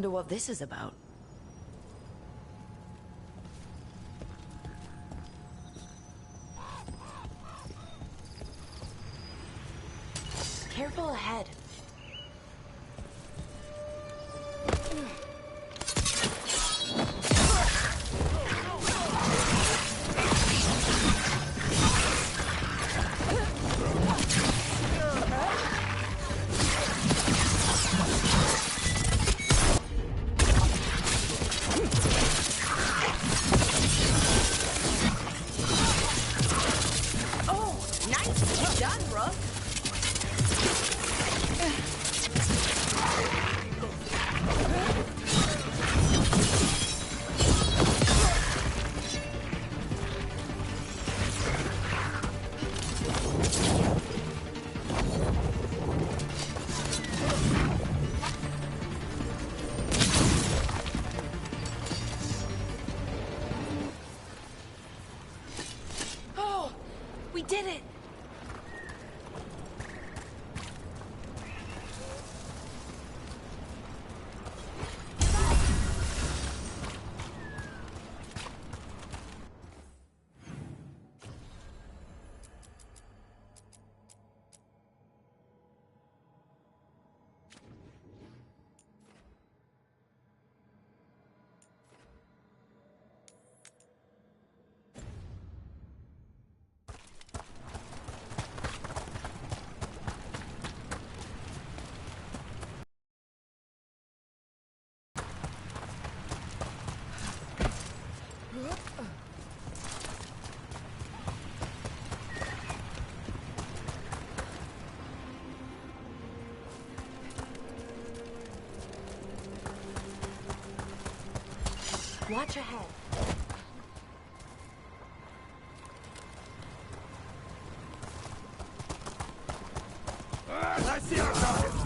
Wonder what this is about. Careful ahead. We did it! Watch ahead. I see our target!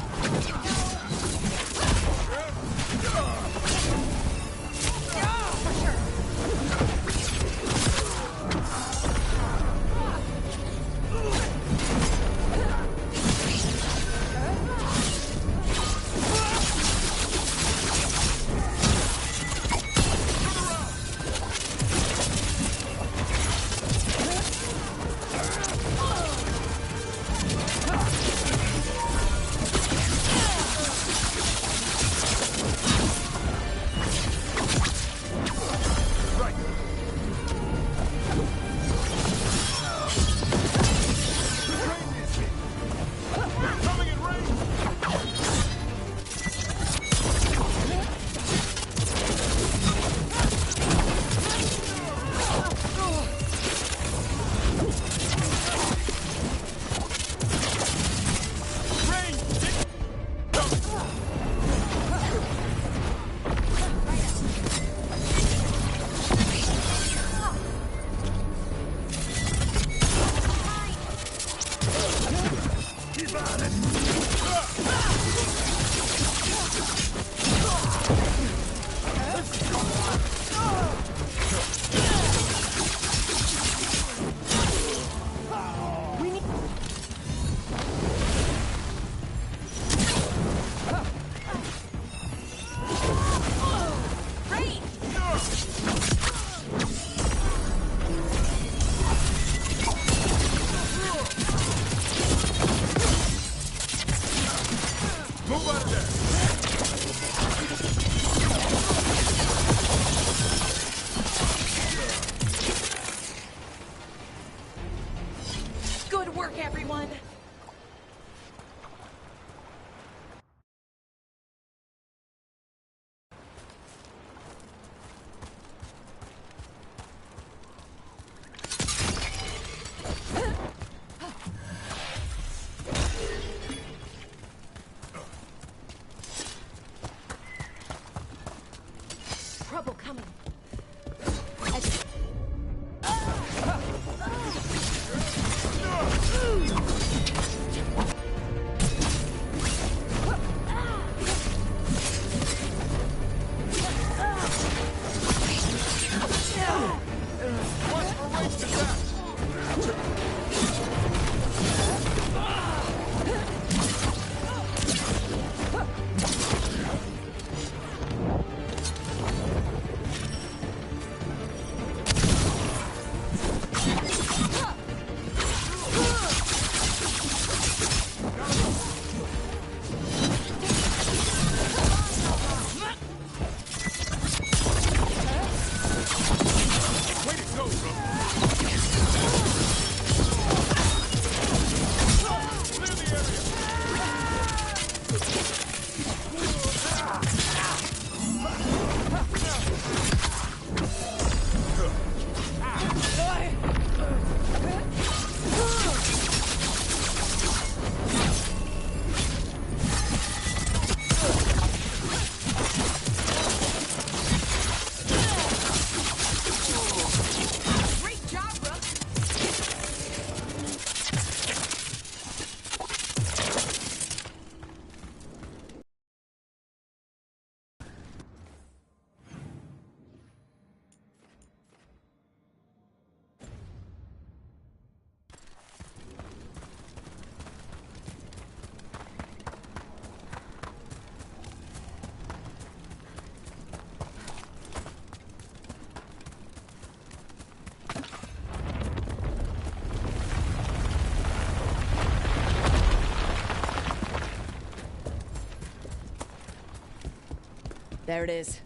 There it is.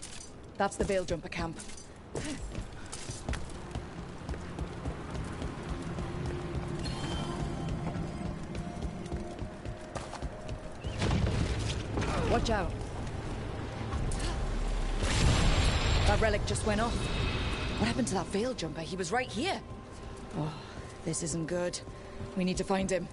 That's the Veil Jumper camp. Watch out. That relic just went off. What happened to that Veil Jumper? He was right here. Oh, this isn't good. We need to find him.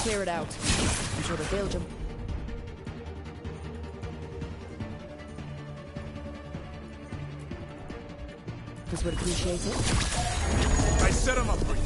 Clear it out. I'm sure the Belgium. This would appreciate it. I set him up for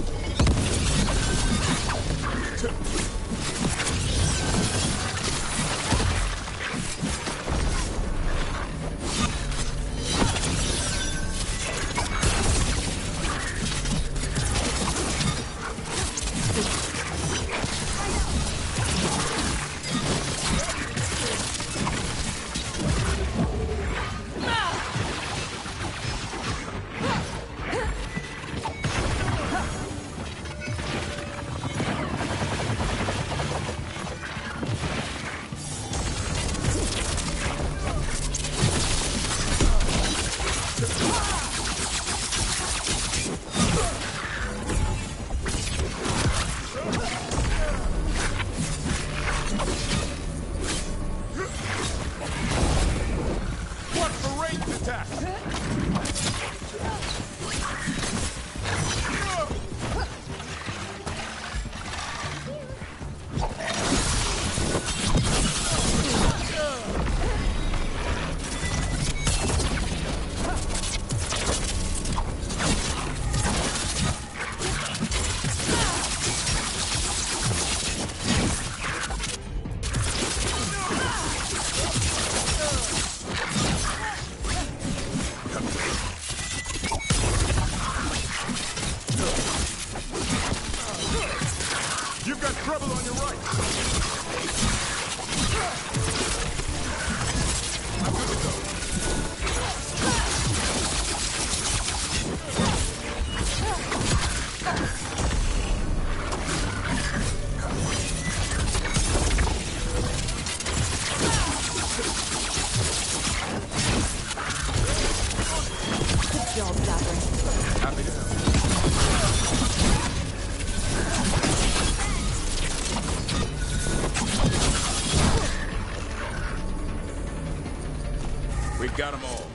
got them all.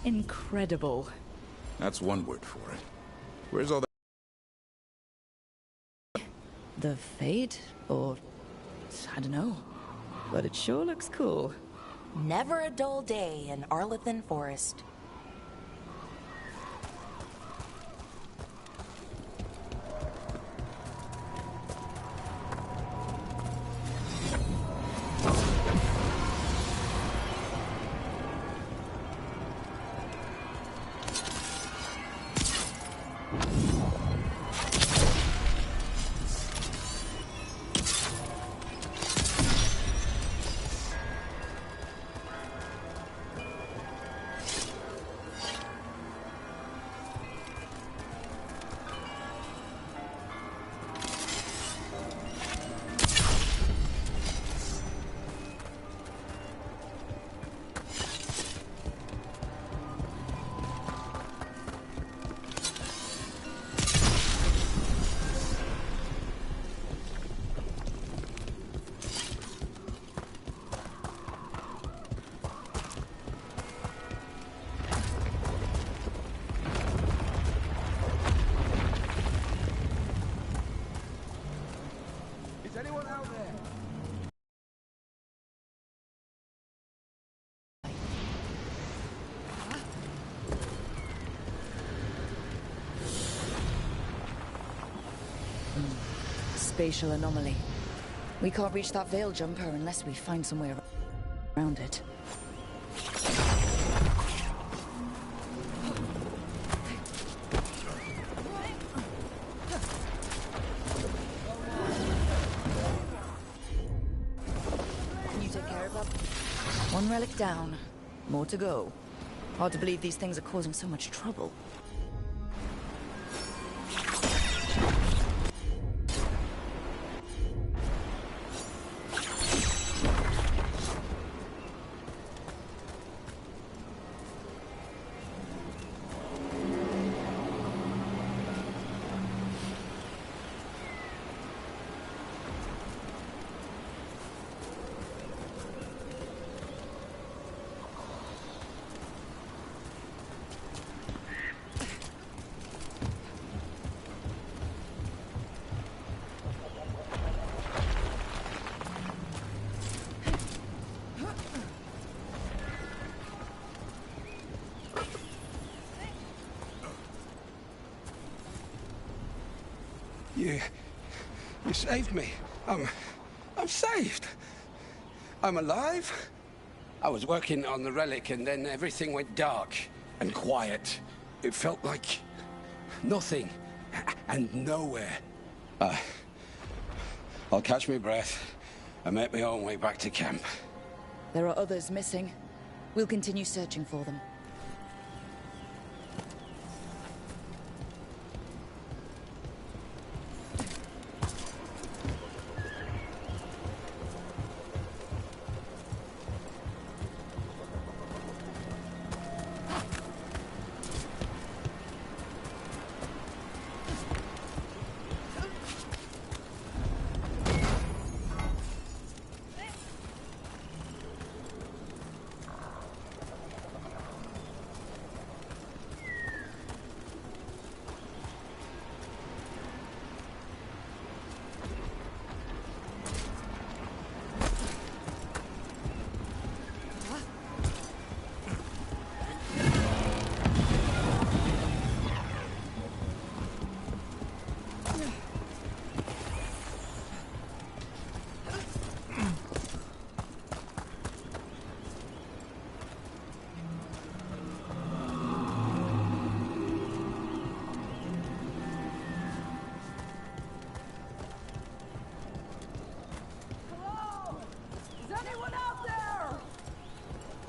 Incredible. That's one word for it. Where's all that? The Fade? Or... I don't know. But it sure looks cool. Never a dull day in Arlethan Forest. Spatial anomaly. We can't reach that veil jumper unless we find some way around it. Can you take care of that? One relic down. More to go. Hard to believe these things are causing so much trouble. You saved me. I'm saved. I'm alive. I was working on the relic and then everything went dark and quiet. It felt like nothing and nowhere. I'll catch my breath and make my own way back to camp. There are others missing. We'll continue searching for them.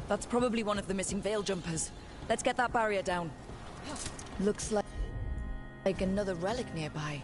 That's probably one of the missing veil jumpers. Let's get that barrier down. Looks like another relic nearby.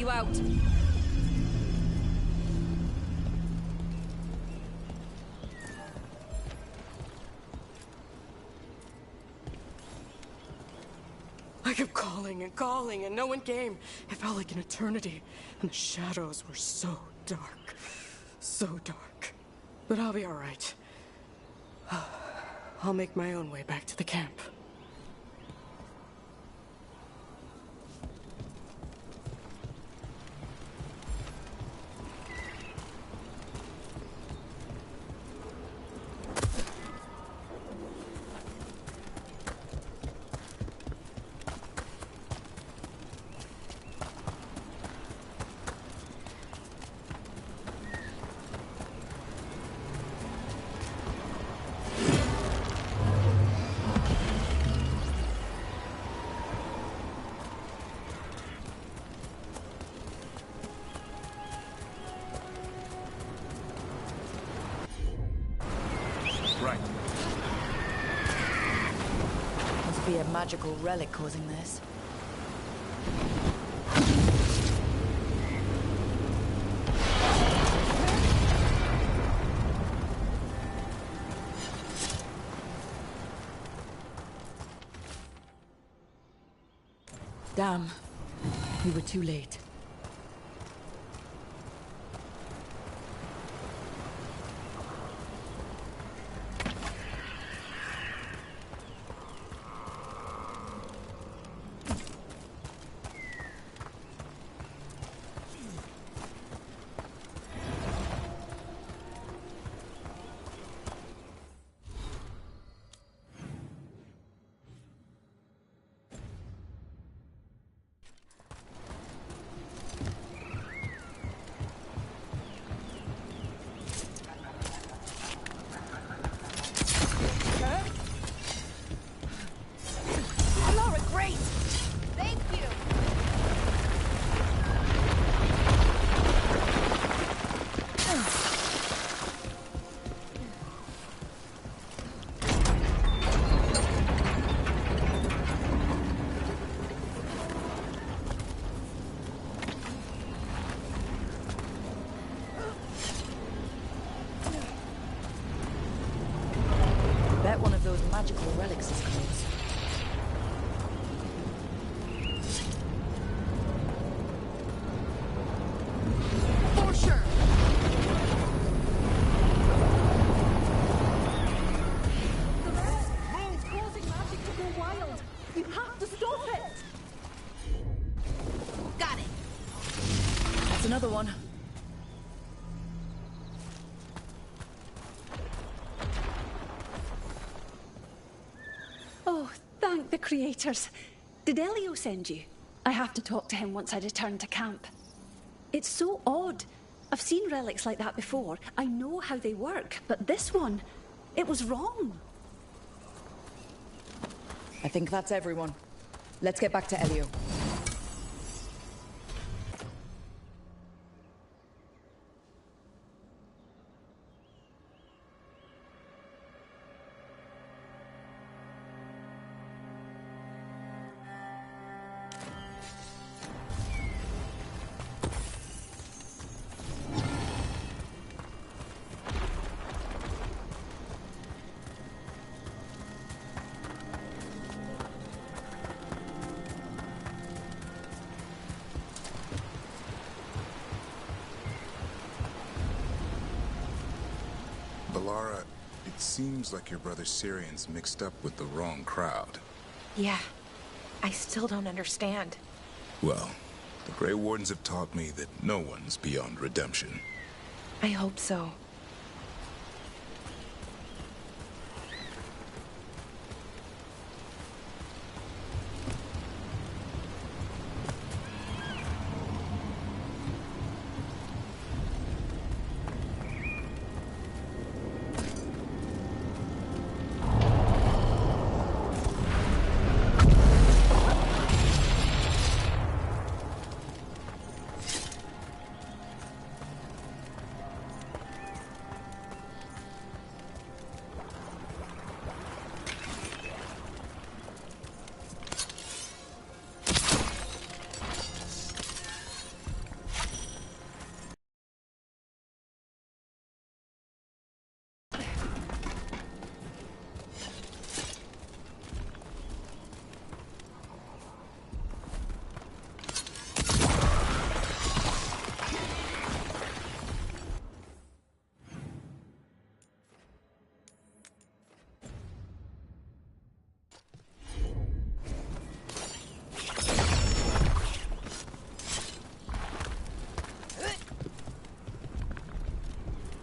you out. I kept calling and calling, and no one came. It felt like an eternity, and the shadows were so dark. So dark. But I'll be all right. I'll make my own way back to the camp. Right. Must be a magical relic causing this. Damn. We were too late. Bet one of those magical relics is close. For sure! It's causing magic to go wild. You have to stop it. Got it. That's another one. Oh, thank the creators. Did Elio send you? I have to talk to him once I return to camp. It's so odd. I've seen relics like that before. I know how they work, but this one, it was wrong. I think that's everyone. Let's get back to Elio. Valara, it seems like your brother Syrian's mixed up with the wrong crowd. Yeah. I still don't understand. Well, the Grey Wardens have taught me that no one's beyond redemption. I hope so.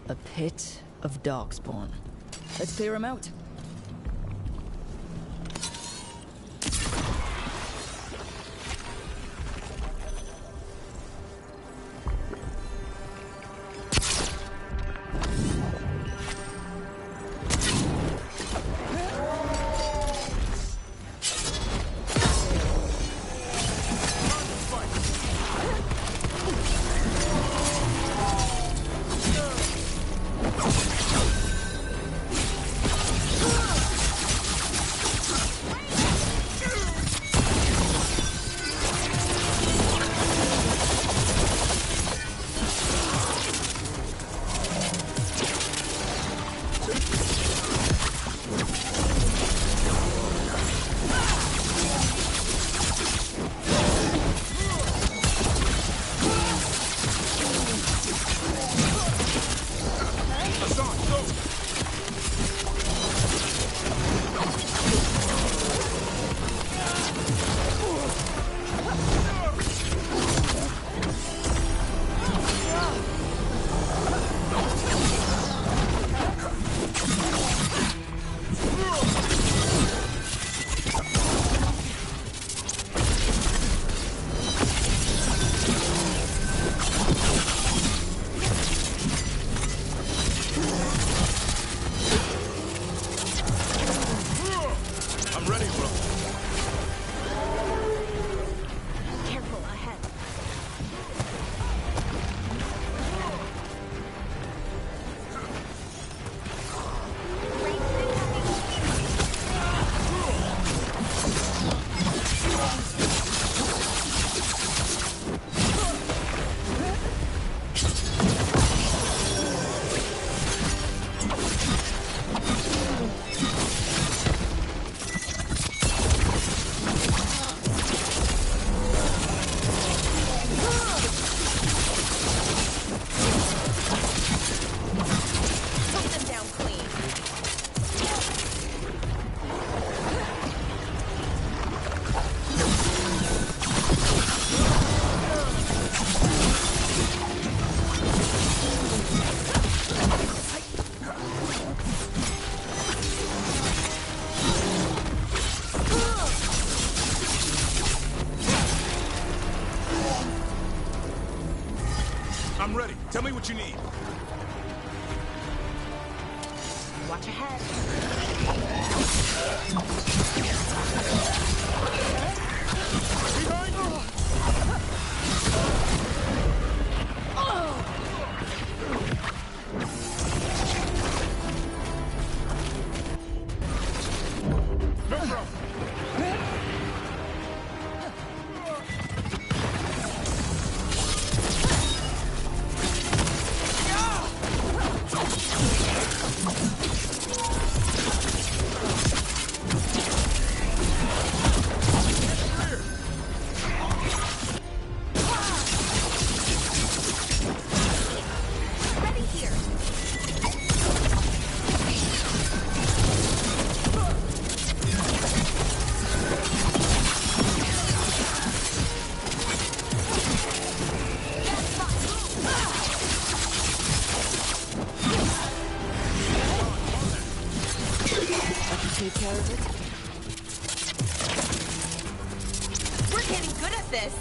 A pit of darkspawn. Let's clear him out. I'm ready. Tell me what you need. Watch ahead. Behind you! No problem. Take care of it. We're getting good at this.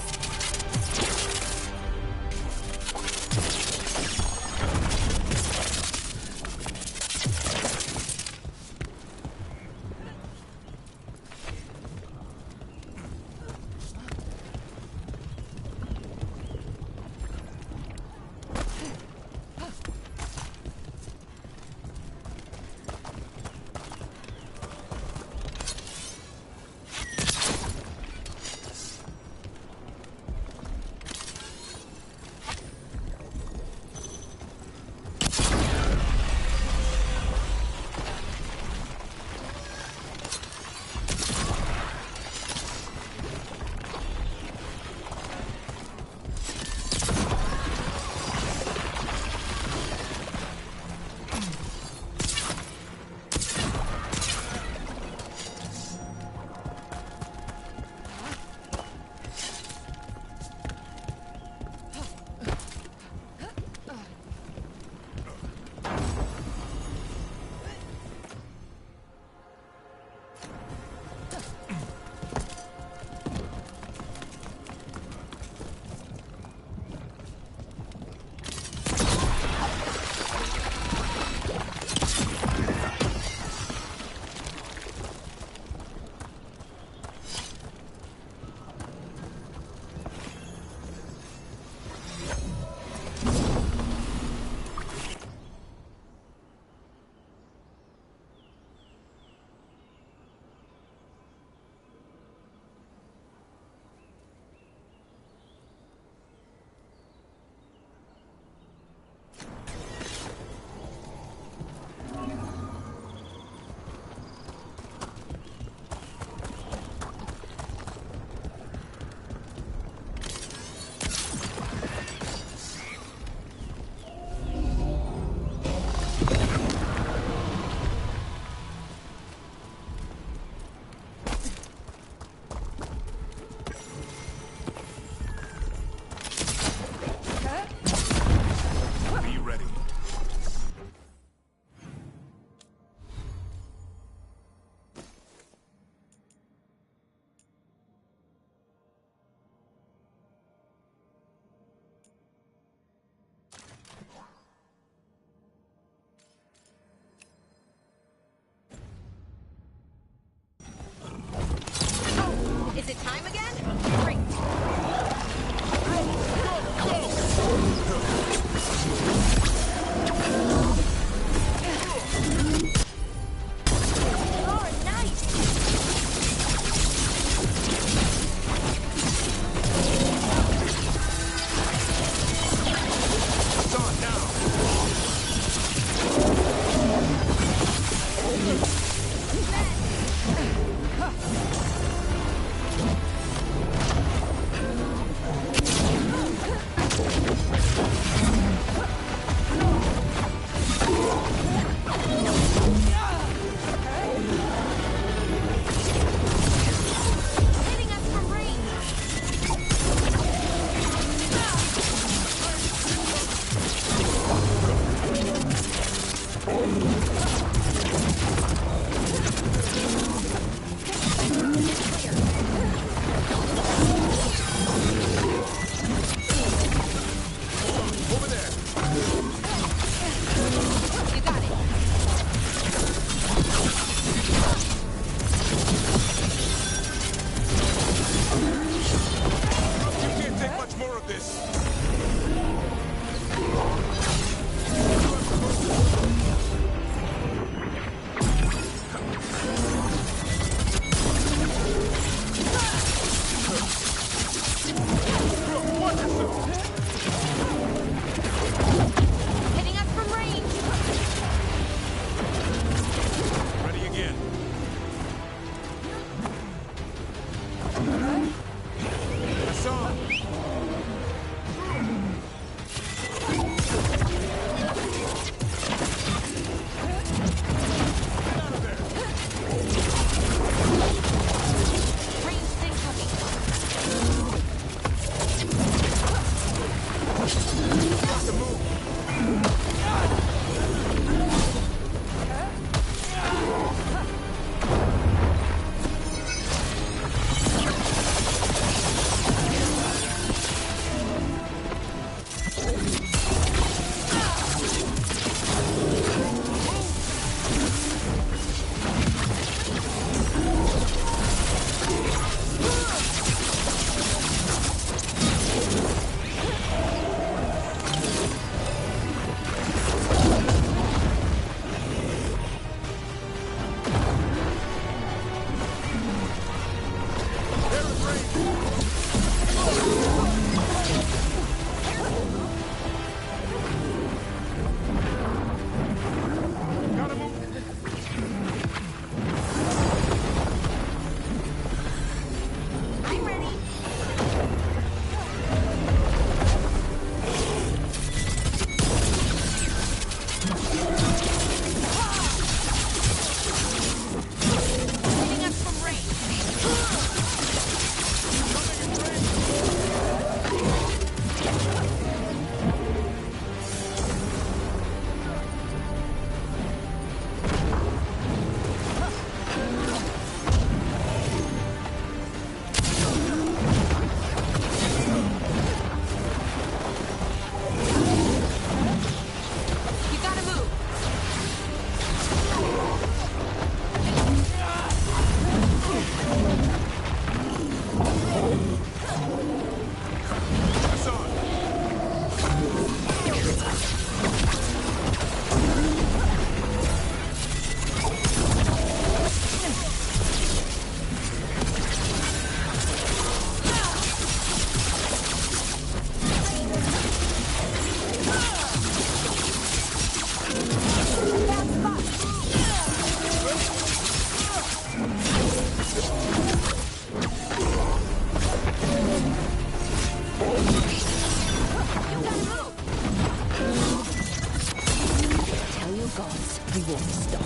We won't stop.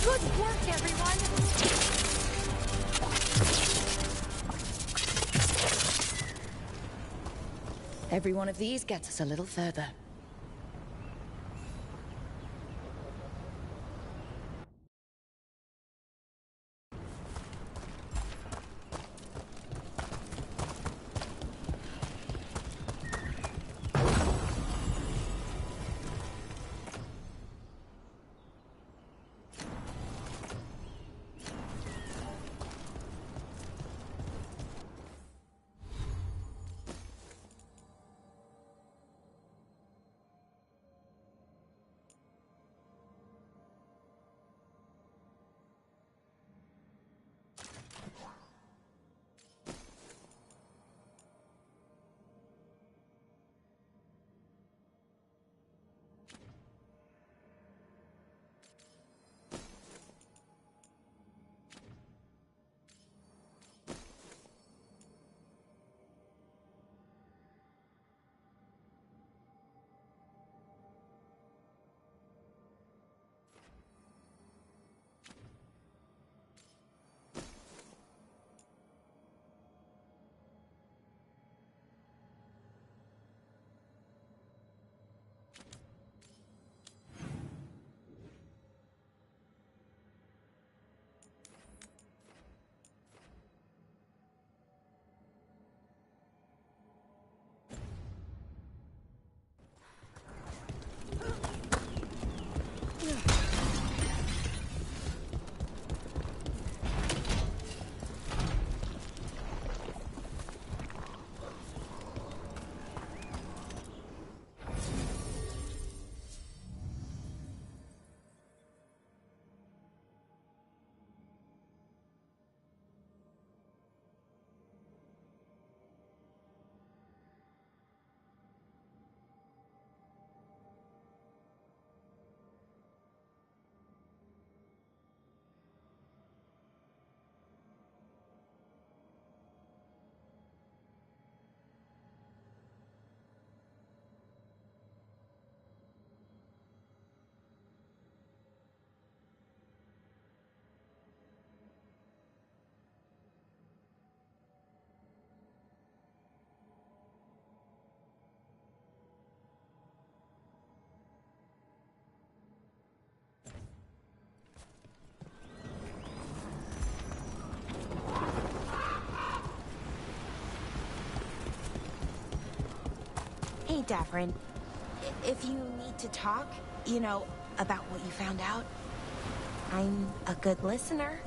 Good work, everyone! Every one of these gets us a little further. Hey, Daphren. If you need to talk, you know, about what you found out, I'm a good listener.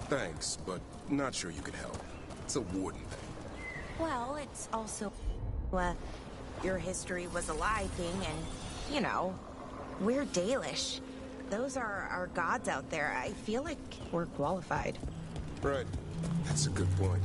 Thanks, but not sure you could help. It's a warden thing. Well, it's also, your history was a lie thing, and, you know, we're Dalish. Those are our gods out there. I feel like we're qualified. Right. That's a good point.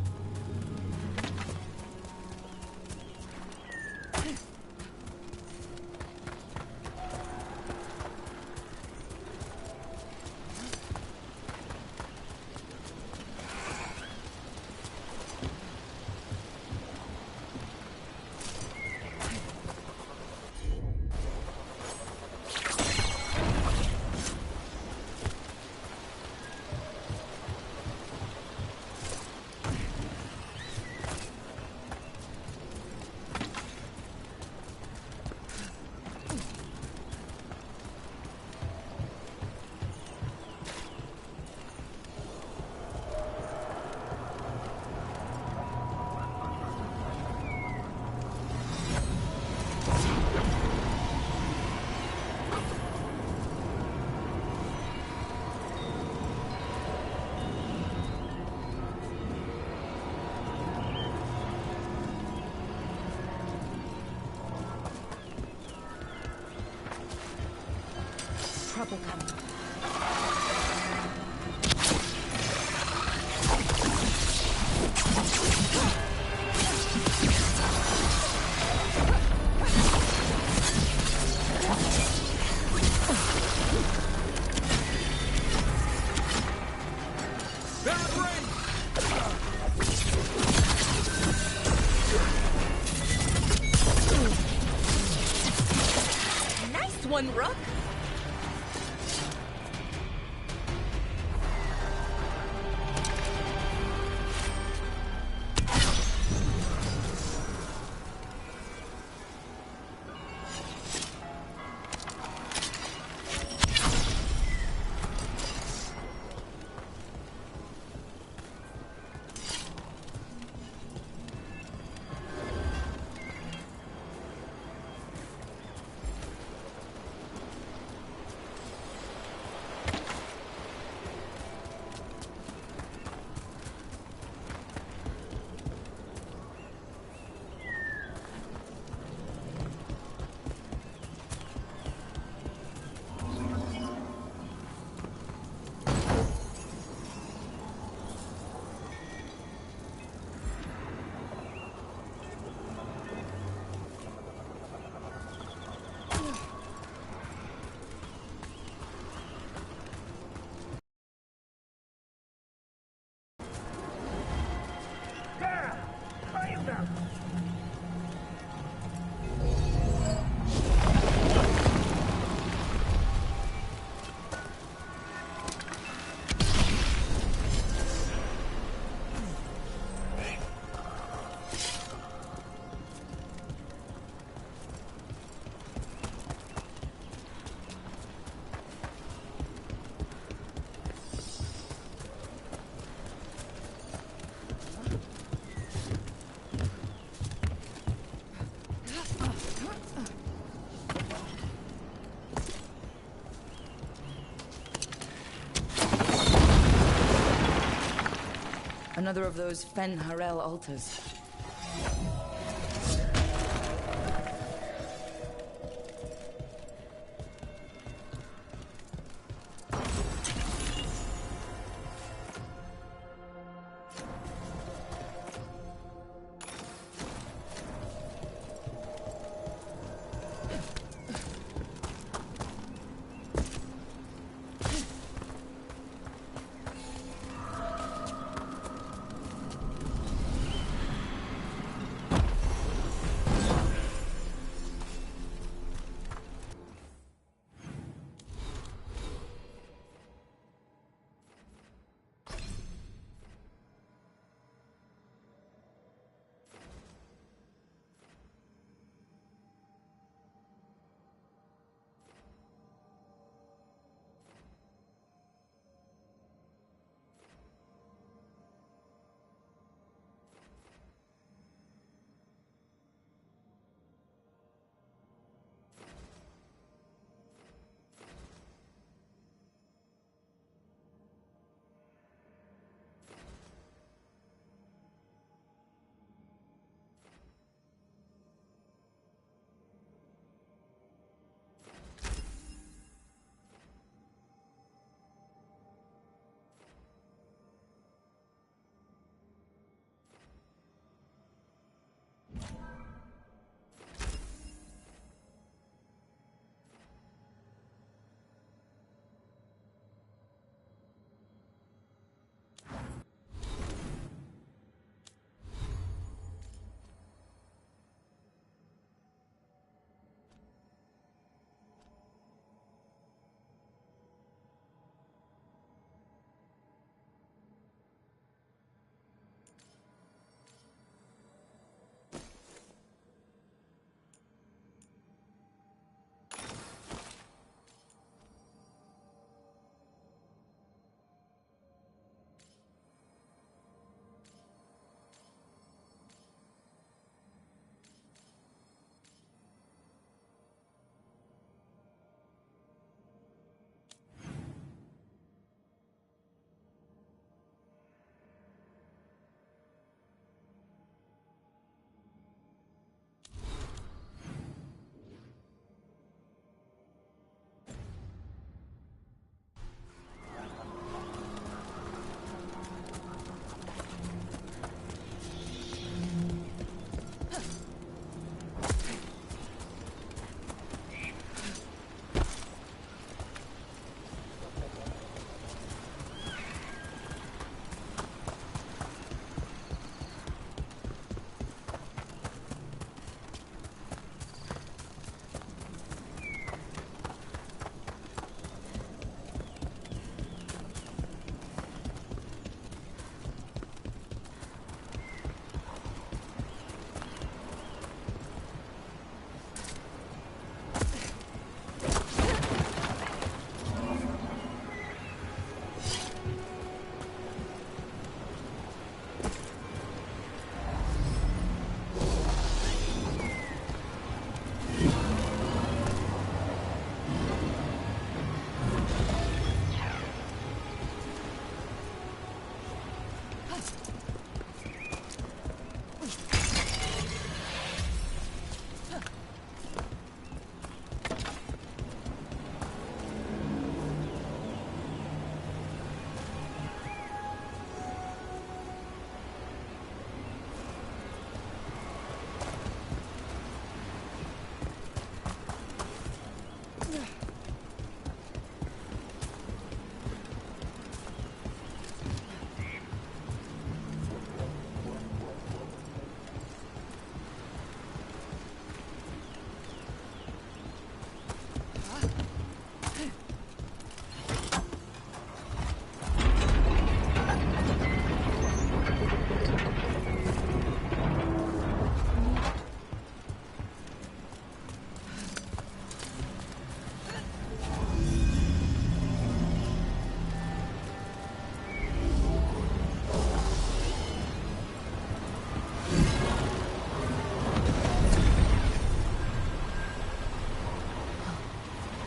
Trouble coming. just one rook? Another of those Fen Harel altars.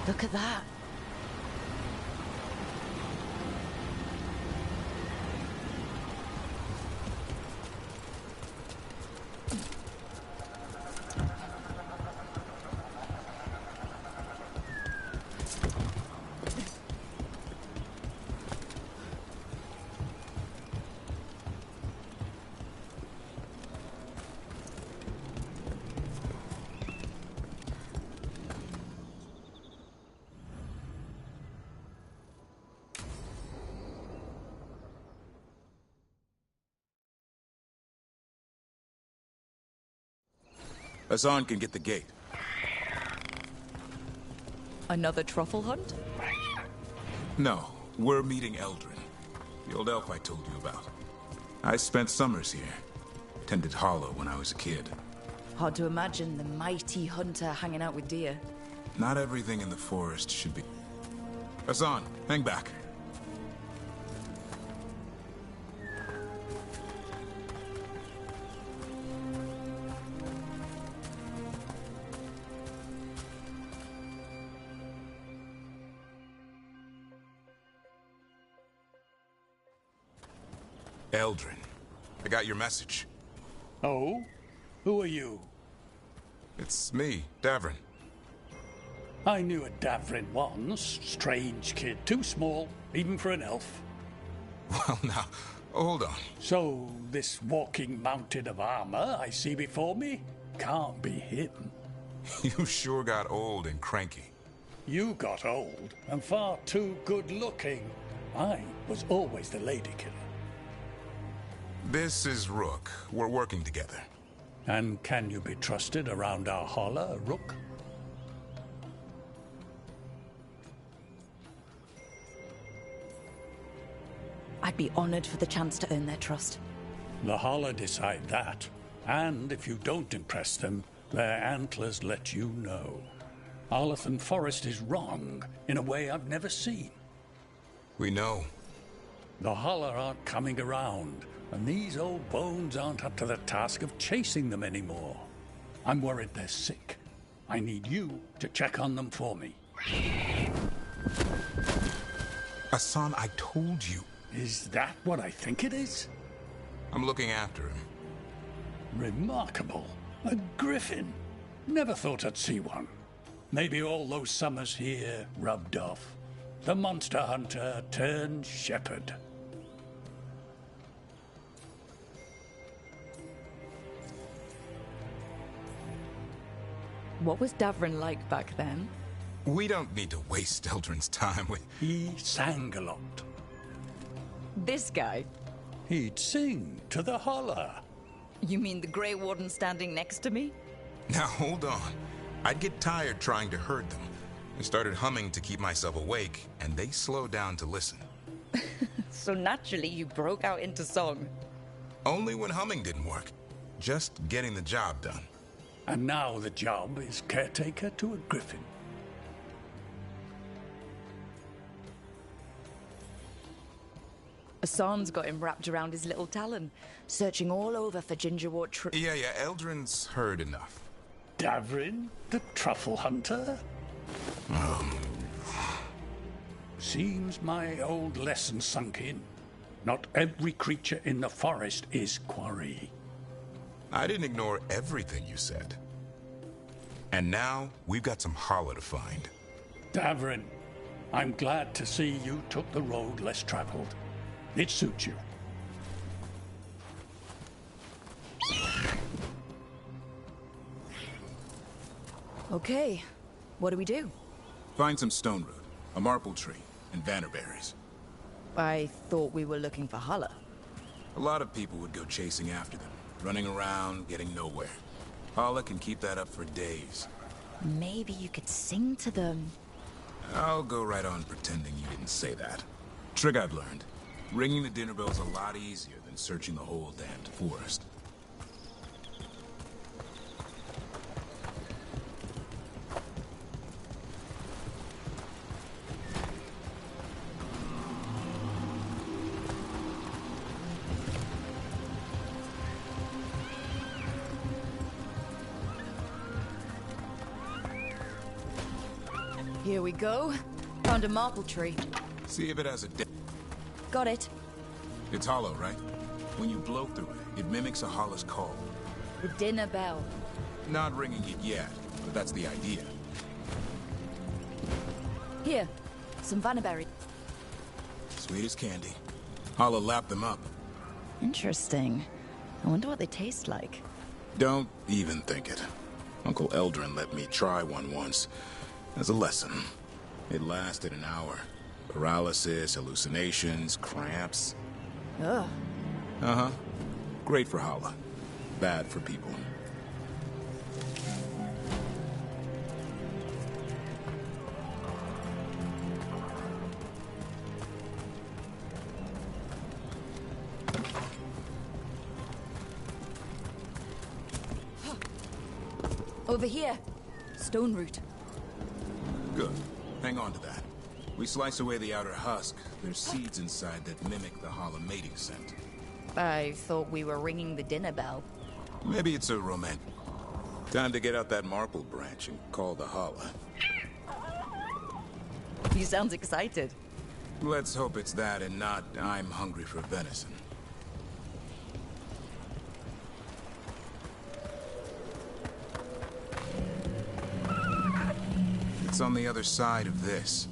Look at that. Hassan can get the gate. Another truffle hunt? No, we're meeting Eldrin, the old elf I told you about. I spent summers here. Tended Hollow when I was a kid. Hard to imagine the mighty hunter hanging out with deer. Not everything in the forest should be... Hassan, hang back. Eldrin, I got your message. Oh? Who are you? It's me, Davrin. I knew a Davrin once. Strange kid. Too small, even for an elf. Well, now, hold on. So, this walking mountain of armor I see before me can't be him. You sure got old and cranky. You got old and far too good looking. I was always the lady killer. This is Rook. We're working together. And can you be trusted around our holler, Rook? I'd be honored for the chance to earn their trust. The holler decide that. And if you don't impress them, their antlers let you know. Arlathan Forest is wrong in a way I've never seen. We know. The holler aren't coming around, and these old bones aren't up to the task of chasing them anymore. I'm worried they're sick. I need you to check on them for me. Hassan, I told you. Is that what I think it is? I'm looking after him. Remarkable. A griffin. Never thought I'd see one. Maybe all those summers here rubbed off. The monster hunter turned shepherd. What was Davrin like back then? We don't need to waste Eldrin's time with... He sang a lot. This guy? He'd sing to the holler. You mean the Grey Warden standing next to me? Now, hold on. I'd get tired trying to herd them. I started humming to keep myself awake, and they slowed down to listen. So naturally you broke out into song. Only when humming didn't work. Just getting the job done. And now the job is caretaker to a griffin. Hassan's got him wrapped around his little talon, searching all over for gingerwort Yeah, Eldrin's heard enough. Davrin, the truffle hunter? Seems my old lesson sunk in. Not every creature in the forest is quarry. I didn't ignore everything you said. And now, we've got some holler to find. Davrin, I'm glad to see you took the road less traveled. It suits you. Okay, what do we do? Find some stone root, a marple tree, and vannerberries. I thought we were looking for Hala. A lot of people would go chasing after them, running around, getting nowhere. Hala can keep that up for days. Maybe you could sing to them. I'll go right on pretending you didn't say that. Trick I've learned. Ringing the dinner bell's a lot easier than searching the whole damned forest. Here we go. Found a marble tree. See if it has a Got it. It's hollow, right? When you blow through it, it mimics a hollow's call. The dinner bell. Not ringing it yet, but that's the idea. Here, some vanilla. Sweet as candy. Holla lapped them up. Interesting. I wonder what they taste like. Don't even think it. Uncle Eldrin let me try one once. As a lesson. It lasted an hour. Paralysis, hallucinations, cramps. Ugh. Uh-huh. Great for Holla. Bad for people. Over here. Stone root. Good. Hang on to that. We slice away the outer husk. There's seeds inside that mimic the Holla mating scent. I thought we were ringing the dinner bell. Maybe it's a romantic. Time to get out that marble branch and call the Holla. You sound excited. Let's hope it's that and not I'm hungry for venison. It's on the other side of this.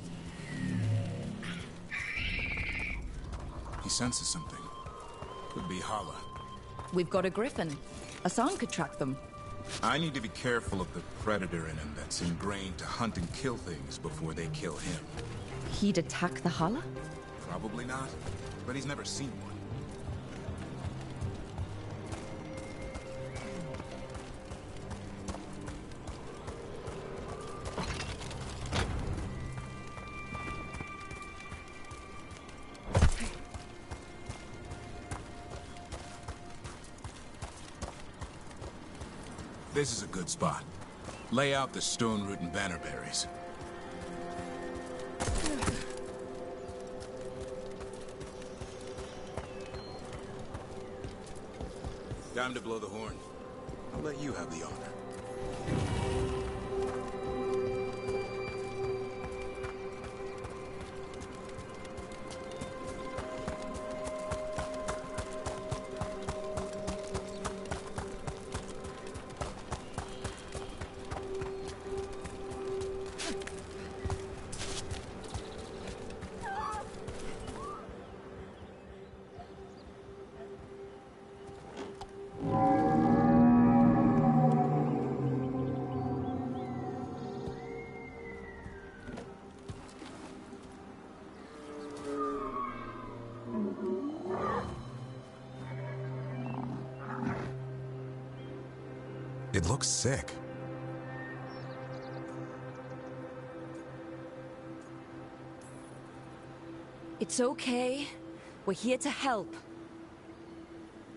He senses something. Could be Holla. We've got a griffin. Asan could track them. I need to be careful of the predator in him that's ingrained to hunt and kill things before they kill him. He'd attack the Hala? Probably not, but he's never seen one. This is a good spot. Lay out the stone root and bannerberries. Time to blow the horn. I'll let you have the honor. It looks sick. It's okay. We're here to help.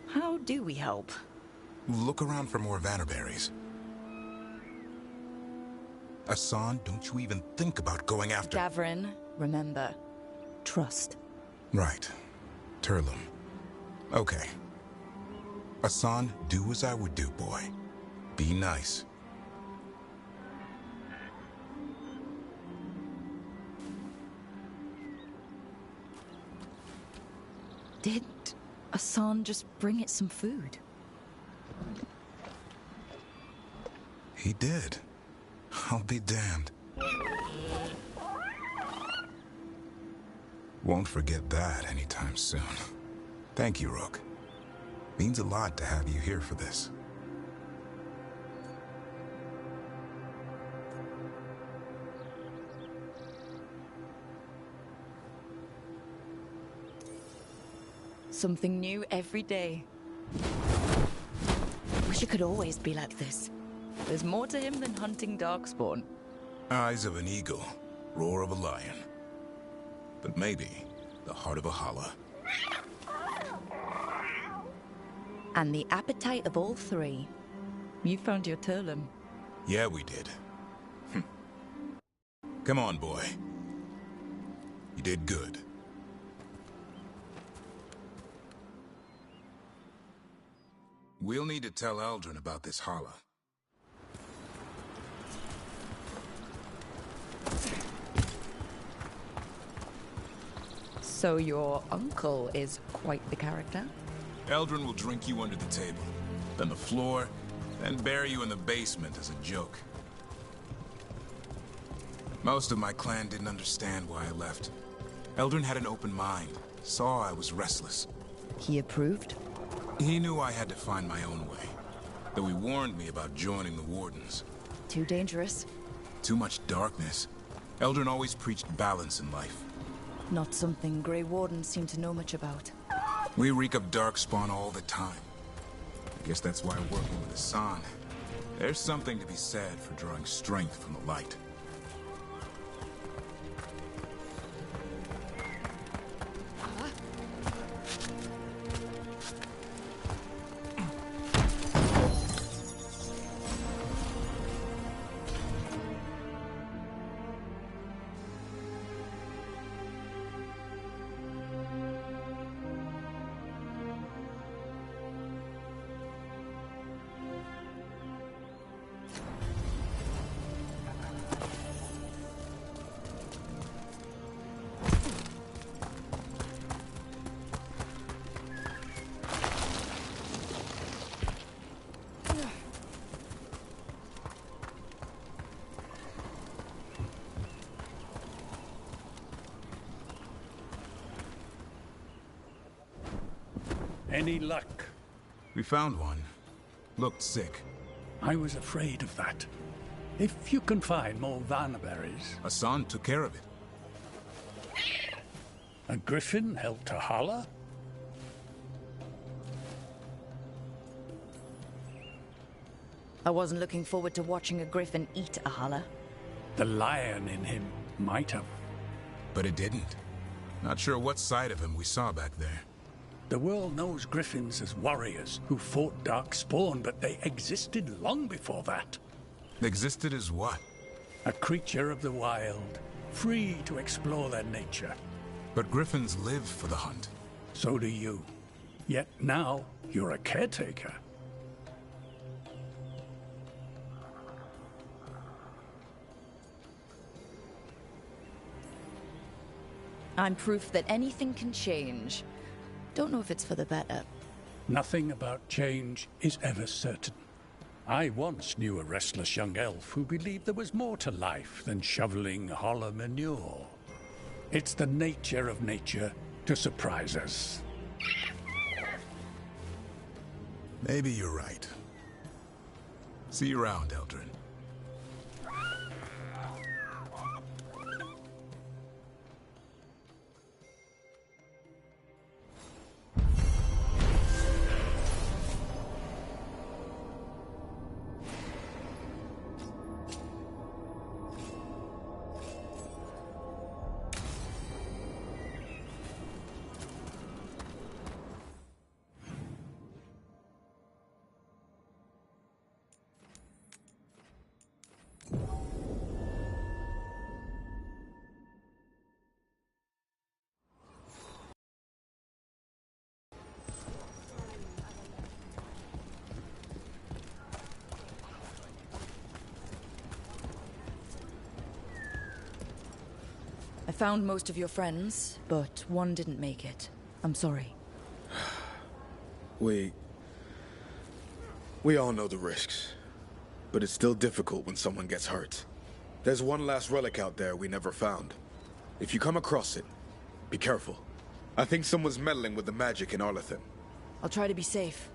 How do we help? Look around for more vannerberries. Asan, don't you even think about going after... Gavrin, remember, trust. Right. Turlum. Okay. Asan, do as I would do, boy. Be nice. Did Asan just bring it some food? He did. I'll be damned. Won't forget that anytime soon. Thank you, Rook. Means a lot to have you here for this. Something new every day. Wish it could always be like this. There's more to him than hunting darkspawn. Eyes of an eagle, roar of a lion. But maybe the heart of a holla. And the appetite of all three. You found your Turlum. Yeah, we did. Come on, boy. You did good. We'll need to tell Eldrin about this holla. So your uncle is quite the character? Eldrin will drink you under the table, then the floor, then bury you in the basement as a joke. Most of my clan didn't understand why I left. Eldrin had an open mind, saw I was restless. He approved? He knew I had to find my own way, though he warned me about joining the Wardens. Too dangerous? Too much darkness. Eldrin always preached balance in life. Not something Grey Wardens seem to know much about. We reek of darkspawn all the time. I guess that's why working with Hassan, there's something to be said for drawing strength from the light. Any luck? We found one. Looked sick. I was afraid of that. If you can find more Vanaberries. Hassan took care of it. A griffin helped to holler? I wasn't looking forward to watching a griffin eat a holler. The lion in him might have. But it didn't. Not sure what side of him we saw back there. The world knows griffins as warriors who fought Darkspawn, but they existed long before that. Existed as what? A creature of the wild, free to explore their nature. But griffins live for the hunt. So do you. Yet now, you're a caretaker. I'm proof that anything can change. Don't know if it's for the better. Nothing about change is ever certain. I once knew a restless young elf who believed there was more to life than shoveling holler manure. It's the nature of nature to surprise us. Maybe you're right. See you around, Eldrin. I found most of your friends, but one didn't make it. I'm sorry. We all know the risks, but it's still difficult when someone gets hurt. There's one last relic out there we never found. If you come across it, be careful. I think someone's meddling with the magic in Arlathan. I'll try to be safe.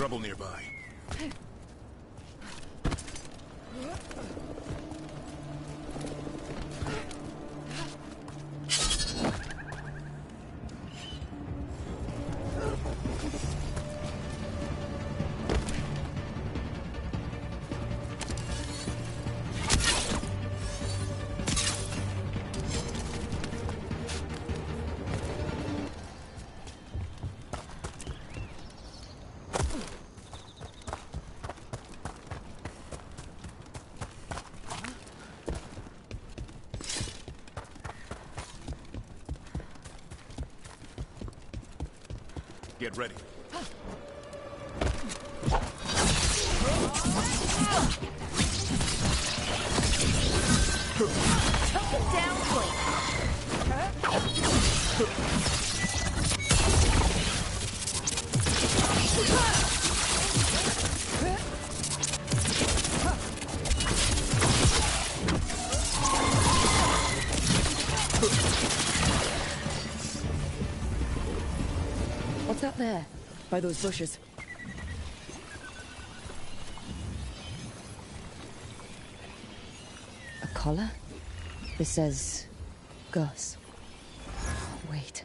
trouble nearby. Get ready. Choke him down, Blake. What's that there? By those bushes. A collar? This says... Gus. Wait.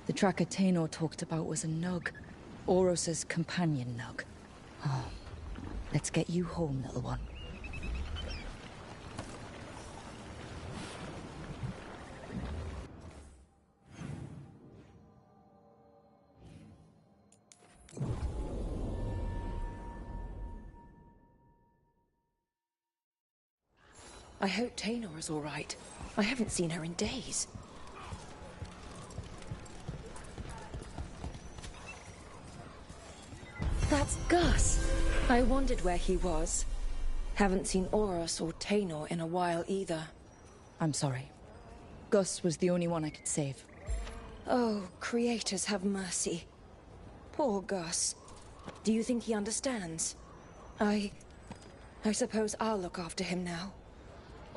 The tracker Tainor talked about was a nug. Oros's companion nug. Oh. Let's get you home, little one. I hope Tainor is all right. I haven't seen her in days. That's Gus. I wondered where he was. Haven't seen Oros or Tainor in a while either. I'm sorry. Gus was the only one I could save. Oh, creators have mercy. Poor Gus. Do you think he understands? I suppose I'll look after him now.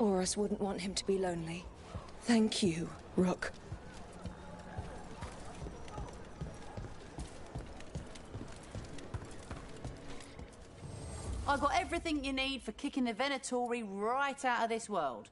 Oros wouldn't want him to be lonely. Thank you, Rook. I've got everything you need for kicking the Venatori right out of this world.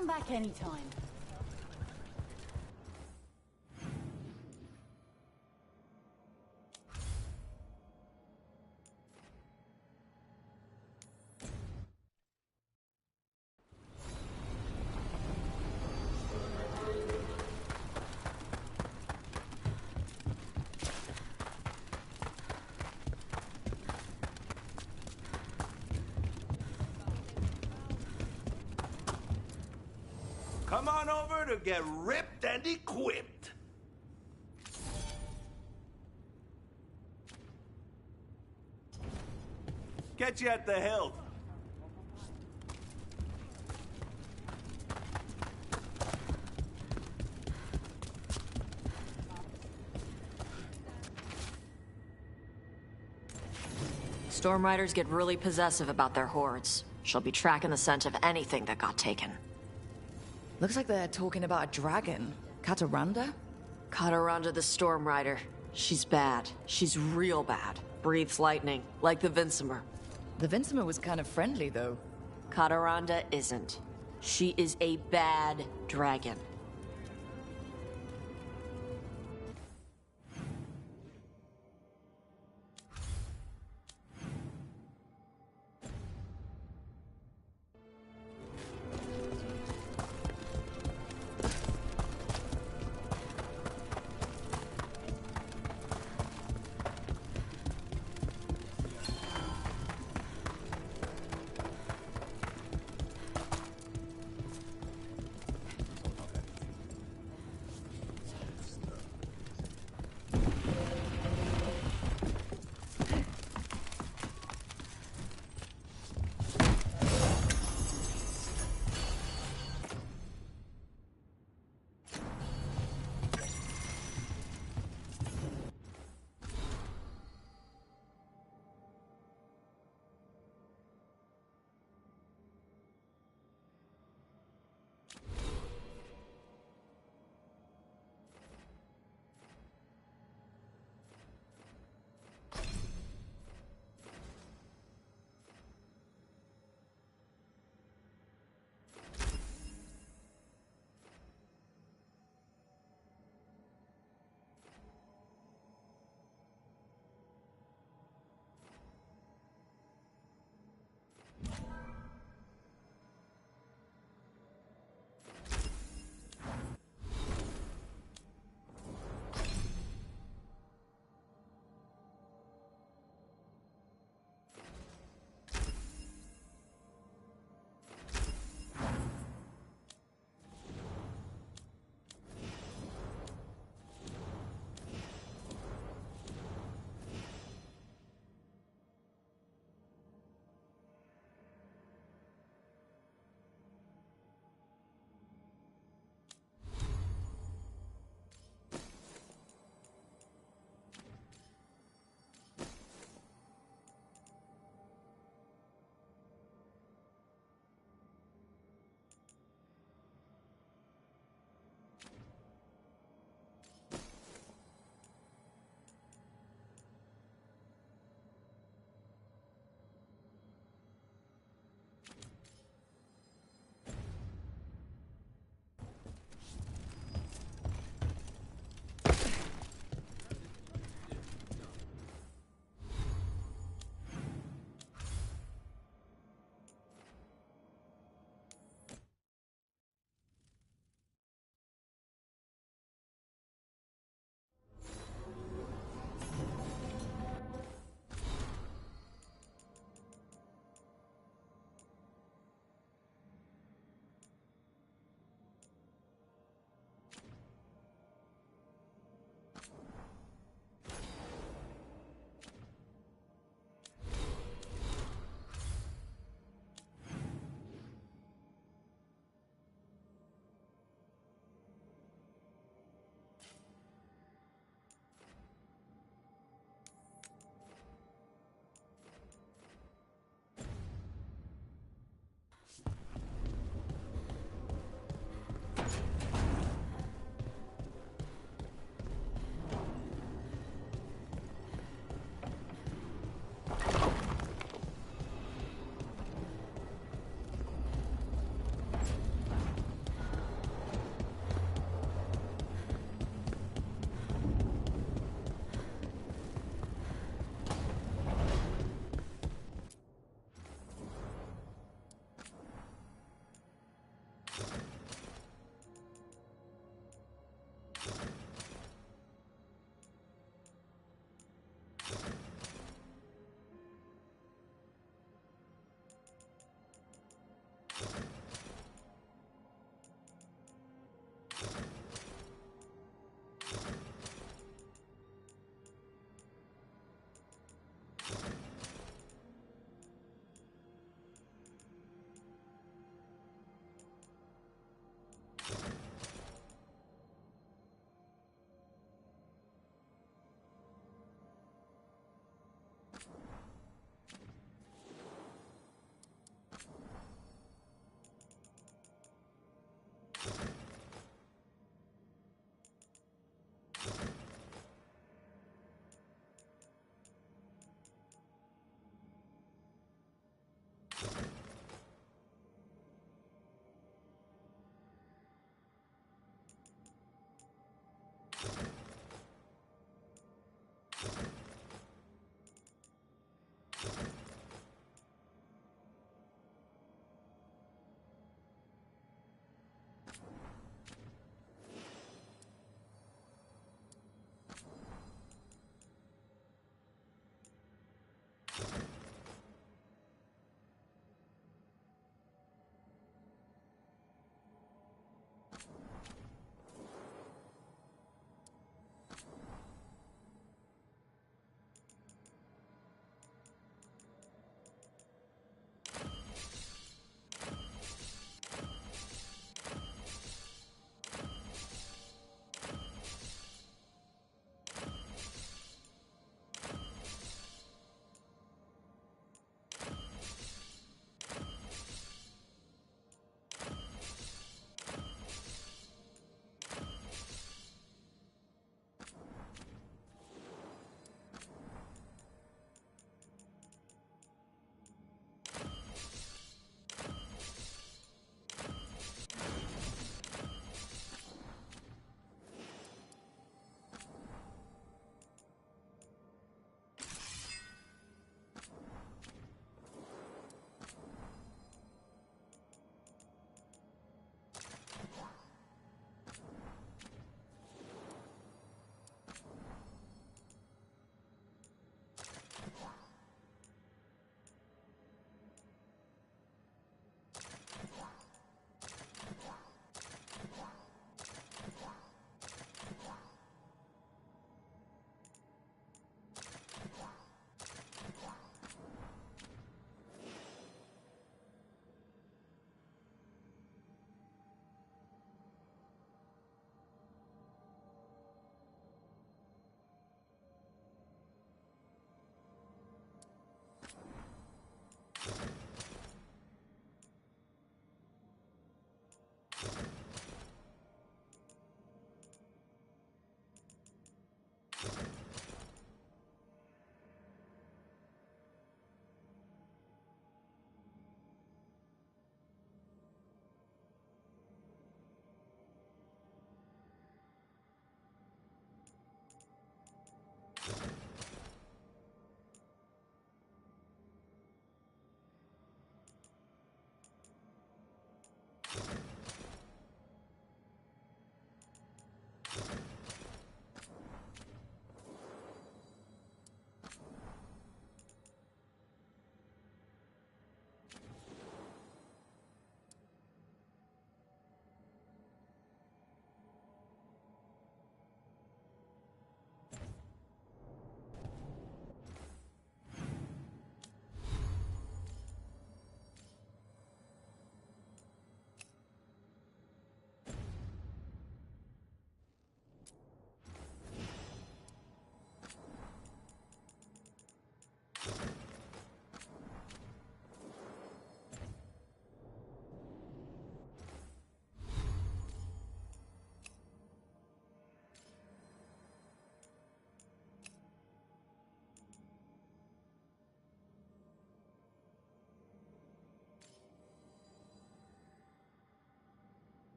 Come back anytime. Come on over to get ripped and equipped. Get you at the hilt. Storm Riders get really possessive about their hordes. She'll be tracking the scent of anything that got taken. Looks like they're talking about a dragon. Cataranda? Cataranda the Storm Rider. She's bad. She's real bad. Breathes lightning, like the Vincimer. The Vincimer was kind of friendly, though. Cataranda isn't. She is a bad dragon.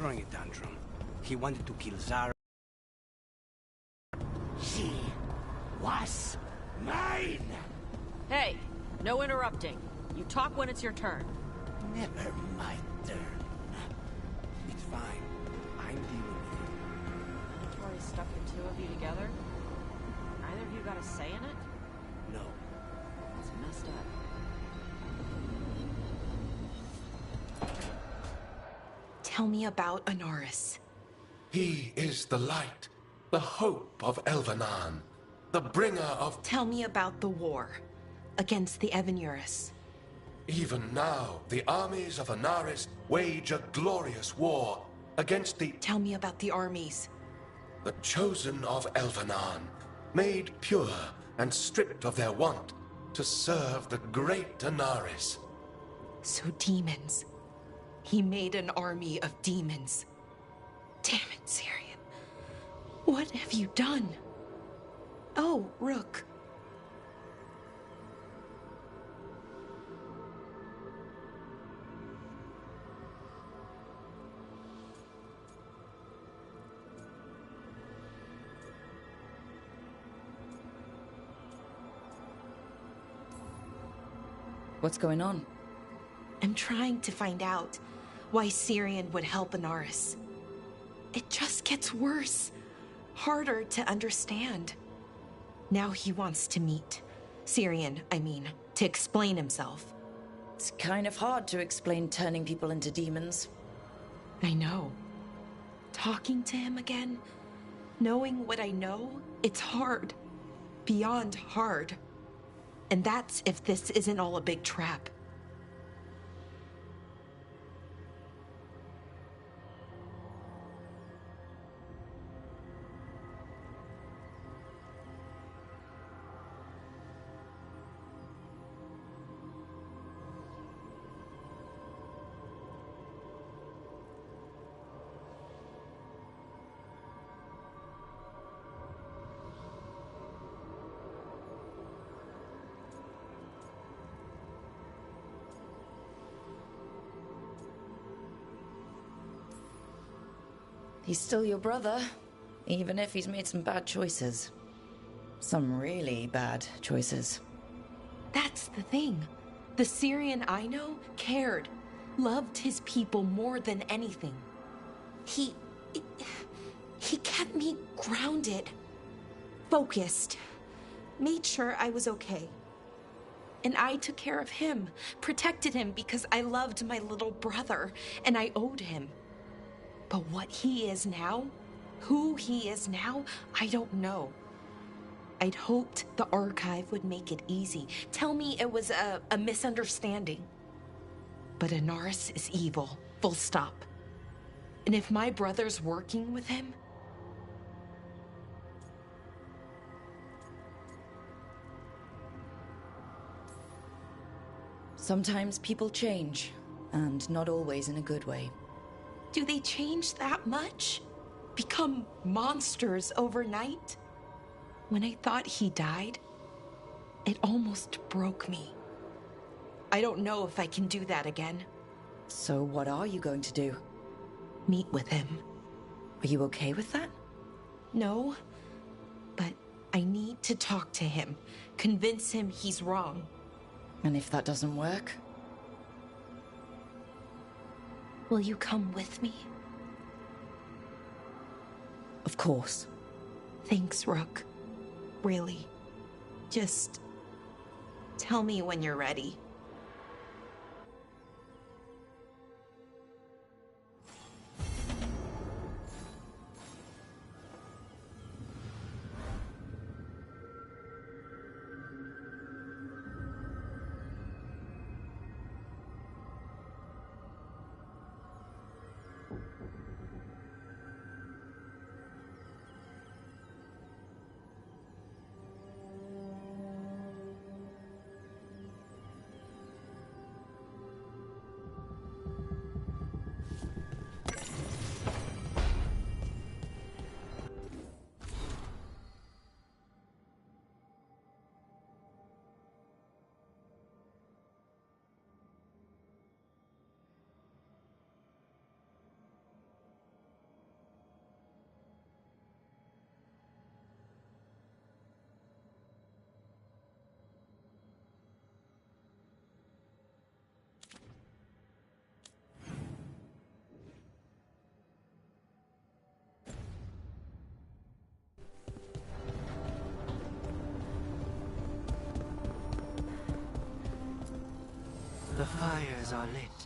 throwing a tantrum. He wanted to kill Zara. She was mine! Hey, no interrupting. You talk when it's your turn. Never my turn. It's fine. I'm dealing with it. Tori stuck the two of you together? Neither of you got a say in it? No. That's messed up. Tell me about Anaris. He is the light, the hope of Elvenan, the bringer of... Tell me about the war against the Evenuris. Even now, the armies of Anaris wage a glorious war against the... Tell me about the armies. The chosen of Elvenan, made pure and stripped of their want to serve the great Anaris. So demons. He made an army of demons. Damn it, Syrian. What have you done? Oh, Rook. What's going on? I'm trying to find out why Syrian would help Anaris. It just gets worse. Harder to understand. Now he wants to meet. Syrian, I mean, to explain himself. It's kind of hard to explain turning people into demons. I know. Talking to him again, knowing what I know, it's hard. Beyond hard. And that's if this isn't all a big trap. He's still your brother, even if he's made some bad choices. Some really bad choices. That's the thing. The Syrian I know cared, loved his people more than anything. He kept me grounded, focused, made sure I was okay. And I took care of him, protected him because I loved my little brother, and I owed him. But what he is now, who he is now, I don't know. I'd hoped the archive would make it easy. Tell me it was a misunderstanding. But Anaris is evil, full stop. And if my brother's working with him... Sometimes people change, and not always in a good way. Do they change that much? Become monsters overnight? When I thought he died, it almost broke me. I don't know if I can do that again. So what are you going to do? Meet with him. Are you okay with that? No, but I need to talk to him, convince him he's wrong. And if that doesn't work? Will you come with me? Of course. Thanks, Rook. Really. Just tell me when you're ready. The fires are lit.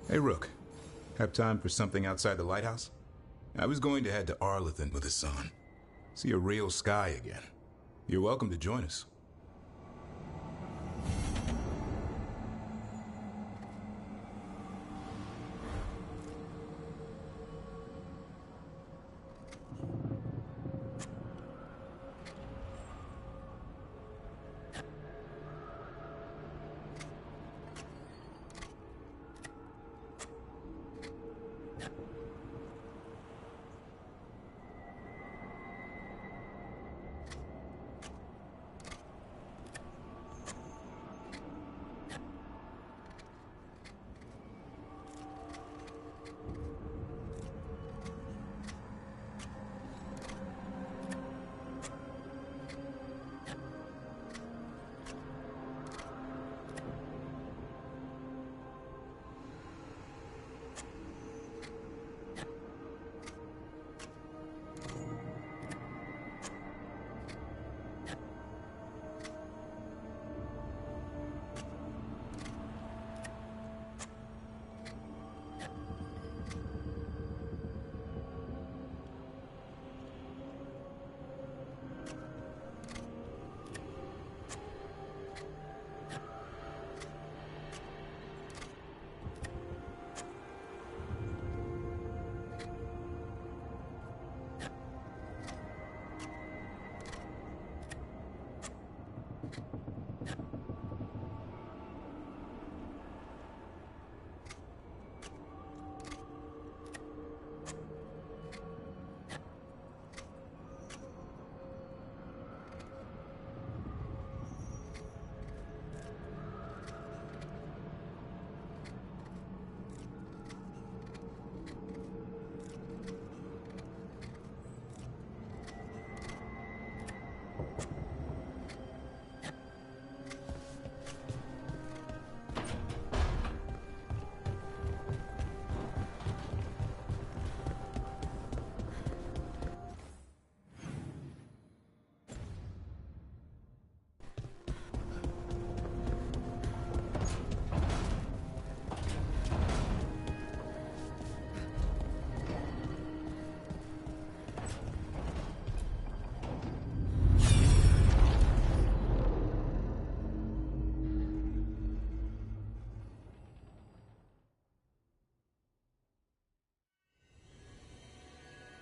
Hey, Rook. Have time for something outside the lighthouse? I was going to head to Arlithan with Hassan. See a real sky again. You're welcome to join us.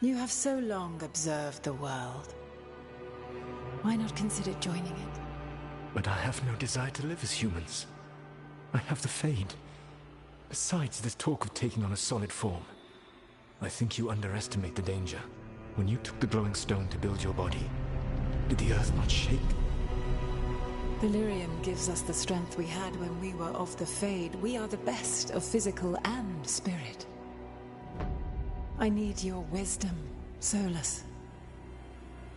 You have so long observed the world. Why not consider joining it? But I have no desire to live as humans. I have the Fade. Besides, this talk of taking on a solid form. I think you underestimate the danger. When you took the glowing stone to build your body, did the earth not shake? Valyrium gives us the strength we had when we were of the Fade. We are the best of physical and spirit. I need your wisdom, Solus.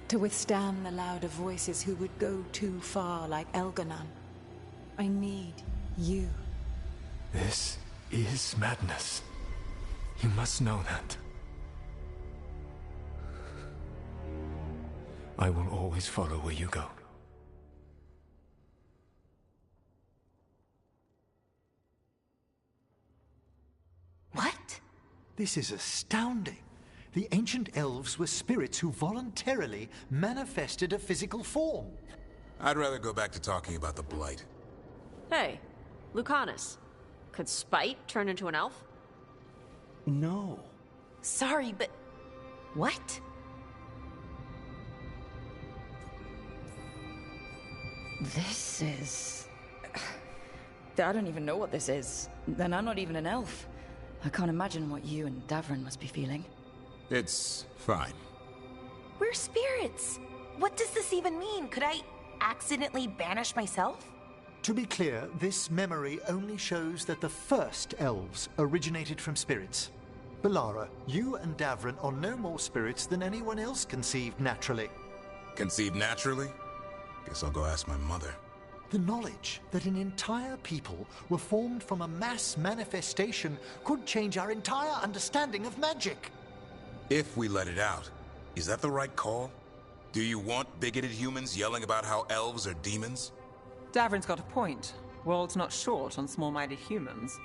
To withstand the louder voices who would go too far like Elganon. I need you. This is madness. You must know that. I will always follow where you go. What? This is astounding. The ancient elves were spirits who voluntarily manifested a physical form. I'd rather go back to talking about the Blight. Hey, Lucanus. Could Spite turn into an elf? No. Sorry, but... what? This is... I don't even know what this is. And I'm not even an elf. I can't imagine what you and Davrin must be feeling. It's fine. We're spirits. What does this even mean? Could I accidentally banish myself? To be clear, this memory only shows that the first elves originated from spirits. Balara, you and Davrin are no more spirits than anyone else conceived naturally. Conceived naturally? Guess I'll go ask my mother. The knowledge that an entire people were formed from a mass manifestation could change our entire understanding of magic. If we let it out, is that the right call? Do you want bigoted humans yelling about how elves are demons? Davrin's got a point. World's not short on small-minded humans.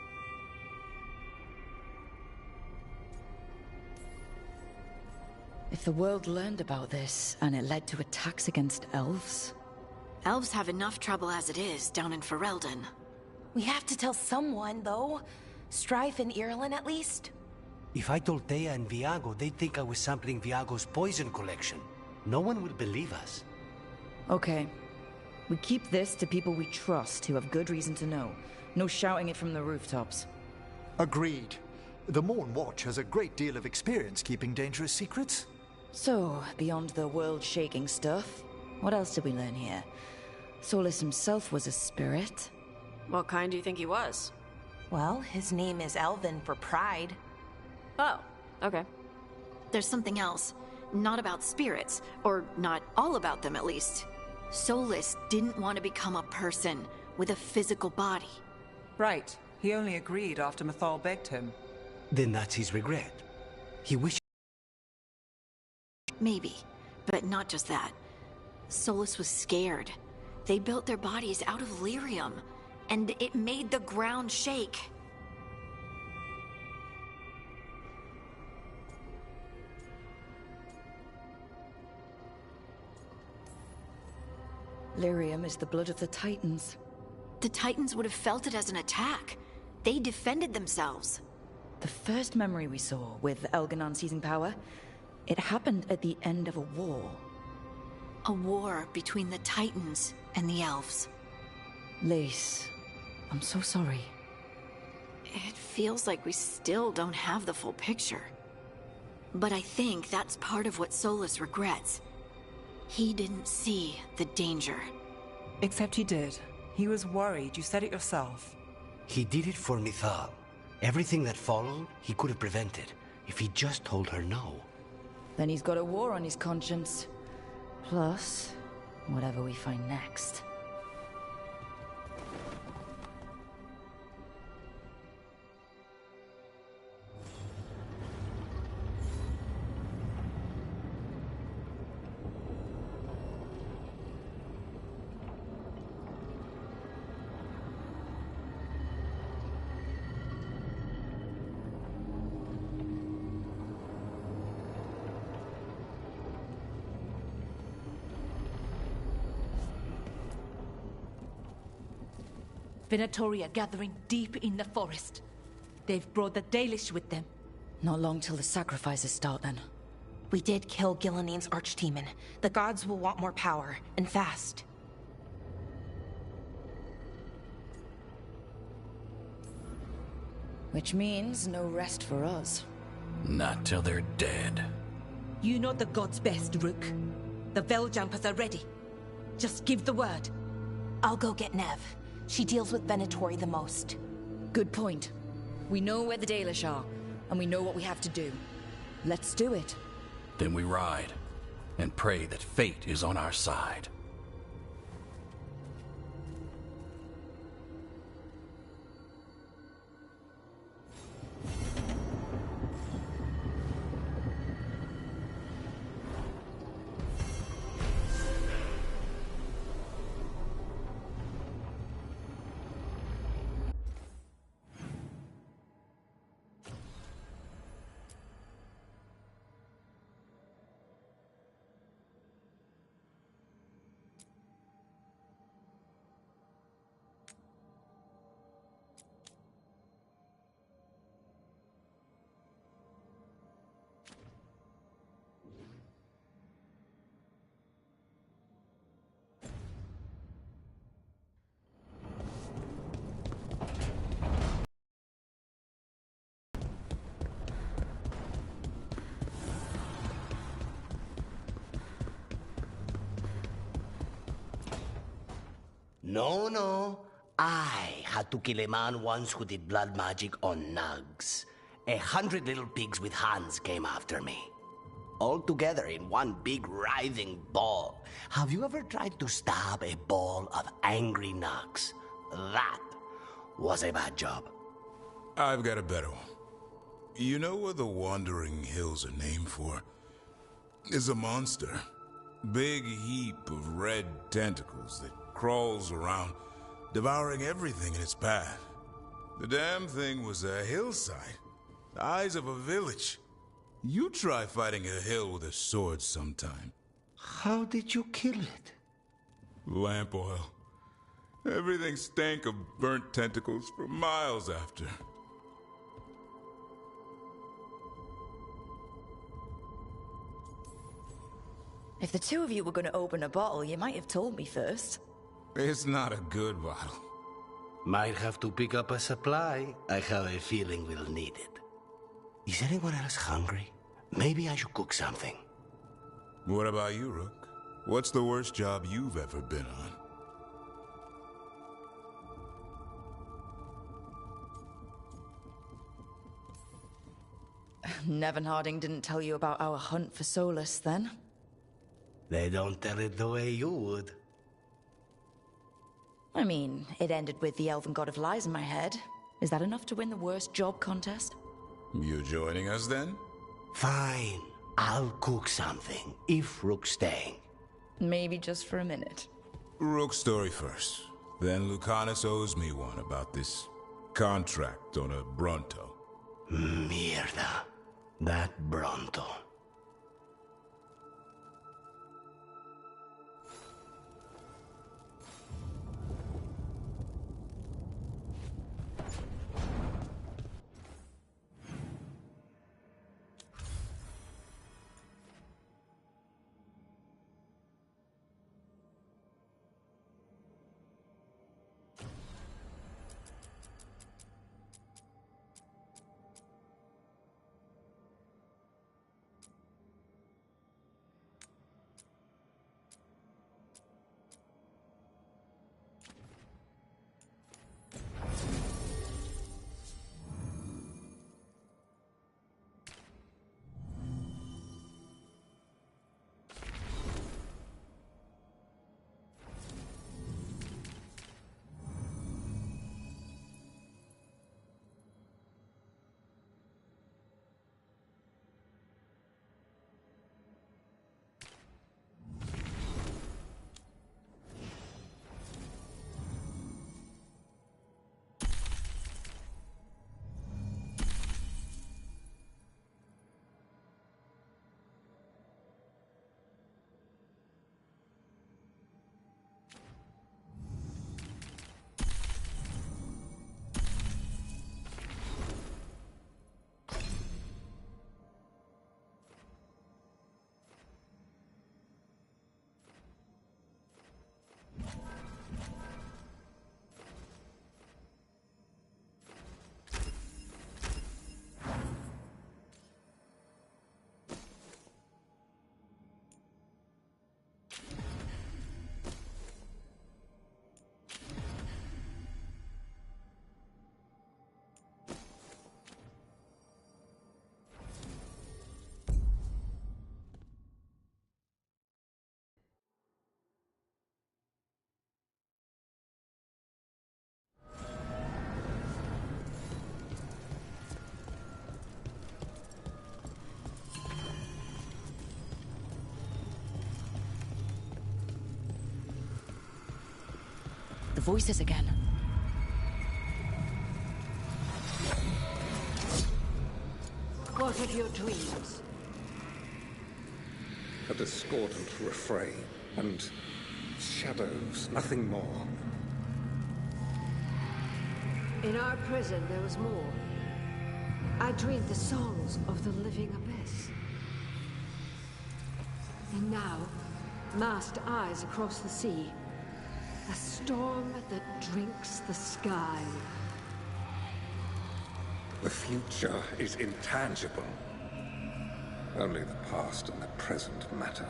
If the world learned about this, and it led to attacks against elves... Elves have enough trouble as it is down in Ferelden. We have to tell someone, though. Strife and Irulan, at least. If I told Thea and Viago, they'd think I was sampling Viago's poison collection. No one will believe us. Okay. We keep this to people we trust who have good reason to know. No shouting it from the rooftops. Agreed. The Morn Watch has a great deal of experience keeping dangerous secrets. So, beyond the world-shaking stuff, what else did we learn here? Solus himself was a spirit. What kind do you think he was? Well, his name is Elven for pride. Oh, okay. There's something else. Not about spirits, or not all about them at least. Solus didn't want to become a person with a physical body. Right. He only agreed after Mythal begged him. Then that's his regret. He wished... Maybe, but not just that. Solus was scared. They built their bodies out of lyrium, and it made the ground shake. Lyrium is the blood of the Titans. The Titans would have felt it as an attack. They defended themselves. The first memory we saw, with Elganon seizing power, it happened at the end of a war. A war between the Titans and the Elves. Lace, I'm so sorry. It feels like we still don't have the full picture. But I think that's part of what Solus regrets. He didn't see the danger. Except he did. He was worried. You said it yourself. He did it for Mythal. Everything that followed, he could have prevented, if he just told her no. Then he's got a war on his conscience. Plus, whatever we find next. Venatori are gathering deep in the forest. They've brought the Dalish with them. Not long till the sacrifices start, then. We did kill Gillinean's archdemon. The gods will want more power, and fast. Which means no rest for us. Not till they're dead. You know the gods best, Rook. The Veiljumpers are ready. Just give the word. I'll go get Nev. She deals with Venatori the most. Good point. We know where the Dalish are, and we know what we have to do. Let's do it. Then we ride, and pray that fate is on our side. No. I had to kill a man once who did blood magic on nugs. 100 little pigs with hands came after me. All together in one big writhing ball. Have you ever tried to stab a ball of angry nugs? That was a bad job. I've got a better one. You know what the Wandering Hills are named for? It's a monster. Big heap of red tentacles that crawls around, devouring everything in its path. The damn thing was a hillside, the eyes of a village. You try fighting a hill with a sword sometime. How did you kill it? Lamp oil. Everything stank of burnt tentacles for miles after. If the two of you were going to open a bottle, you might have told me first. It's not a good bottle. Might have to pick up a supply. I have a feeling we'll need it. Is anyone else hungry? Maybe I should cook something. What about you, Rook? What's the worst job you've ever been on? Nevin Harding didn't tell you about our hunt for Solus, then? They don't tell it the way you would. I mean, it ended with the Elven God of Lies in my head. Is that enough to win the worst job contest? You joining us, then? Fine. I'll cook something, if Rook's staying. Maybe just for a minute. Rook's story first. Then Lucanus owes me one about this contract on a Bronto. Mierda. That Bronto. voices again. What of your dreams? A discordant refrain and shadows, nothing more. In our prison, there was more. I dreamed the songs of the living abyss. And now, masked eyes across the sea. A storm that drinks the sky. The future is intangible. Only the past and the present matter.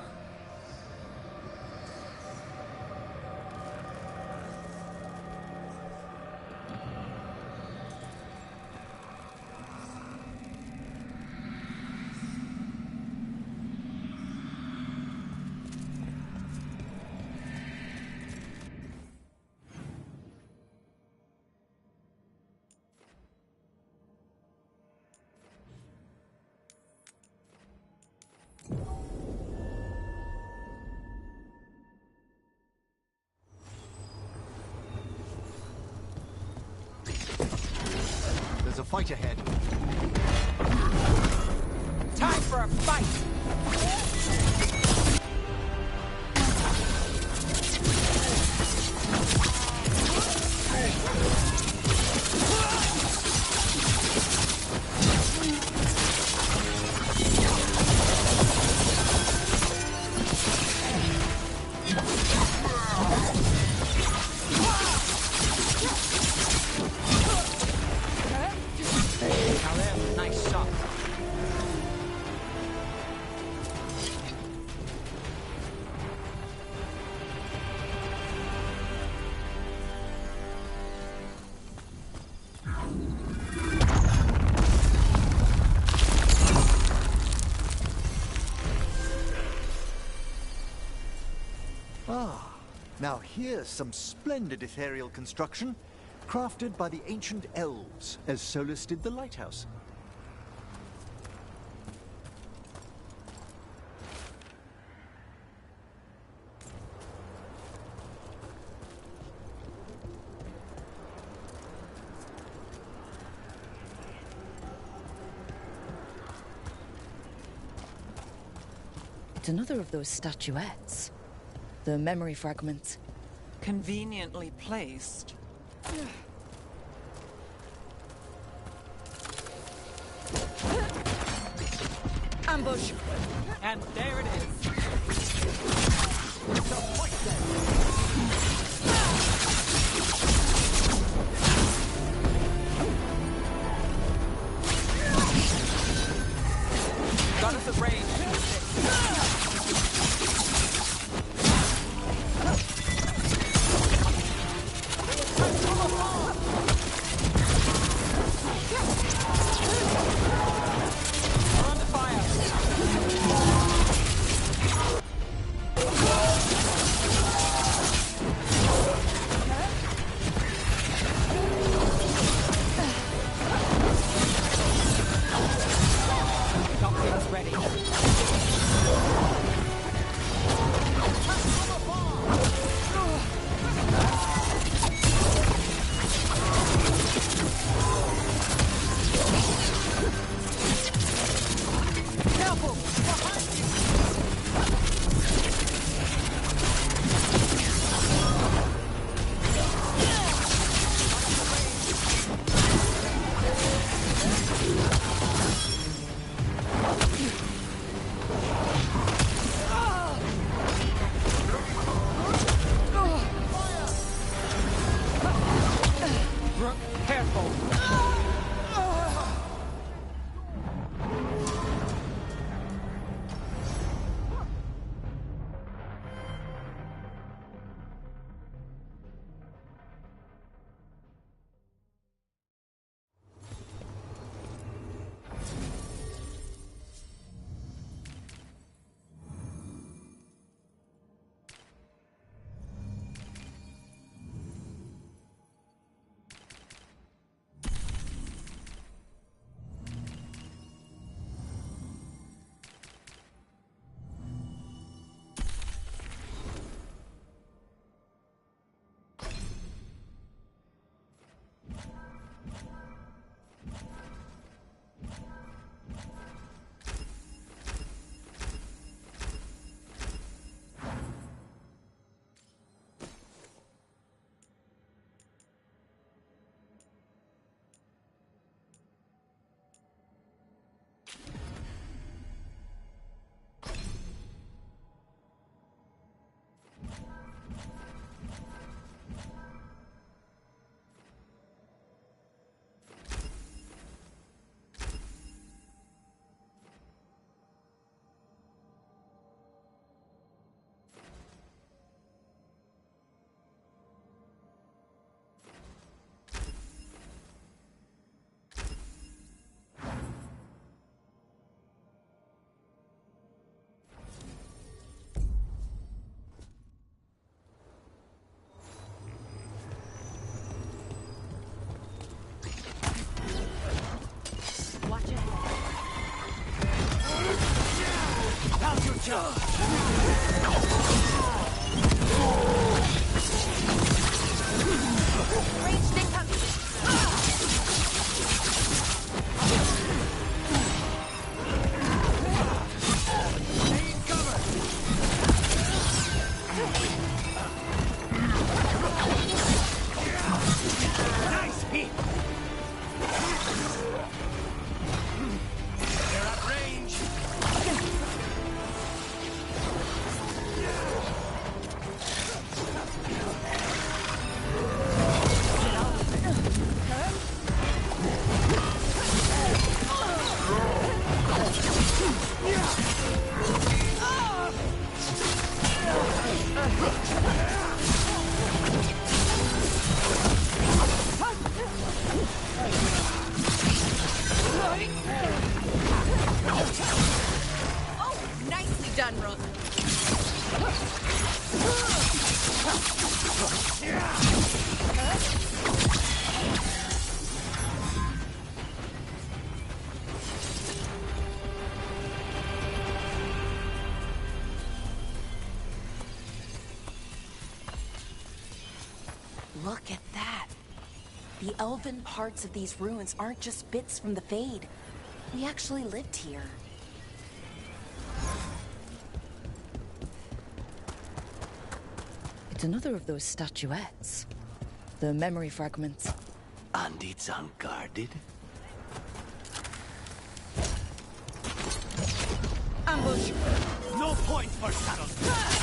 There's a fight ahead. Time for a fight! Nice shot. Ah, now here's some splendid ethereal construction, crafted by the ancient elves, as Solus did the lighthouse. It's another of those statuettes. The memory fragments. Conveniently placed. Ambush! And there it is. Got us at range. Ready. How's your job? Ranged incoming! Nice hit! They're at range! Oh, nicely done, Rook. Look at that. The elven parts of these ruins aren't just bits from the Fade. We actually lived here. It's another of those statuettes. The memory fragments. And it's unguarded? Ambush! No point for subtlety!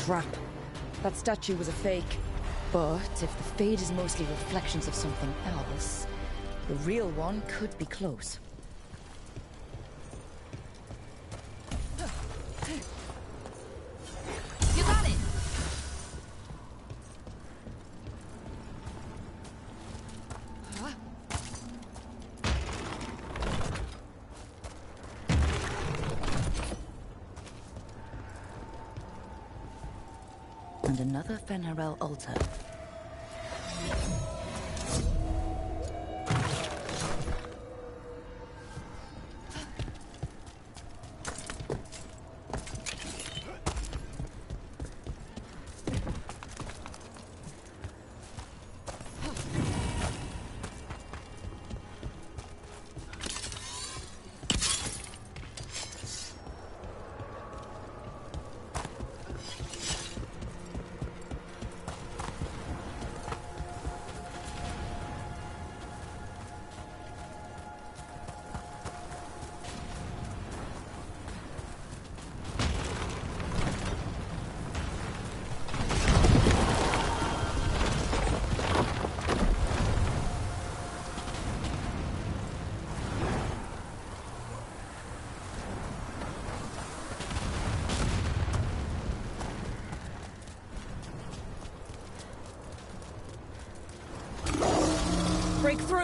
Trap. That statue was a fake. But if the Fade is mostly reflections of something else, the real one could be close. You got it! And another Fen'Harel altar.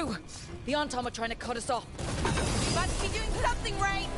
do? The Antom are trying to cut us off. Must be doing something right!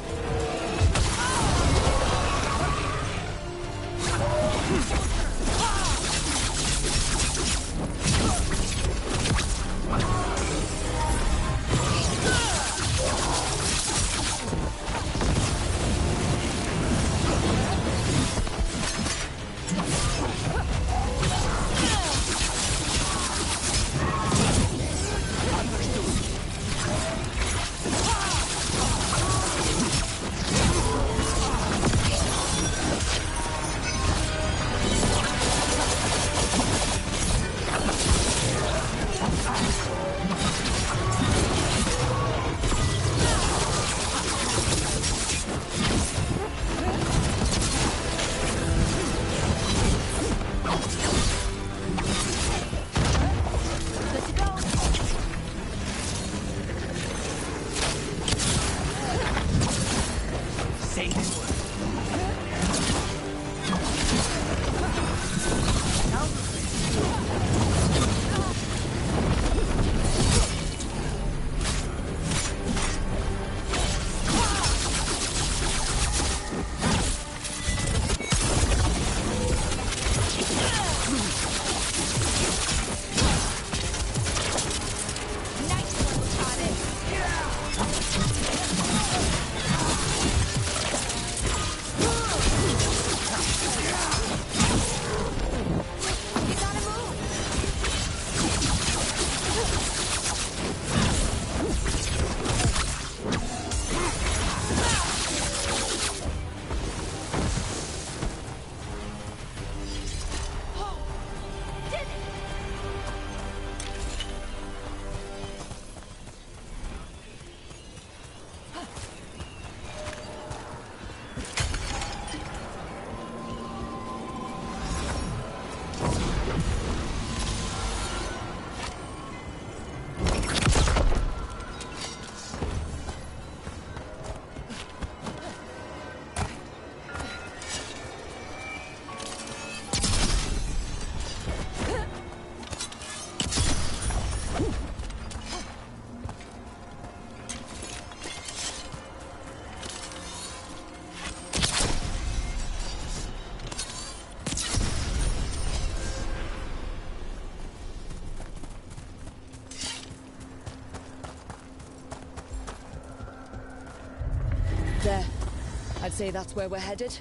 There. I'd say that's where we're headed.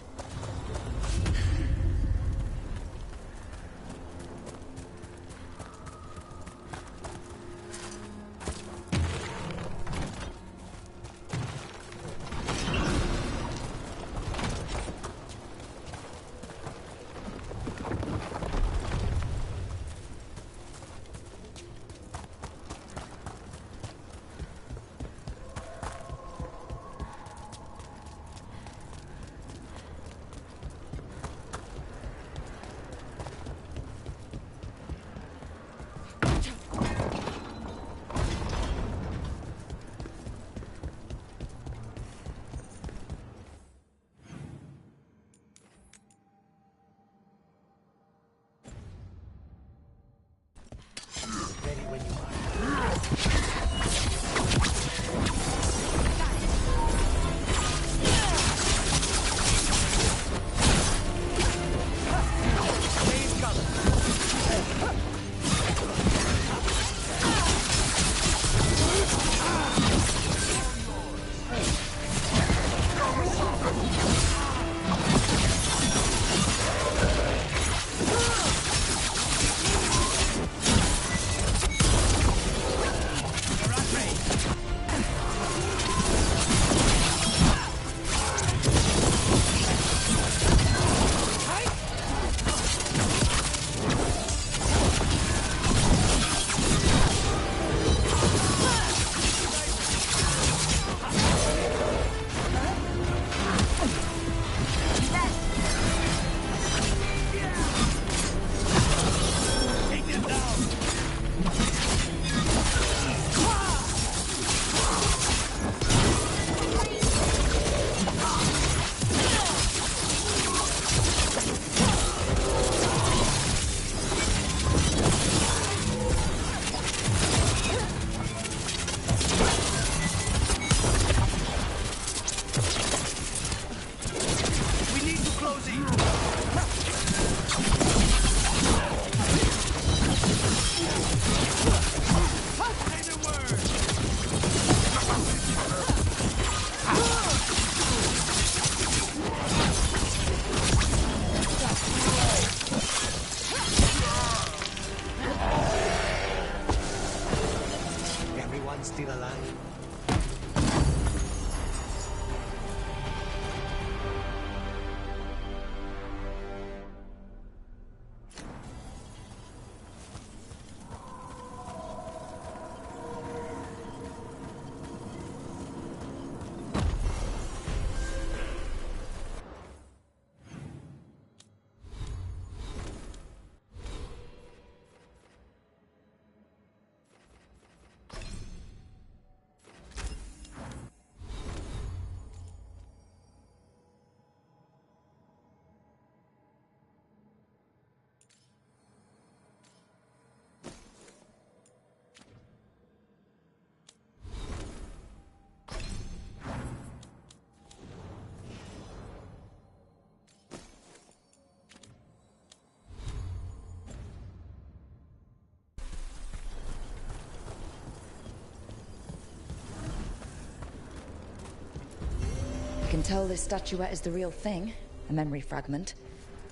I can tell this statuette is the real thing, a memory fragment,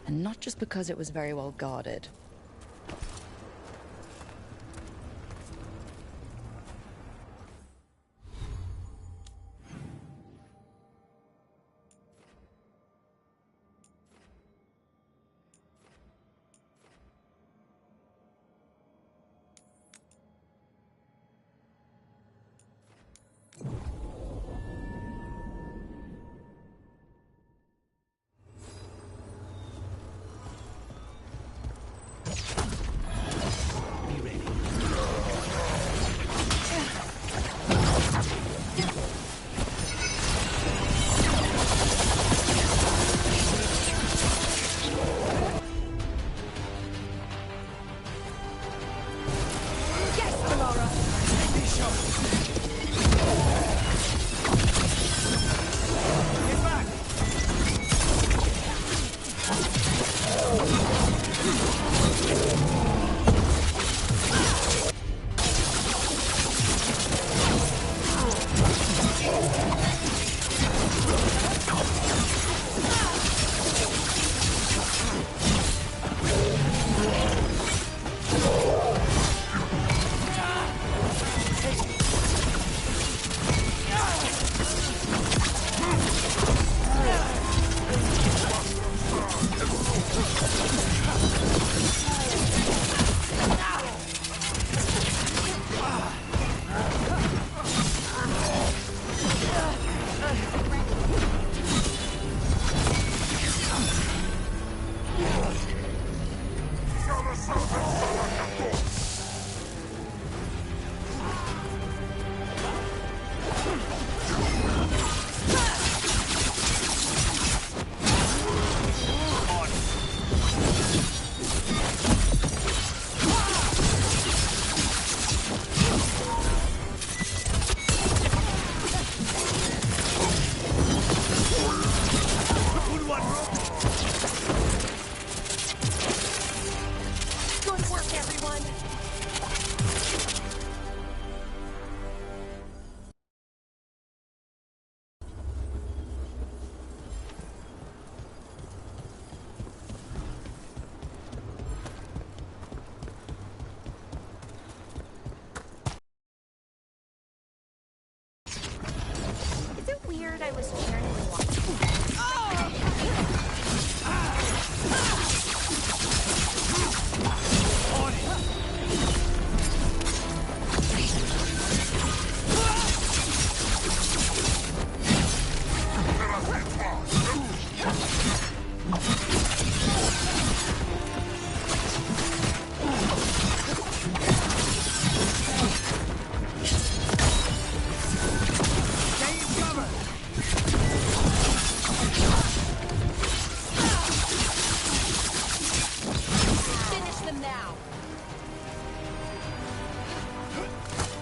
and not just because it was very well guarded. I was cheering you on.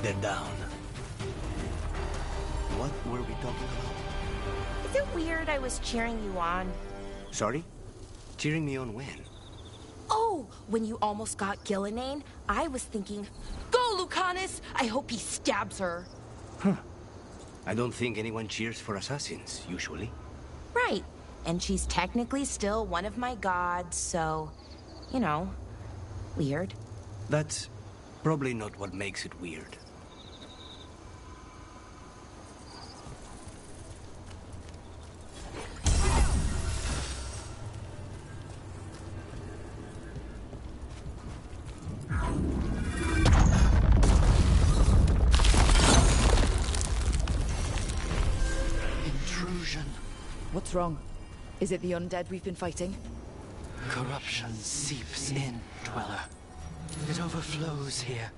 They're down. What were we talking about? Is it weird I was cheering you on? Sorry? Cheering me on when? Oh, when you almost got Gillenane, I was thinking, go, Lucanus! I hope he stabs her. Huh. I don't think anyone cheers for assassins, usually. Right. And she's technically still one of my gods, so, you know, weird. That's probably not what makes it weird. What's wrong? Is it the undead we've been fighting? Corruption seeps in, Dweller. It overflows here.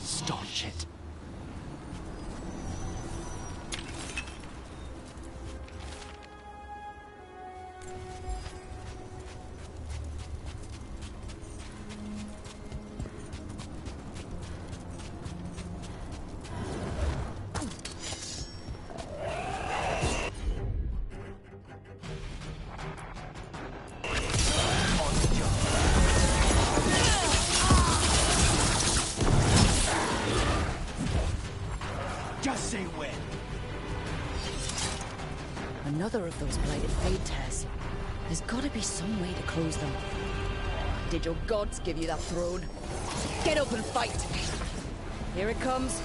Staunch it. Just say when. Another of those blighted fade tears. There's gotta be some way to close them. Did your gods give you that throne? Get up and fight! Here it comes.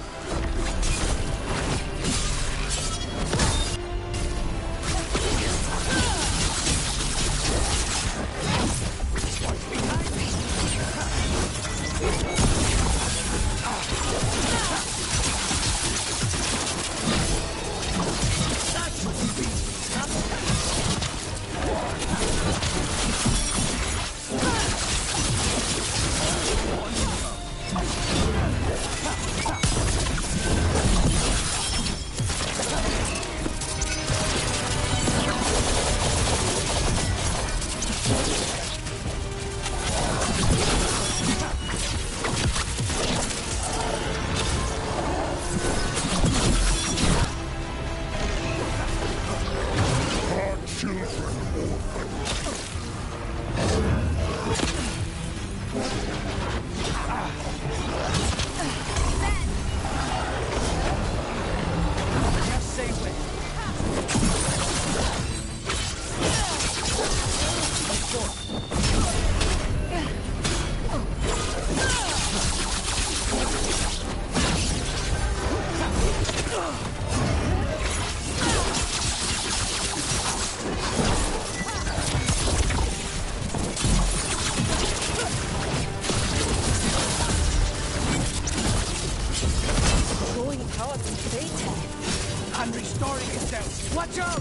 I'm restoring itself. Watch out!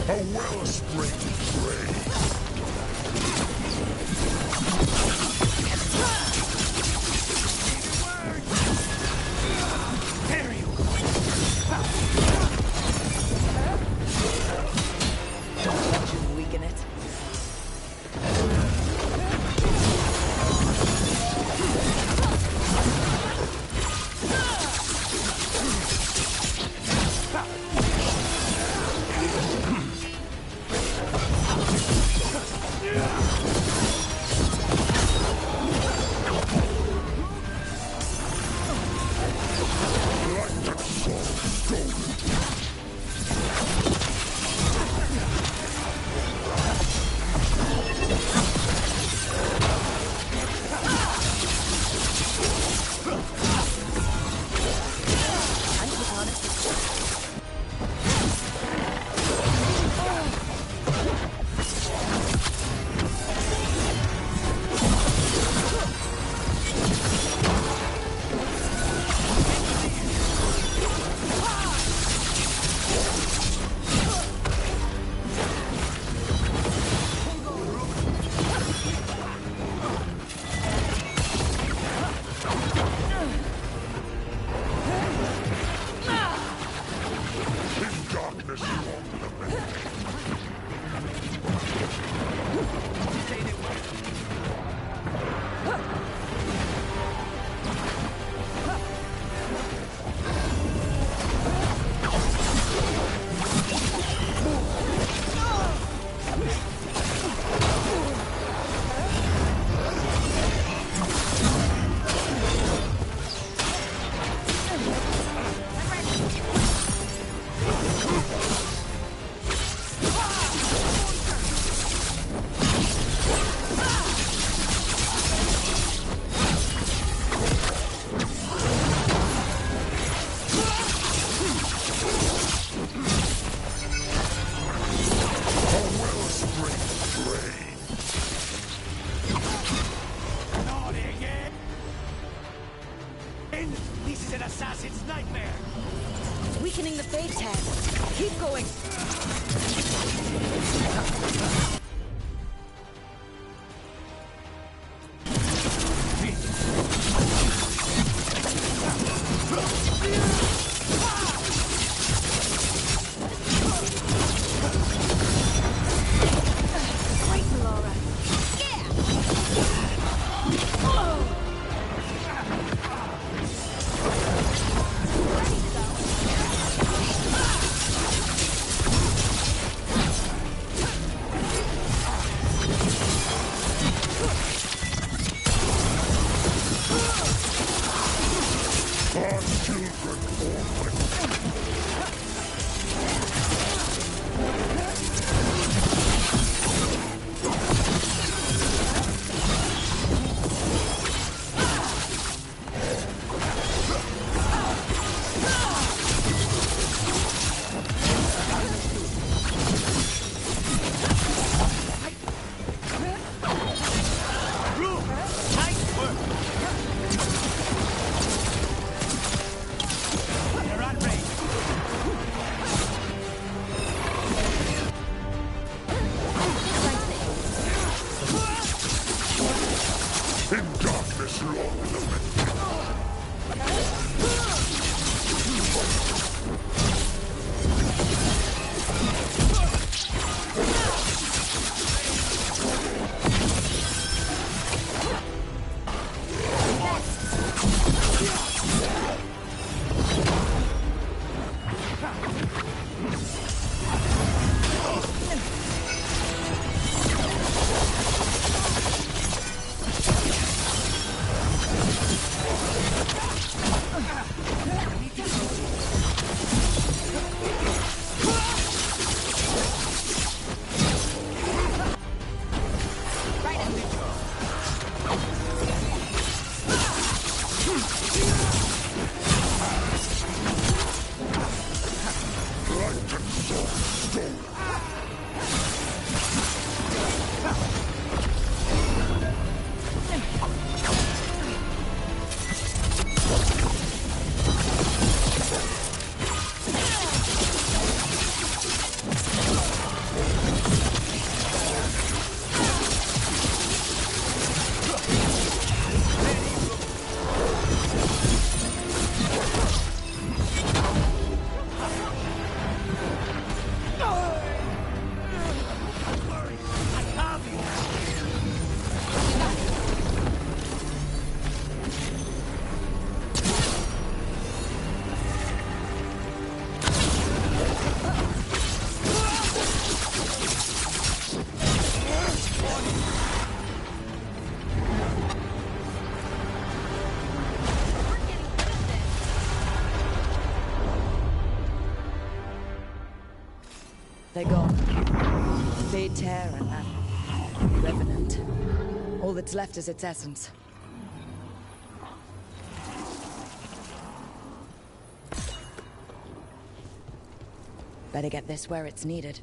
A wellspring praise. There you Don't let you weaken it. This is an assassin's nightmare! weakening the Fade Tear. Keep going. They're gone. Fade Tear and that Revenant. All that's left is its essence. Better get this where it's needed.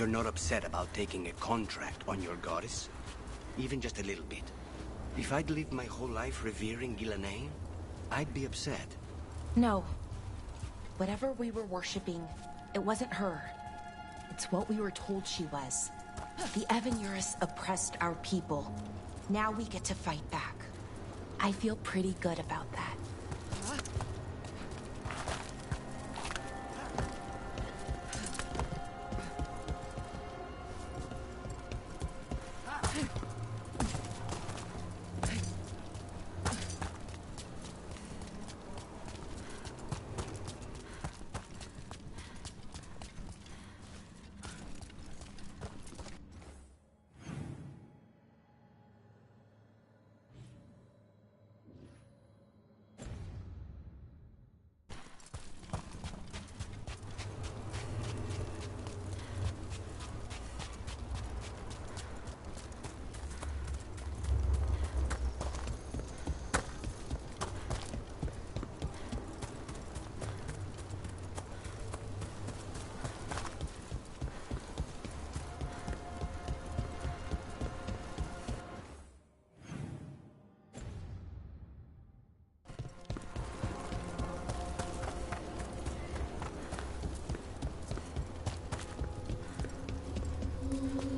You're not upset about taking a contract on your goddess? Even just a little bit. If I'd lived my whole life revering Ghilanane, I'd be upset. No. Whatever we were worshipping, it wasn't her. It's what we were told she was. The Evanurus oppressed our people. Now we get to fight back. I feel pretty good about that.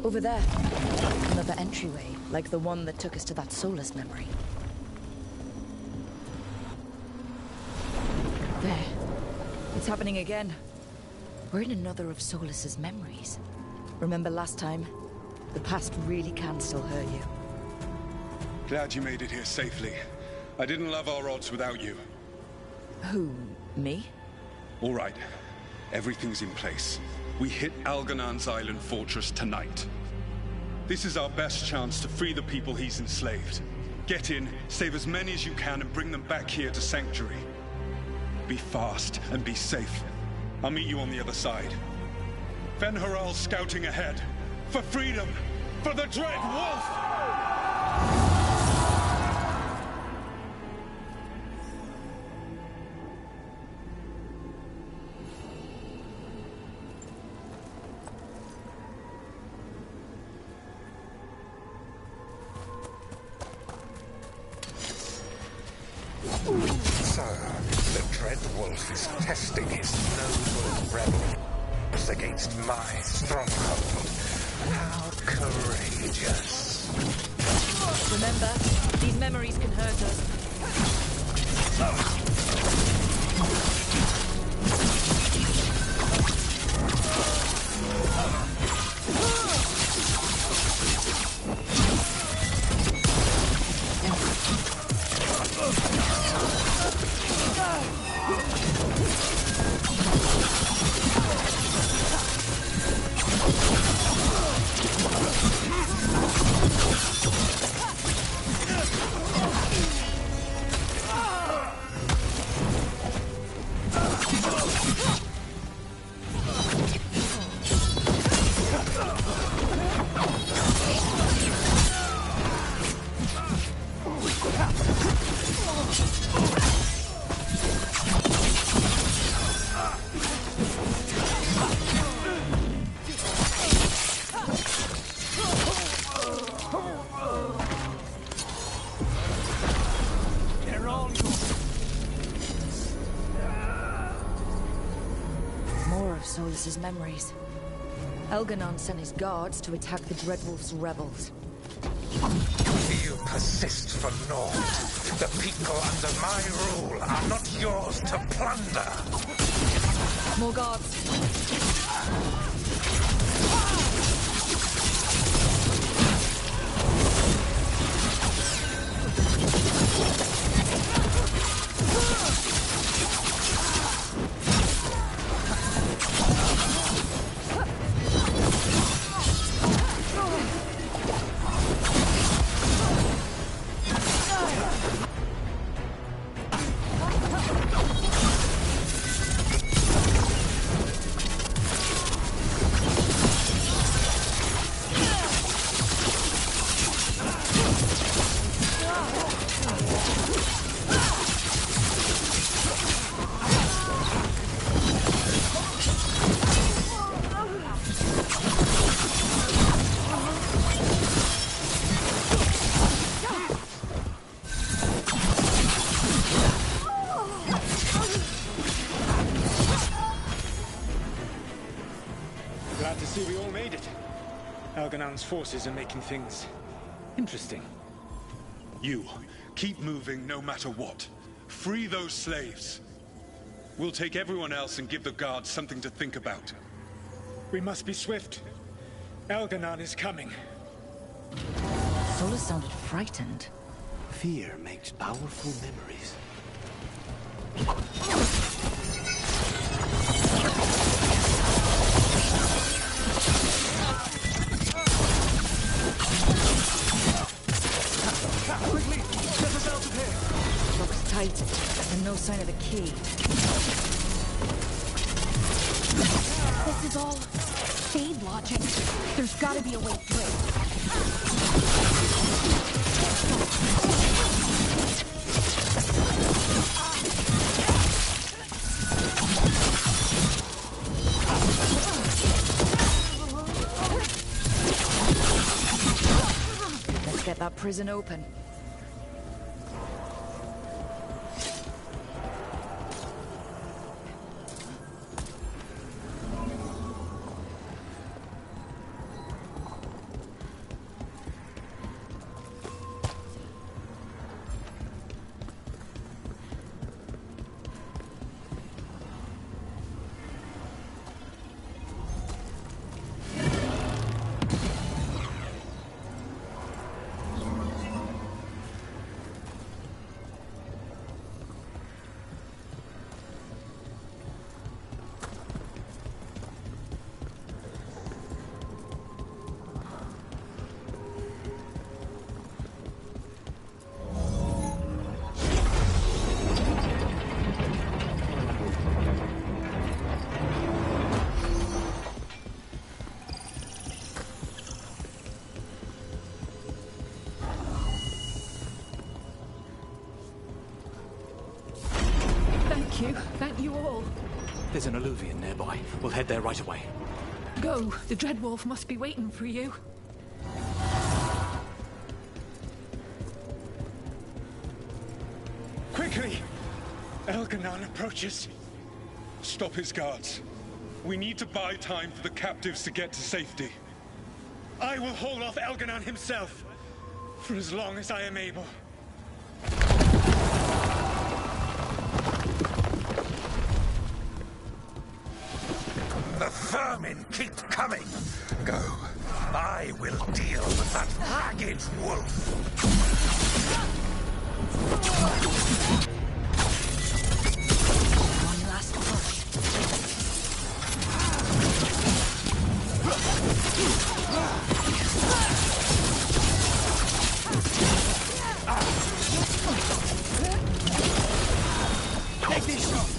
Over there. Another entryway, like the one that took us to that Solus memory. There. It's happening again. We're in another of Solus's memories. Remember last time? The past really can still hurt you. Glad you made it here safely. I didn't love our odds without you. Who? Me? All right. Everything's in place. We hit Algernon's island fortress tonight. This is our best chance to free the people he's enslaved. Get in, save as many as you can, and bring them back here to Sanctuary. Be fast and be safe. I'll meet you on the other side. Fen-Haral's scouting ahead. For freedom! For the Dread Wolf! Sir, the Dread Wolf is testing his noble rebels against my stronghold. How courageous. Remember, these memories can hurt us. Solus's memories. Elganon sent his guards to attack the Dreadwolf's rebels. You persist for naught. The people under my rule are not yours to plunder. More guards. Elganon's forces are making things interesting. You, keep moving no matter what. Free those slaves. We'll take everyone else and give the guards something to think about. We must be swift. Elganon is coming. Solus sounded frightened. Fear makes powerful memories. Quickly! Get us out of here! Looks tight, and no sign of a key. This is all Fade logic. There's gotta be a way through. Let's get that prison open. Thank you all. There's an alluvion nearby. We'll head there right away. Go. The Dreadwolf must be waiting for you. Quickly! Elganon approaches. Stop his guards. We need to buy time for the captives to get to safety. I will hold off Elganon himself for as long as I am able. The vermin keep coming. Go. I will deal with that ragged wolf. One last push. Take these shots.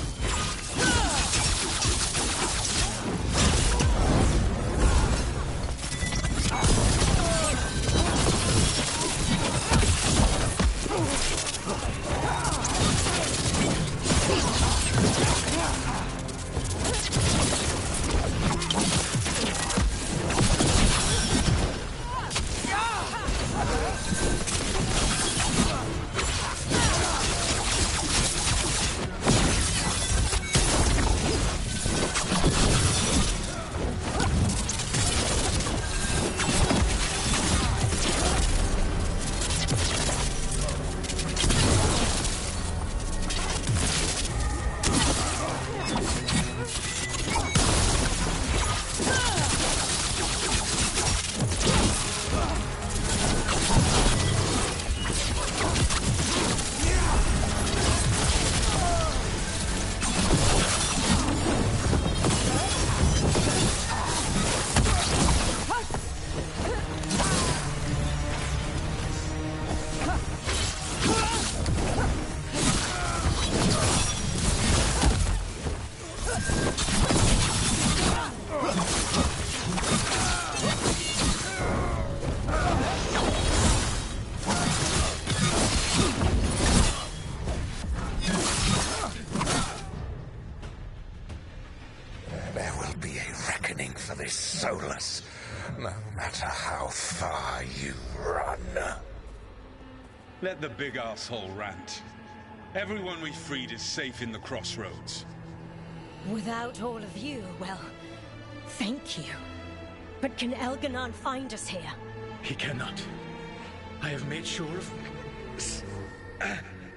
There will be a reckoning for this Solus, no matter how far you run. Let the big asshole rant. Everyone we freed is safe in the crossroads. Without all of you, well, thank you. But can Elganon find us here? He cannot. I have made sure of...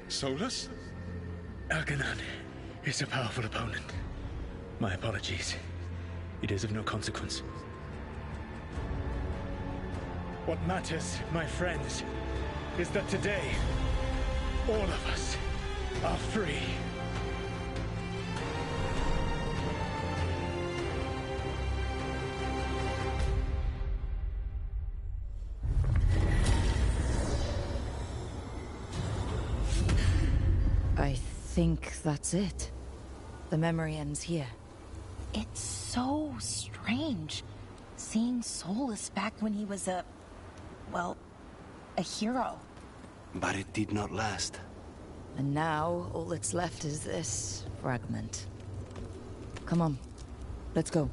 Solus? Elganon is a powerful opponent. My apologies. It is of no consequence. What matters, my friends, is that today, all of us are free. I think that's it. The memory ends here. It's so strange. Seeing Solus back when he was a hero. But it did not last. And now, all that's left is this fragment. Come on, let's go.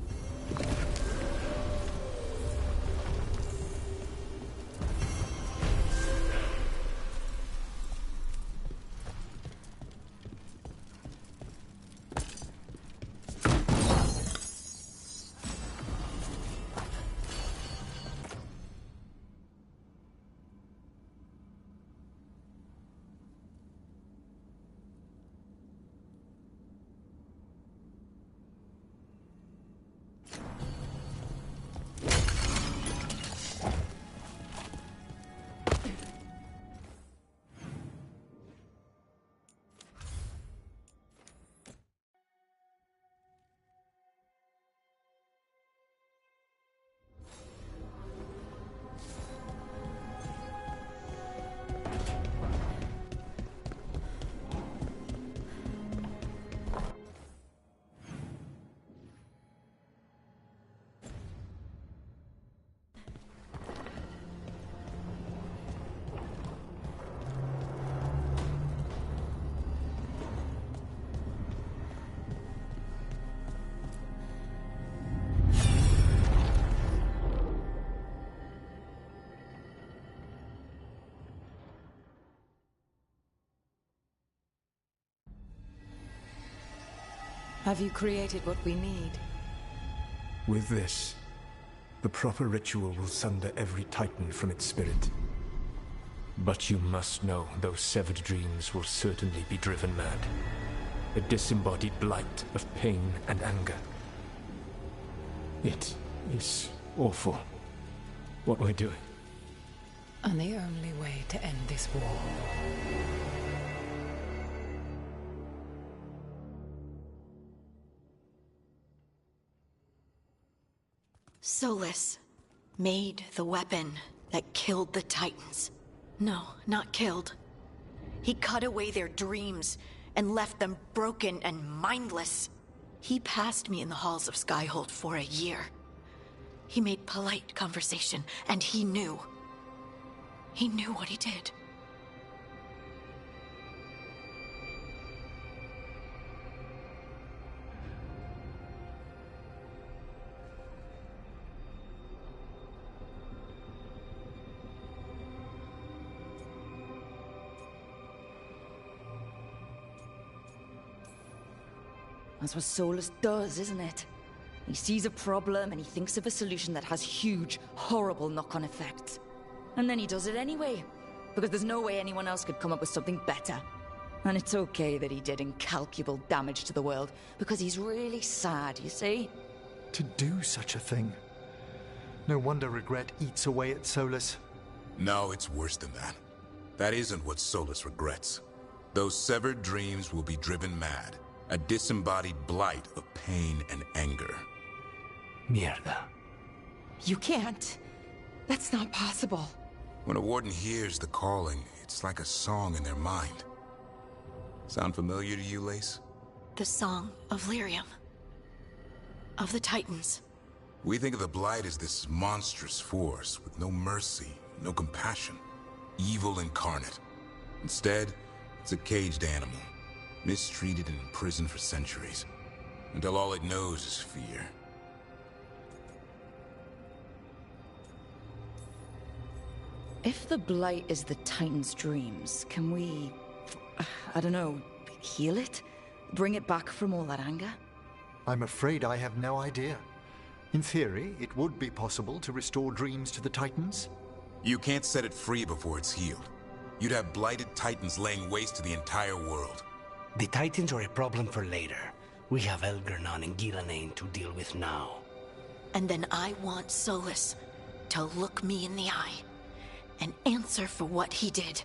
Have you created what we need? With this, the proper ritual will sunder every Titan from its spirit. But you must know those severed dreams will certainly be driven mad. A disembodied blight of pain and anger. It is awful what we're doing. And the only way to end this war. Solus made the weapon that killed the Titans. No, not killed. He cut away their dreams and left them broken and mindless. He passed me in the halls of Skyhold for a year. He made polite conversation, and he knew. He knew what he did. That's what Solus does, isn't it? He sees a problem and he thinks of a solution that has huge, horrible knock-on effects. And then he does it anyway, because there's no way anyone else could come up with something better. And it's okay that he did incalculable damage to the world, because he's really sad, you see? To do such a thing. No wonder regret eats away at Solus. No, it's worse than that. That isn't what Solus regrets. Those severed dreams will be driven mad. A disembodied blight of pain and anger. Mierda. You can't. That's not possible. When a warden hears the calling, it's like a song in their mind. Sound familiar to you, Lace? The song of Lyrium. Of the Titans. We think of the Blight as this monstrous force with no mercy, no compassion. Evil incarnate. Instead, it's a caged animal. Mistreated and imprisoned for centuries, until all it knows is fear. If the Blight is the Titan's dreams, can we, I don't know, heal it? Bring it back from all that anger? I'm afraid I have no idea. In theory, it would be possible to restore dreams to the Titans. You can't set it free before it's healed. You'd have blighted Titans laying waste to the entire world. The Titans are a problem for later. We have Elgernon and Gillenane to deal with now. And then I want Solus to look me in the eye and answer for what he did.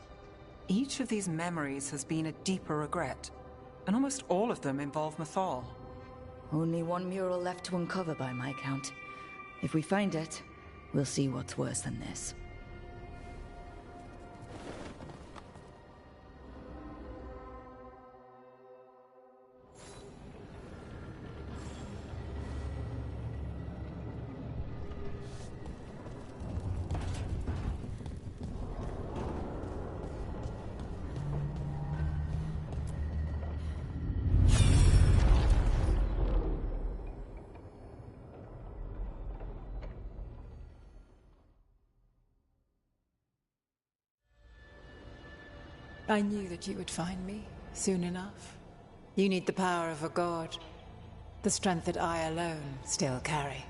Each of these memories has been a deeper regret, and almost all of them involve Mythal. Only one mural left to uncover by my count. If we find it, we'll see what's worse than this. I knew that you would find me soon enough. You need the power of a god, the strength that I alone still carry.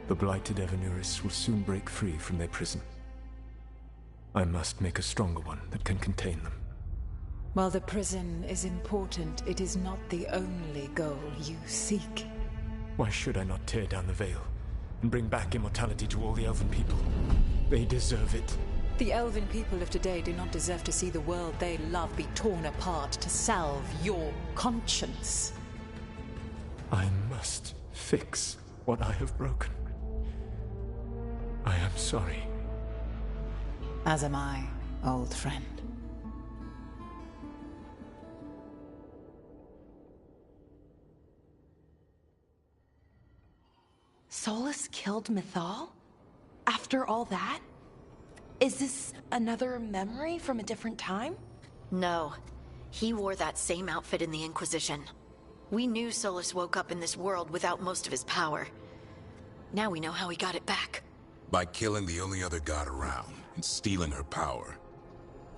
The blighted Evanuris will soon break free from their prison. I must make a stronger one that can contain them. While the prison is important, it is not the only goal you seek. Why should I not tear down the veil and bring back immortality to all the Elven people? They deserve it. The Elven people of today do not deserve to see the world they love be torn apart to salve your conscience. I must fix what I have broken. I am sorry. As am I, old friend. Solus killed Mythal? After all that? Is this another memory from a different time? No. He wore that same outfit in the Inquisition. We knew Solus woke up in this world without most of his power. Now we know how he got it back. By killing the only other god around and stealing her power.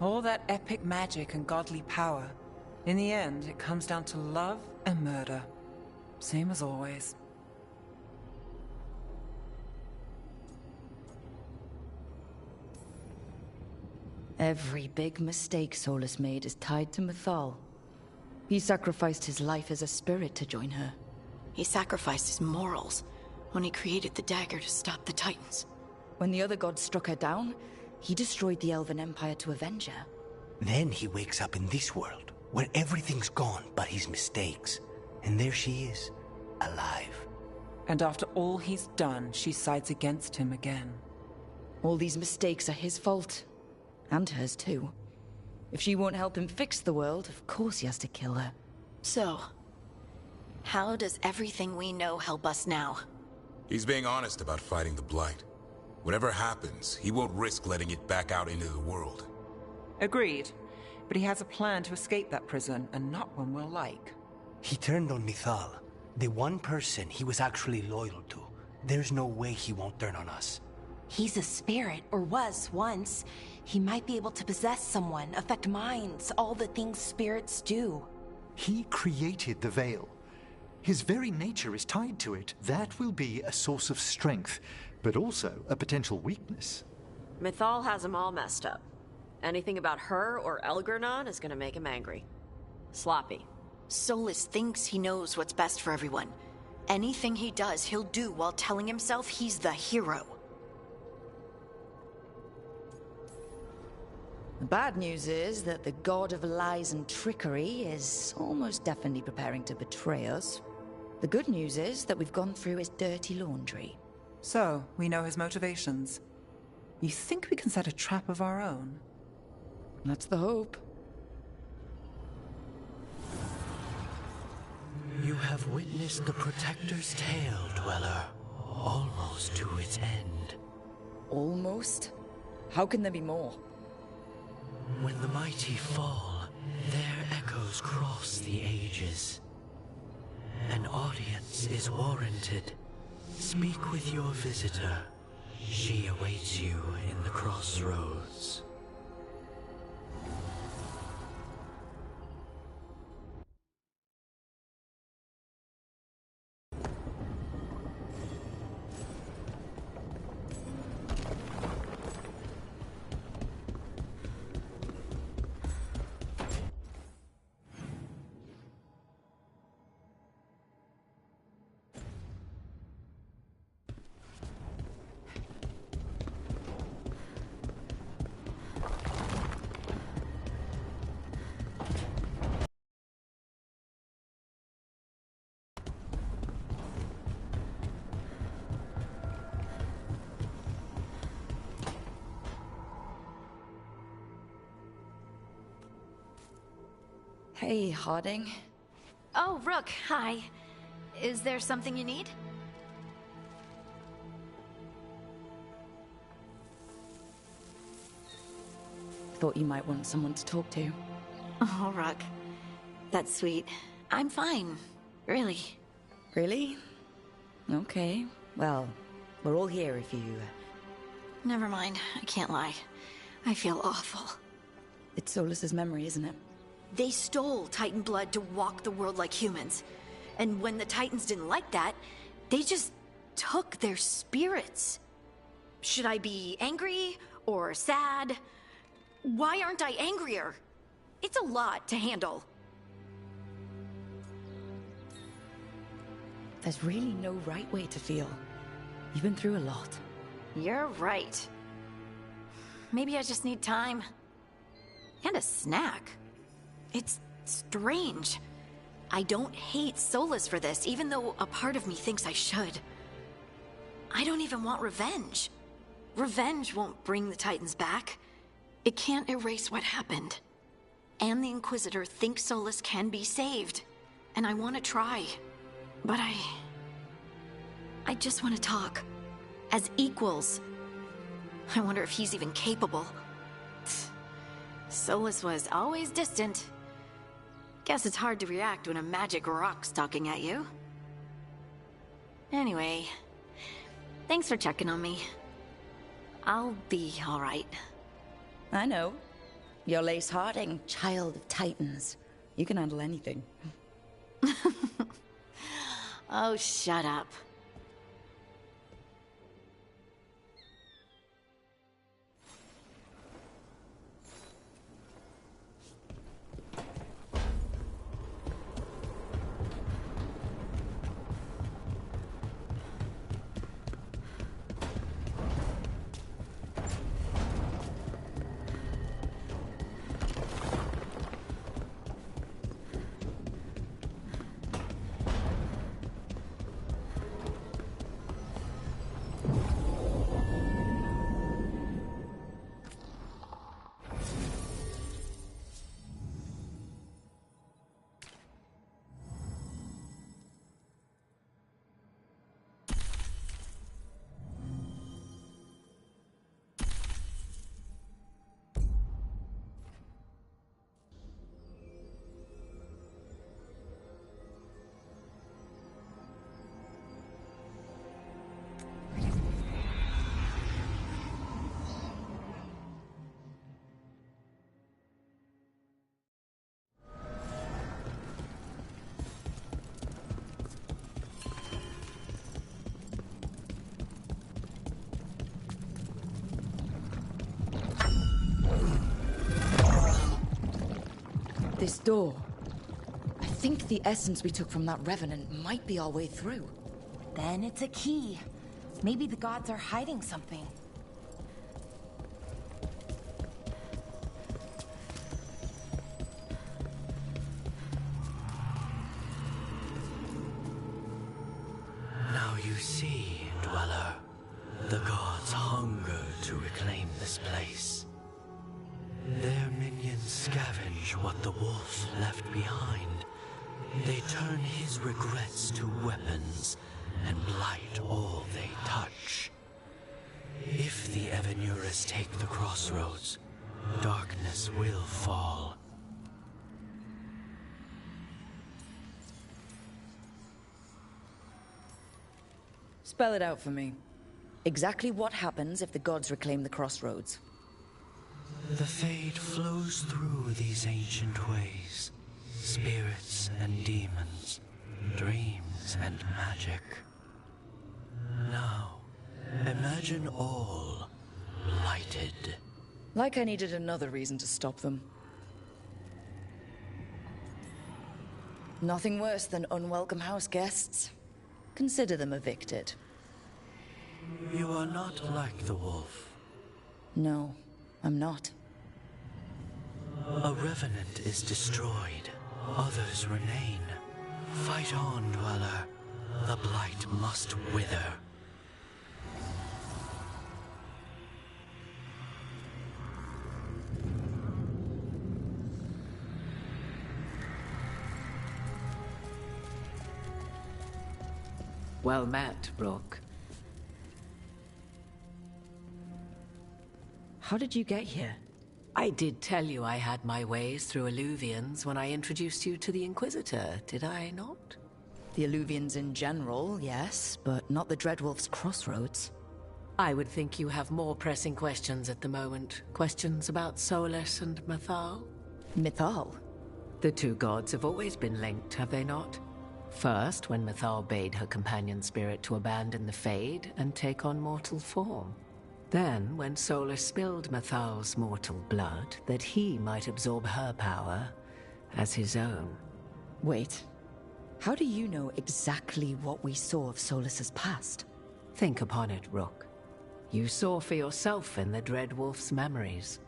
All that epic magic and godly power. In the end, it comes down to love and murder. Same as always. Every big mistake Solus made is tied to Mythal. He sacrificed his life as a spirit to join her. He sacrificed his morals when he created the dagger to stop the Titans. When the other gods struck her down, he destroyed the Elven Empire to avenge her. Then he wakes up in this world, where everything's gone but his mistakes. And there she is, alive. And after all he's done, she sides against him again. All these mistakes are his fault. And hers too. If she won't help him fix the world, of course he has to kill her. So, how does everything we know help us now? He's being honest about fighting the Blight. Whatever happens, he won't risk letting it back out into the world. Agreed. But he has a plan to escape that prison, and not one we'll like. He turned on Mythal, the one person he was actually loyal to. There's no way he won't turn on us. He's a spirit, or was once. He might be able to possess someone, affect minds, all the things spirits do. He created the Veil. His very nature is tied to it. That will be a source of strength, but also a potential weakness. Mythal has him all messed up. Anything about her or Elgernon is gonna make him angry. Sloppy. Solus thinks he knows what's best for everyone. Anything he does, he'll do while telling himself he's the hero. The bad news is that the god of lies and trickery is almost definitely preparing to betray us. The good news is that we've gone through his dirty laundry. So, we know his motivations. You think we can set a trap of our own? That's the hope. You have witnessed the Protector's tale, Dweller. Almost to its end. Almost? How can there be more? When the mighty fall, their echoes cross the ages. An audience is warranted. Speak with your visitor. She awaits you in the crossroads. Hey, Harding. Oh, Rook, hi. Is there something you need? Thought you might want someone to talk to. Oh, Rook. That's sweet. I'm fine. Really. Really? Okay. Well, we're all here if you... Never mind. I can't lie. I feel awful. It's Solus's memory, isn't it? They stole Titan blood to walk the world like humans. And when the Titans didn't like that, they just took their spirits. Should I be angry or sad? Why aren't I angrier? It's a lot to handle. There's really no right way to feel. You've been through a lot. You're right. Maybe I just need time. And a snack. It's strange. I don't hate Solus for this, even though a part of me thinks I should. I don't even want revenge. Revenge won't bring the Titans back. It can't erase what happened. And the Inquisitor thinks Solus can be saved. And I want to try. But I just want to talk. As equals. I wonder if he's even capable. Solus was always distant. Guess it's hard to react when a magic rock's talking at you. Anyway, thanks for checking on me. I'll be all right. I know. You're Lace Harding, child of Titans. You can handle anything. Oh, shut up. This door. I think the essence we took from that revenant might be our way through. Then it's a key. Maybe the gods are hiding something. Now you see, Dweller. The gods hunger to reclaim this place. Their minions scavenge what the wolf left behind. They turn his regrets to weapons and blight all they touch. If the Evanuras take the crossroads, darkness will fall. Spell it out for me. Exactly what happens if the gods reclaim the crossroads? The Fade flows through these ancient ways. Spirits and demons, dreams and magic. Now, imagine all blighted. Like I needed another reason to stop them. Nothing worse than unwelcome house guests. Consider them evicted. You are not like the wolf. No, I'm not. A revenant is destroyed. Others remain. Fight on, Dweller. The blight must wither. Well met, Rook. How did you get here? I did tell you I had my ways through Illuvians when I introduced you to the Inquisitor, did I not? The Illuvians in general, yes, but not the Dreadwolf's crossroads. I would think you have more pressing questions at the moment. Questions about Solus and Mythal? Mythal? The two gods have always been linked, have they not? First, when Mythal bade her companion spirit to abandon the Fade and take on mortal form. Then, when Solus spilled Mythal's mortal blood, that he might absorb her power as his own. Wait. How do you know exactly what we saw of Solus's past? Think upon it, Rook. You saw for yourself in the Dreadwolf's memories.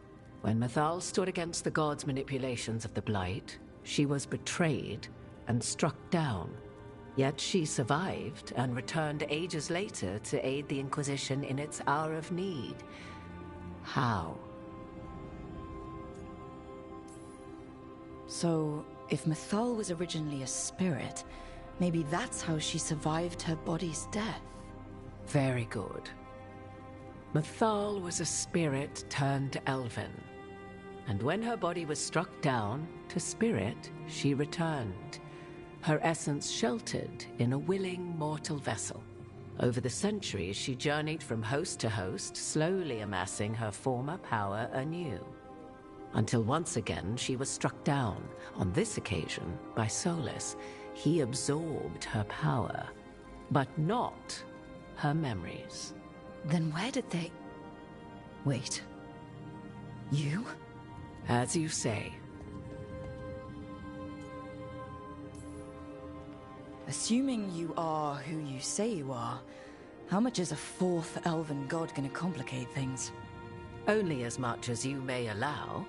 When Mythal stood against the gods' manipulations of the Blight, she was betrayed and struck down. Yet she survived and returned ages later to aid the Inquisition in its hour of need. How? So, if Mythal was originally a spirit, maybe that's how she survived her body's death. Very good. Mythal was a spirit turned elven. And when her body was struck down, to spirit, she returned. Her essence sheltered in a willing mortal vessel. Over the centuries, she journeyed from host to host, slowly amassing her former power anew. Until once again, she was struck down, on this occasion, by Solus. He absorbed her power, but not her memories. Then where did they... Wait. You? As you say. Assuming you are who you say you are, how much is a fourth elven god gonna complicate things? Only as much as you may allow.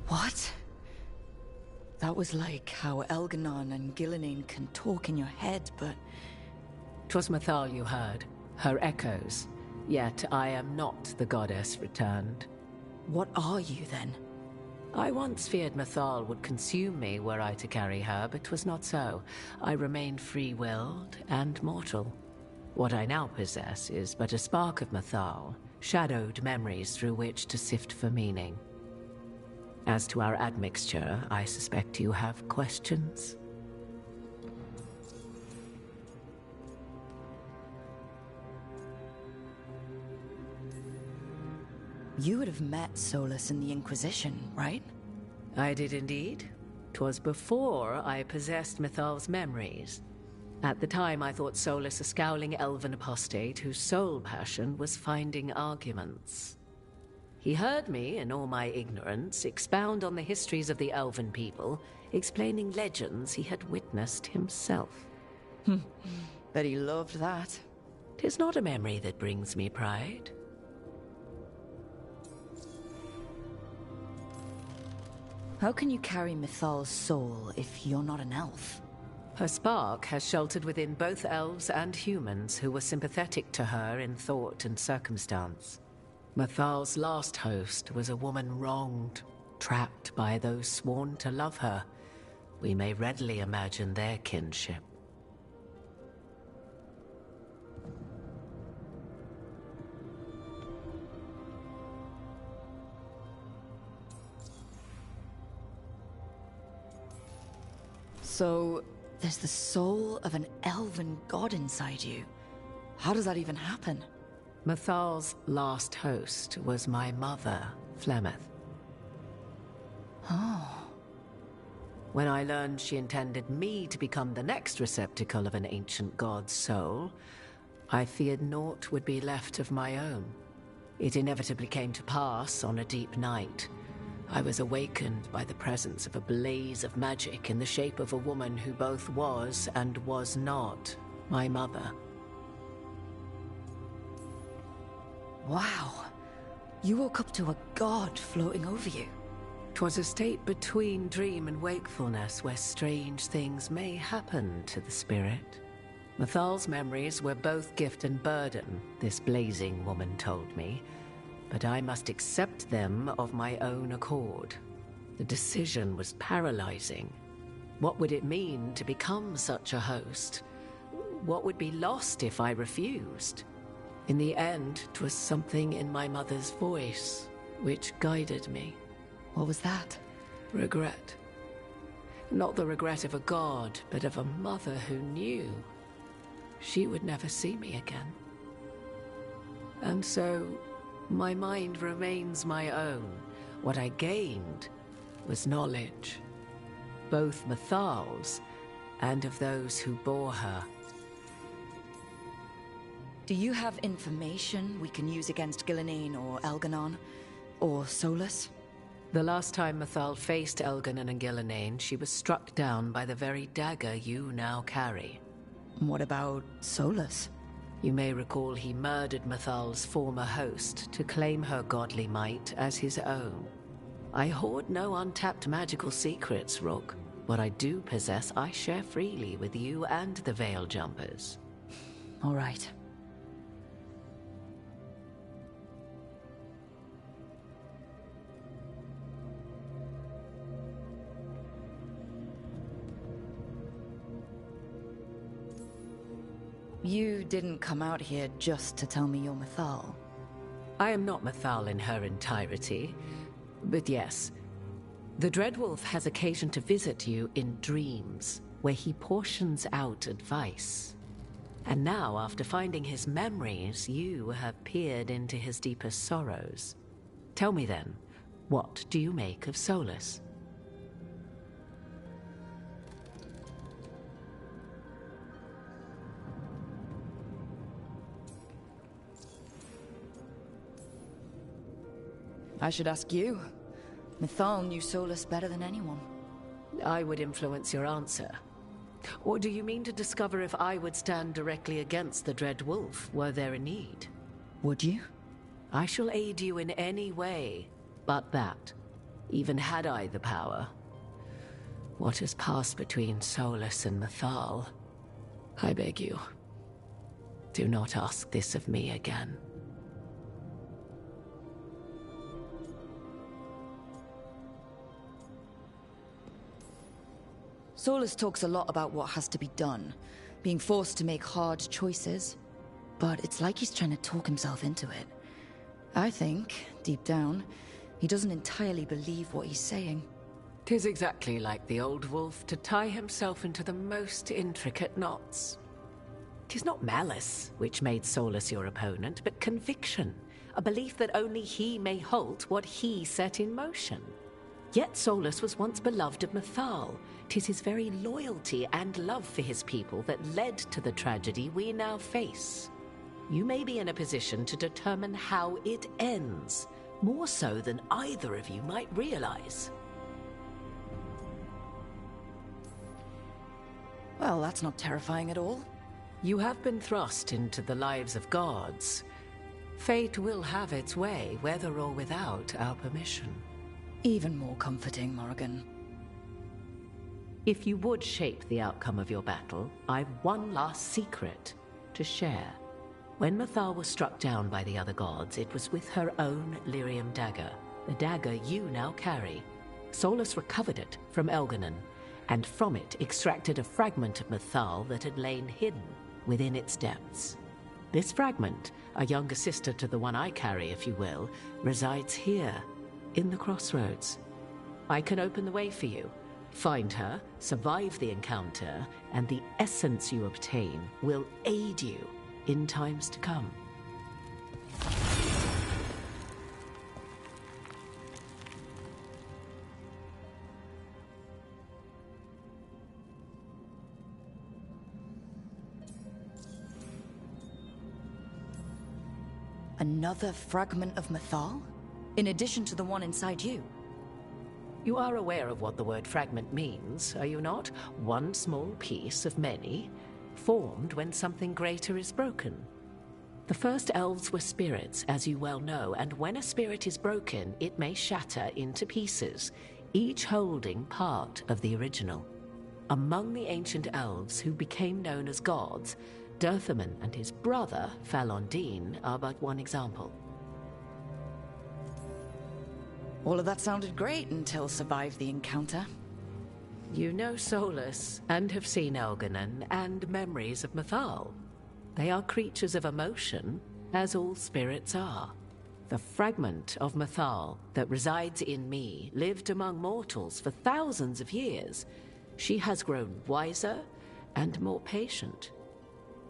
What? That was like how Elganon and Gillenane can talk in your head, but... 'Twas Mythal you heard, her echoes. Yet I am not the goddess returned. What are you, then? I once feared Mythal would consume me were I to carry her, but 'twas not so. I remained free-willed and mortal. What I now possess is but a spark of Mythal, shadowed memories through which to sift for meaning. As to our admixture, I suspect you have questions. You would have met Solus in the Inquisition, right? I did indeed. 'Twas before I possessed Mythal's memories. At the time, I thought Solus a scowling elven apostate whose sole passion was finding arguments. He heard me, in all my ignorance, expound on the histories of the elven people, explaining legends he had witnessed himself. Bet he loved that. 'Tis not a memory that brings me pride. How can you carry Mythal's soul if you're not an elf? Her spark has sheltered within both elves and humans who were sympathetic to her in thought and circumstance. Mythal's last host was a woman wronged, trapped by those sworn to love her. We may readily imagine their kinship. So, there's the soul of an elven god inside you. How does that even happen? Mythal's last host was my mother, Flemeth. Oh. When I learned she intended me to become the next receptacle of an ancient god's soul, I feared naught would be left of my own. It inevitably came to pass on a deep night. I was awakened by the presence of a blaze of magic in the shape of a woman who both was and was not my mother. Wow. You woke up to a god floating over you. 'Twas a state between dream and wakefulness where strange things may happen to the spirit. Mythal's memories were both gift and burden, this blazing woman told me. but I must accept them of my own accord. The decision was paralyzing. What would it mean to become such a host? What would be lost if I refused? In the end, 'twas something in my mother's voice which guided me. What was that? Regret. Not the regret of a god, but of a mother who knew she would never see me again. And so, my mind remains my own. What I gained was knowledge, both Mathal's and of those who bore her. Do you have information we can use against Gillenane or Elganon? Or Solus? The last time Mathal faced Elganon and Gillenane, she was struck down by the very dagger you now carry. What about Solus? You may recall he murdered Mathal's former host to claim her godly might as his own. I hoard no untapped magical secrets, Rook. What I do possess, I share freely with you and the Veil Jumpers. All right. You didn't come out here just to tell me you're Mathal. I am not Mathal in her entirety, but yes. The Dreadwolf has occasion to visit you in dreams, where he portions out advice. And now, after finding his memories, you have peered into his deepest sorrows. Tell me then, what do you make of Solus? I should ask you. Mathal knew Solus better than anyone. I would influence your answer. Or do you mean to discover if I would stand directly against the Dread Wolf were there a need? Would you? I shall aid you in any way but that, even had I the power. What has passed between Solus and Mathal? I beg you, do not ask this of me again. Solus talks a lot about what has to be done, being forced to make hard choices. But it's like he's trying to talk himself into it. I think, deep down, he doesn't entirely believe what he's saying. 'Tis exactly like the old wolf to tie himself into the most intricate knots. 'Tis not malice which made Solus your opponent, but conviction, a belief that only he may halt what he set in motion. Yet Solus was once beloved of Mathal. 'Tis his very loyalty and love for his people that led to the tragedy we now face. You may be in a position to determine how it ends, more so than either of you might realize. Well, that's not terrifying at all. You have been thrust into the lives of gods. Fate will have its way, whether or without our permission. Even more comforting, Morrigan. If you would shape the outcome of your battle, I've one last secret to share. When Mathal was struck down by the other gods, it was with her own lyrium dagger, the dagger you now carry. Solus recovered it from Elganon, and from it extracted a fragment of Mathal that had lain hidden within its depths. This fragment, a younger sister to the one I carry, if you will, resides here, in the crossroads. I can open the way for you. Find her, survive the encounter, and the essence you obtain will aid you in times to come. Another fragment of Mathal? In addition to the one inside you? You are aware of what the word fragment means, are you not? One small piece of many, formed when something greater is broken. The first elves were spirits, as you well know, and when a spirit is broken, it may shatter into pieces, each holding part of the original. Among the ancient elves who became known as gods, Dirthaman and his brother, Falondine, are but one example. All of that sounded great until survived the encounter. You know Solus, and have seen Elganon, and memories of Mathal. They are creatures of emotion, as all spirits are. The fragment of Mathal that resides in me lived among mortals for thousands of years. She has grown wiser and more patient.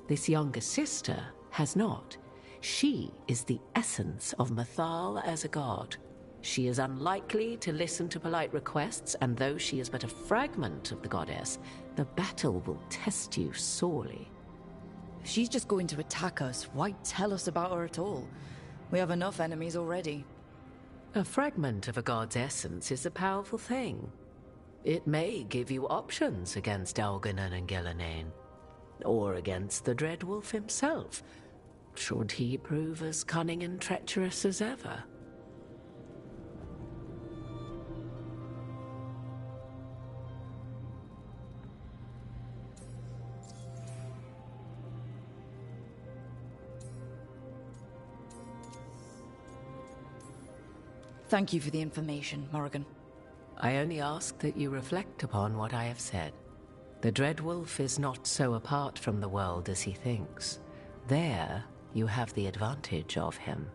This younger sister has not. She is the essence of Mathal as a god. She is unlikely to listen to polite requests, and though she is but a fragment of the goddess, the battle will test you sorely. If she's just going to attack us, why tell us about her at all? We have enough enemies already. A fragment of a god's essence is a powerful thing. It may give you options against Elganon and Gillenane, or against the Dreadwolf himself, should he prove as cunning and treacherous as ever. Thank you for the information, Morrigan. I only ask that you reflect upon what I have said. The Dreadwolf is not so apart from the world as he thinks. There, you have the advantage of him.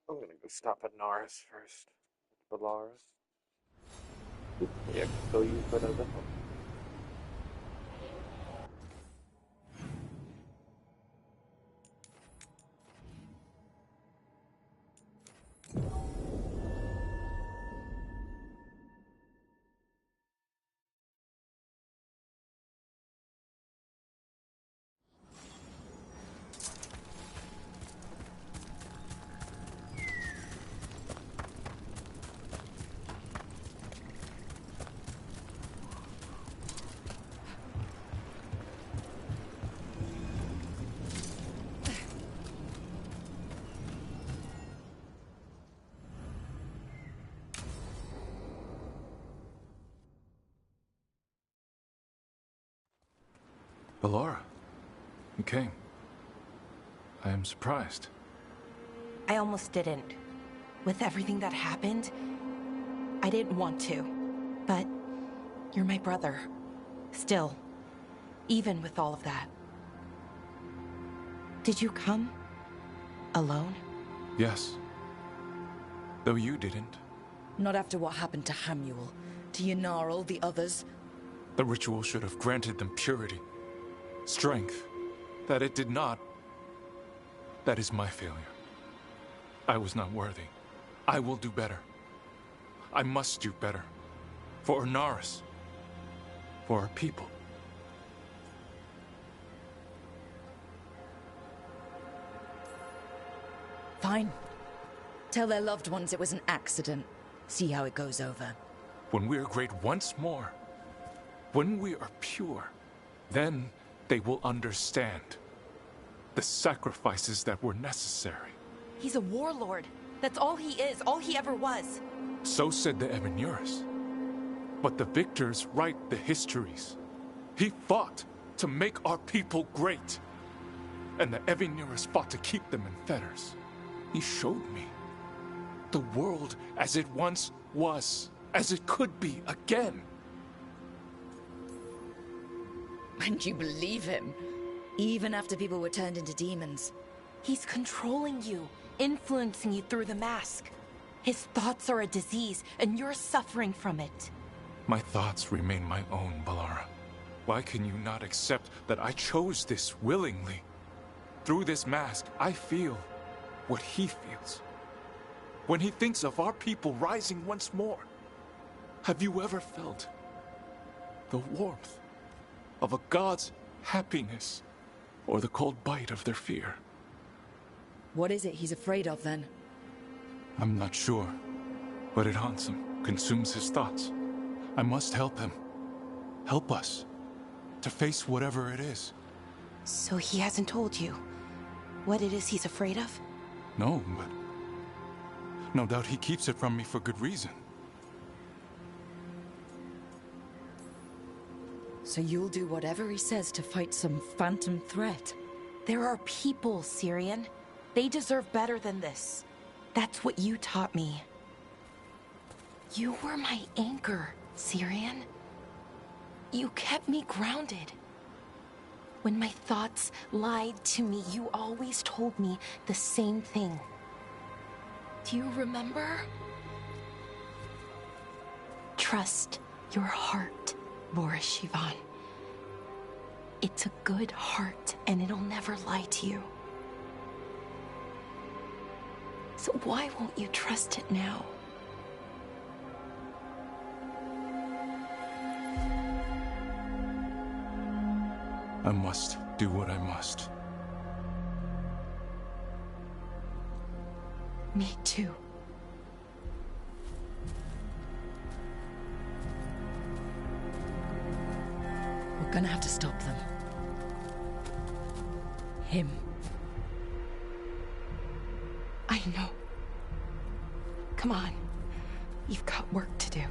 I'm gonna go stop at Naris first. Balara. Yeah, go use that as a help. Balara, you came. I am surprised. I almost didn't. With everything that happened, I didn't want to. But you're my brother. Still. Even with all of that. Did you come? Alone? Yes. Though you didn't. Not after what happened to Hamuel, to Ynarl, the others. The ritual should have granted them purity. Strength. That it did not. That is my failure. I was not worthy. I will do better. I must do better. For Naris. For our people. Fine. Tell their loved ones it was an accident. See how it goes over. When we are great once more, when we are pure, then they will understand the sacrifices that were necessary. He's a warlord. That's all he is, all he ever was. So said the Evinuris. But the victors write the histories. He fought to make our people great. And the Evinuris fought to keep them in fetters. He showed me the world as it once was, as it could be again. And you believe him? Even after people were turned into demons? He's controlling you, influencing you through the mask. His thoughts are a disease, and you're suffering from it. My thoughts remain my own, Balara. Why can you not accept that I chose this willingly? Through this mask, I feel what he feels. When he thinks of our people rising once more, have you ever felt the warmth of a god's happiness or the cold bite of their fear? What is it he's afraid of, then? I'm not sure, but it haunts him, consumes his thoughts. I must help him. Help us. To face whatever it is. So he hasn't told you what it is he's afraid of? No, but no doubt he keeps it from me for good reason. So you'll do whatever he says to fight some phantom threat? There are people, Syrian. They deserve better than this. That's what you taught me. You were my anchor, Syrian. You kept me grounded. When my thoughts lied to me, you always told me the same thing. Do you remember? Trust your heart, Boris Shivan. It's a good heart, and it'll never lie to you. So why won't you trust it now? I must do what I must. Me too. We're gonna have to stop them. Him. I know. Come on. You've got work to do.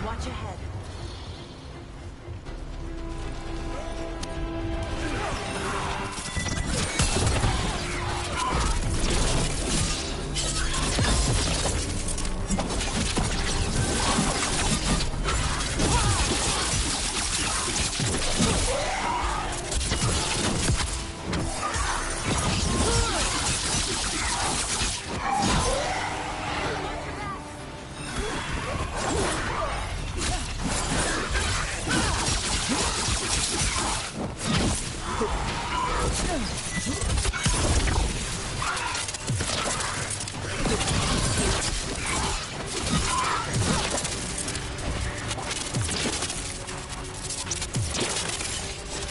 Watch ahead.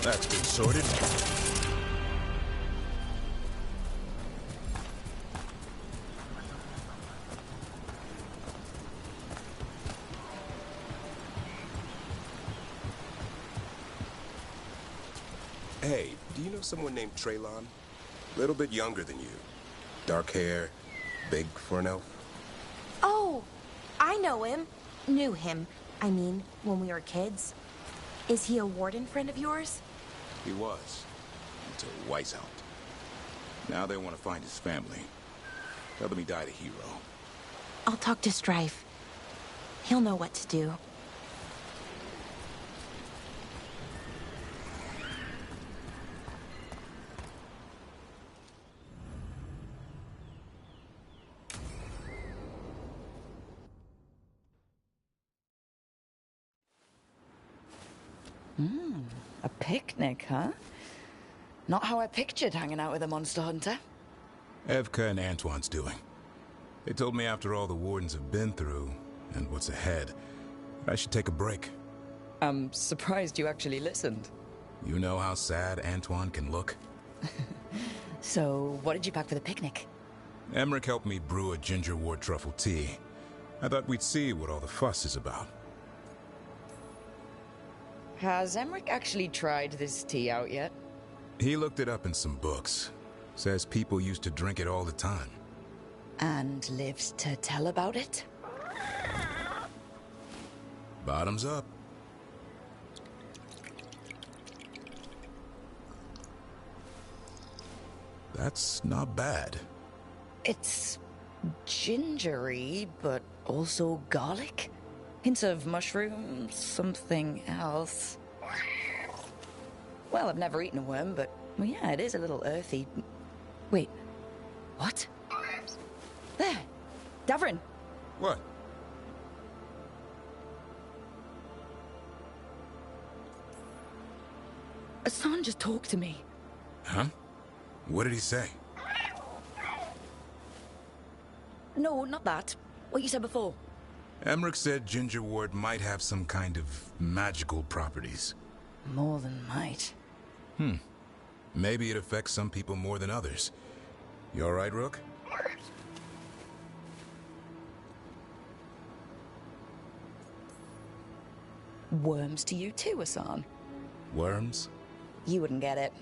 That's been sorted. Hey, do you know someone named Traylon? Little bit younger than you. Dark hair, big for an elf. Oh, I know him. Knew him. I mean, when we were kids. Is he a warden friend of yours? He was. Until Weiss out. Now they want to find his family. Tell them he died a hero. I'll talk to Strife. He'll know what to do. A picnic, huh? Not how I pictured hanging out with a monster hunter. Evka and Antoine's doing. They told me after all the Wardens have been through, and what's ahead, I should take a break. I'm surprised you actually listened. You know how sad Antoine can look? So, what did you pack for the picnic? Emmerich helped me brew a ginger wort truffle tea. I thought we'd see what all the fuss is about. Has Emmerich actually tried this tea out yet? He looked it up in some books. Says people used to drink it all the time. And lives to tell about it? Bottoms up. That's not bad. It's gingery, but also garlic. Hints of mushroom, something else. Well, I've never eaten a worm, but well, yeah, it is a little earthy. Wait, what? There, Davrin. What? Hassan just talked to me. Huh? What did he say? No, not that. What you said before. Emmerich said ginger wort might have some kind of magical properties. More than might. Maybe it affects some people more than others. You all right, Rook? Worms to you too, Hassan. Worms? You wouldn't get it.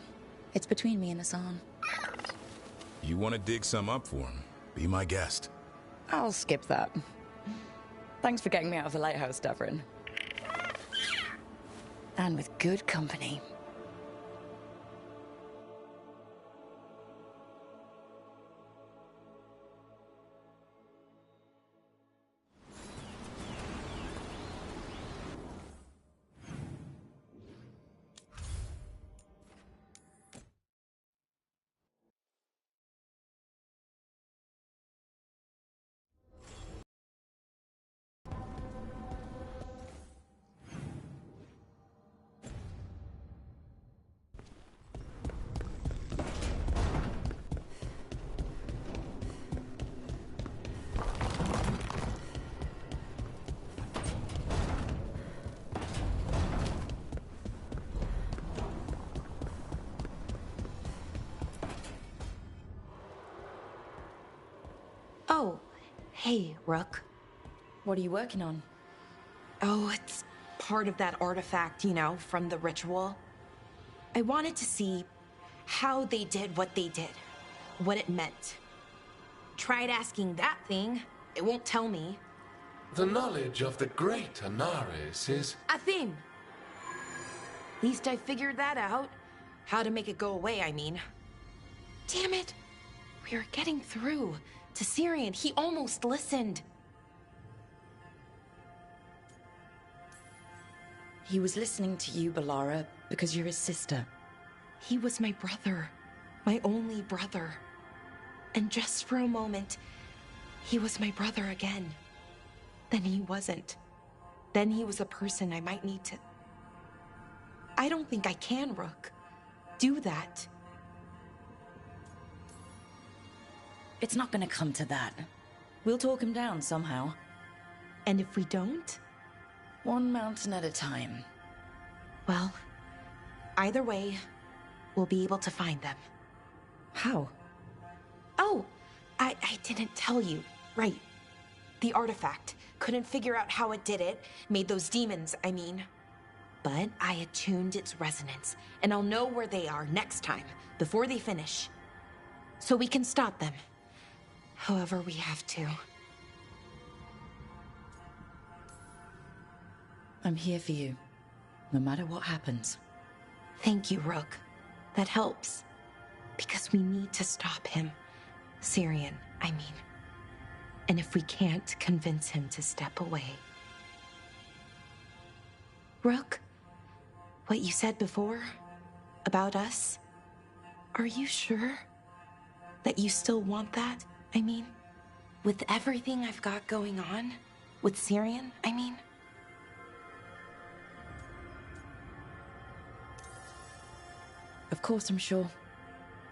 It's between me and Hassan. You want to dig some up for him? Be my guest. I'll skip that. Thanks for getting me out of the lighthouse, Davrin. And with good company. Oh, hey, Rook. What are you working on? Oh, it's part of that artifact, you know, from the ritual. I wanted to see how they did what they did, what it meant. Tried asking that thing, it won't tell me. The knowledge of the great Anaris is... A thing! At least I figured that out. How to make it go away, I mean. Damn it! We are getting through. To Syrian, he almost listened. He was listening to you, Balara, because you're his sister. He was my brother. My only brother. And just for a moment, he was my brother again. Then he wasn't. Then he was a person I might need to... I don't think I can, Rook. Do that. It's not gonna come to that. We'll talk him down somehow. And if we don't? One mountain at a time. Well, either way, we'll be able to find them. How? Oh, I didn't tell you. Right. The artifact. Couldn't figure out how it did it. Made those demons, I mean. But I attuned its resonance, and I'll know where they are next time, before they finish. So we can stop them. However we have to. I'm here for you, no matter what happens. Thank you, Rook. That helps. Because we need to stop him. Syrian, I mean. And if we can't convince him to step away... Rook, what you said before about us, are you sure that you still want that? I mean, with everything I've got going on, with Syrian, I mean. Of course, I'm sure.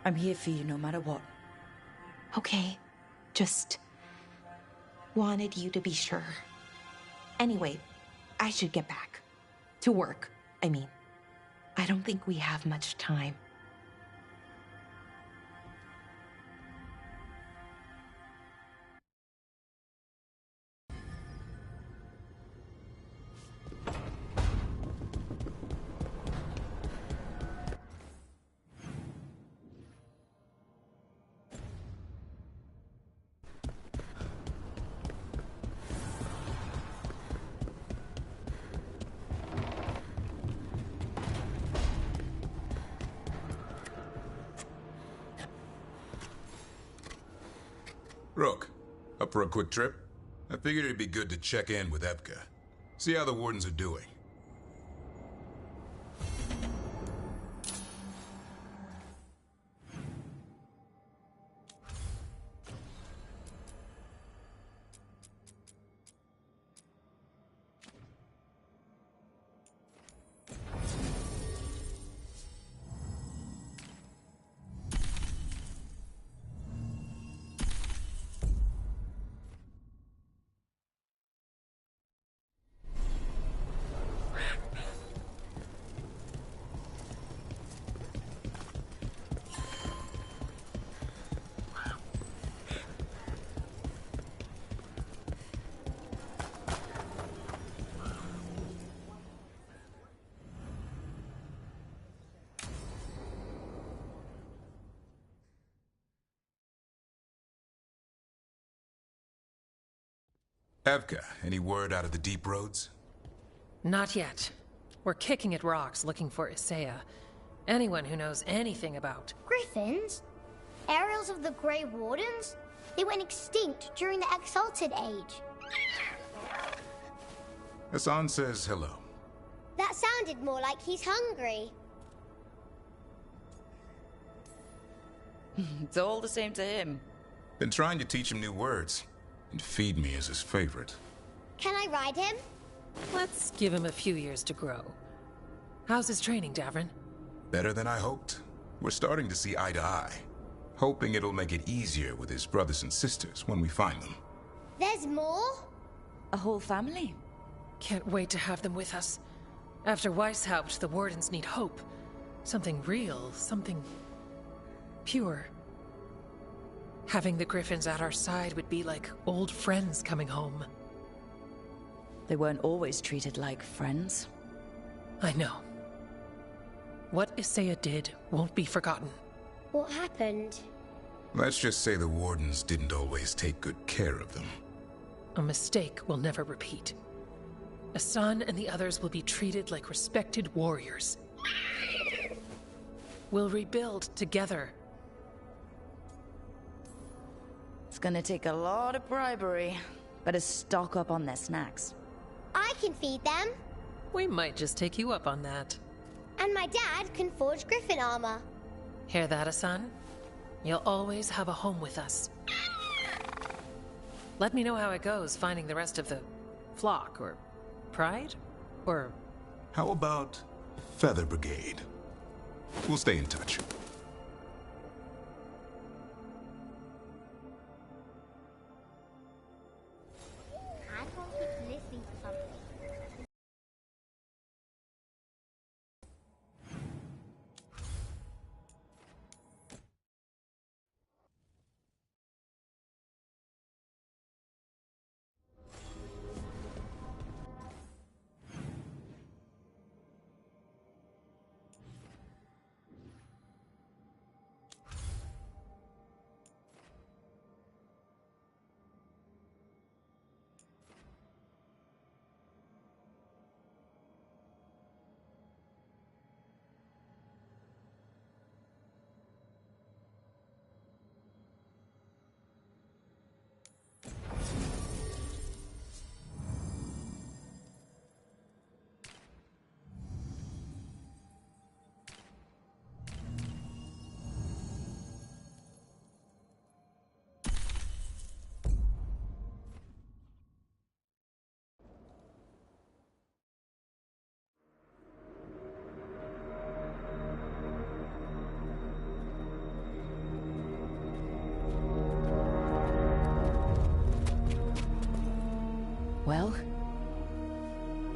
I'm here for you no matter what. Okay. Just wanted you to be sure. Anyway, I should get back. To work, I mean. I don't think we have much time. Rook, up for a quick trip? I figured it'd be good to check in with Evka. See how the Wardens are doing. Evka, any word out of the deep roads? Not yet. We're kicking at rocks looking for Isaiah. Anyone who knows anything about... Griffins? Aerials of the Grey Wardens? They went extinct during the Exalted Age. Hassan says hello. That sounded more like he's hungry. It's all the same to him. Been trying to teach him new words. And feed me as his favorite. Can I ride him? Let's give him a few years to grow. How's his training, Davrin? Better than I hoped. We're starting to see eye to eye. Hoping it'll make it easier with his brothers and sisters when we find them. There's more? A whole family? Can't wait to have them with us. After Weishaupt, the Wardens need hope. Something real, something... pure. Having the Griffins at our side would be like old friends coming home. They weren't always treated like friends. I know. What Isaiah did won't be forgotten. What happened? Let's just say the Wardens didn't always take good care of them. A mistake will never repeat. Hassan and the others will be treated like respected warriors. We'll rebuild together. It's gonna take a lot of bribery. Better stock up on their snacks. I can feed them. We might just take you up on that. And my dad can forge Griffin armor. Hear that, Hassan? You'll always have a home with us. Let me know how it goes finding the rest of the flock, or pride, or... How about Feather Brigade? We'll stay in touch. I can't keep listening to something.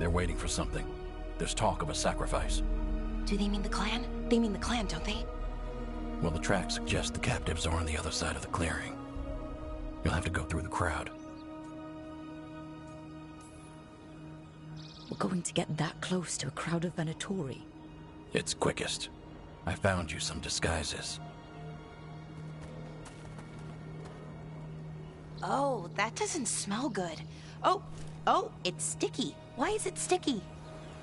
They're waiting for something. There's talk of a sacrifice. Do they mean the clan? They mean the clan, don't they? Well, the tracks suggest the captives are on the other side of the clearing. You'll have to go through the crowd. We're going to get that close to a crowd of Venatori. It's quickest. I found you some disguises. Oh, that doesn't smell good. Oh, it's sticky. Why is it sticky?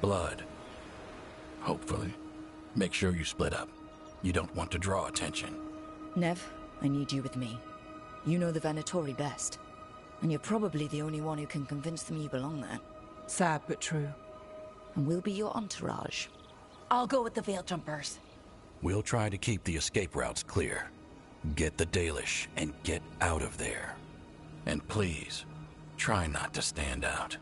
Blood. Hopefully. Make sure you split up. You don't want to draw attention. Nev, I need you with me. You know the Venatori best. And you're probably the only one who can convince them you belong there. Sad but true. And we'll be your entourage. I'll go with the Veil Jumpers. We'll try to keep the escape routes clear. Get the Dalish and get out of there. And please, try not to stand out.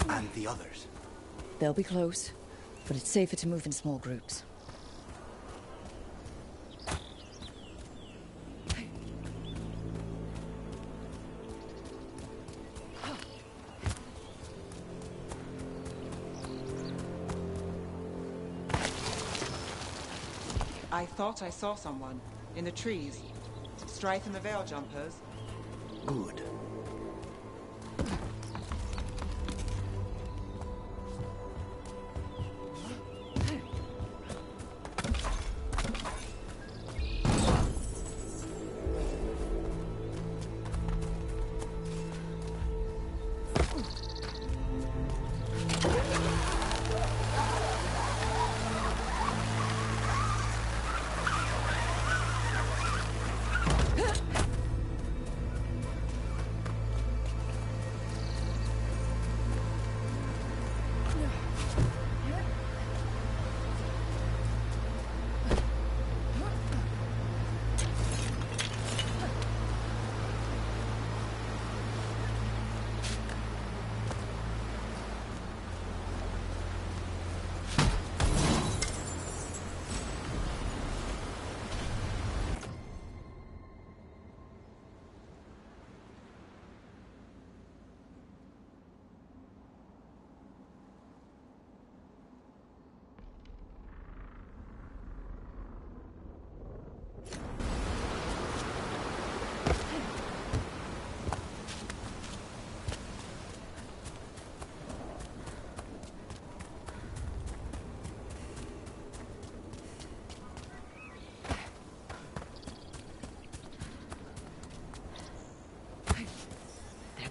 And the others? They'll be close, but it's safer to move in small groups. I thought I saw someone. In the trees. Strife and the Veil Jumpers. Good.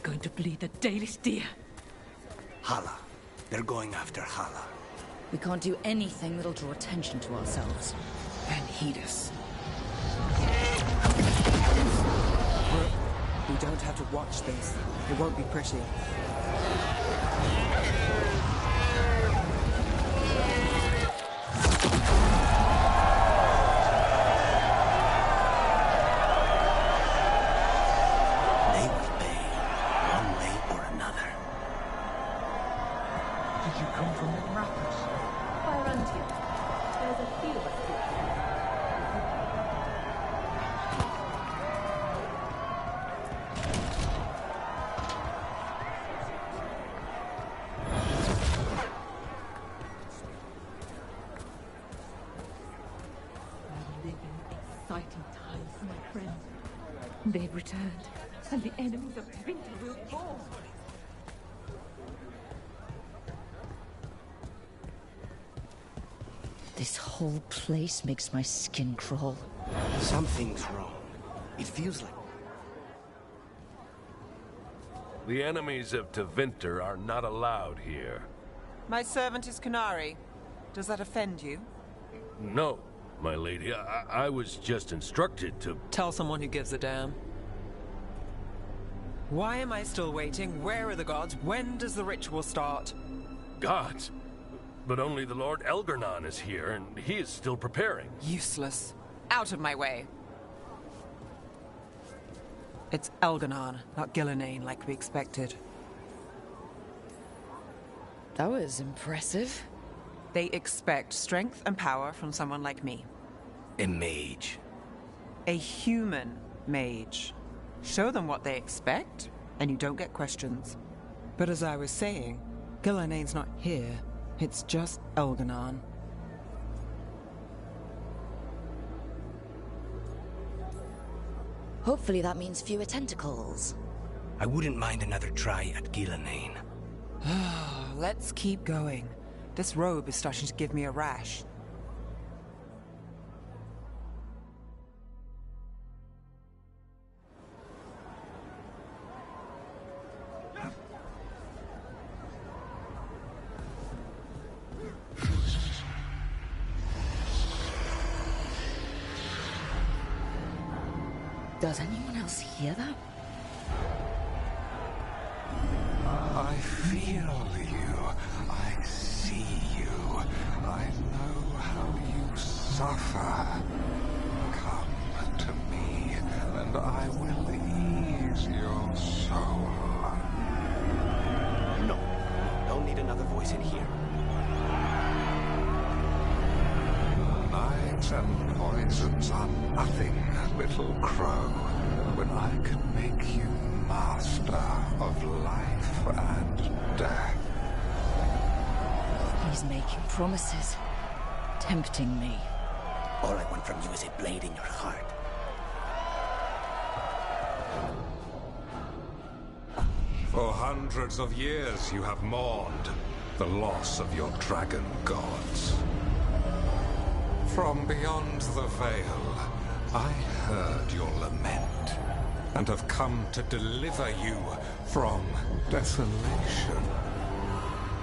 Going to bleed the Dalish deer. Hala. They're going after Hala. We can't do anything that'll draw attention to ourselves. And heed us. We don't have to watch this. It won't be pretty. They've returned, and the enemies of Winter will fall. This whole place makes my skin crawl. Something's wrong. It feels like... The enemies of Tevinter are not allowed here. My servant is Canary. Does that offend you? No, my lady. I was just instructed to... Tell someone who gives a damn. Why am I still waiting? Where are the gods? When does the ritual start? Gods? But only the Lord Elgarnon is here, and he is still preparing. Useless. Out of my way. It's Elgarnon, not Gillenane, like we expected. That was impressive. They expect strength and power from someone like me. A mage. A human mage. Show them what they expect, and you don't get questions. But as I was saying, Gilanane's not here. It's just Elganon. Hopefully that means fewer tentacles. I wouldn't mind another try at Gilanane. Let's keep going. This robe is starting to give me a rash. Does anyone else hear that? I feel you. I see you. I know how you suffer. Come to me, and I will ease your soul. No, don't need another voice in here. Knives and poisons are nothing, little crow, when I can make you master of life and death. He's making promises, tempting me. All I want from you is a blade in your heart. For hundreds of years you have mourned the loss of your dragon gods. From beyond the veil, I heard your lament, and have come to deliver you from desolation.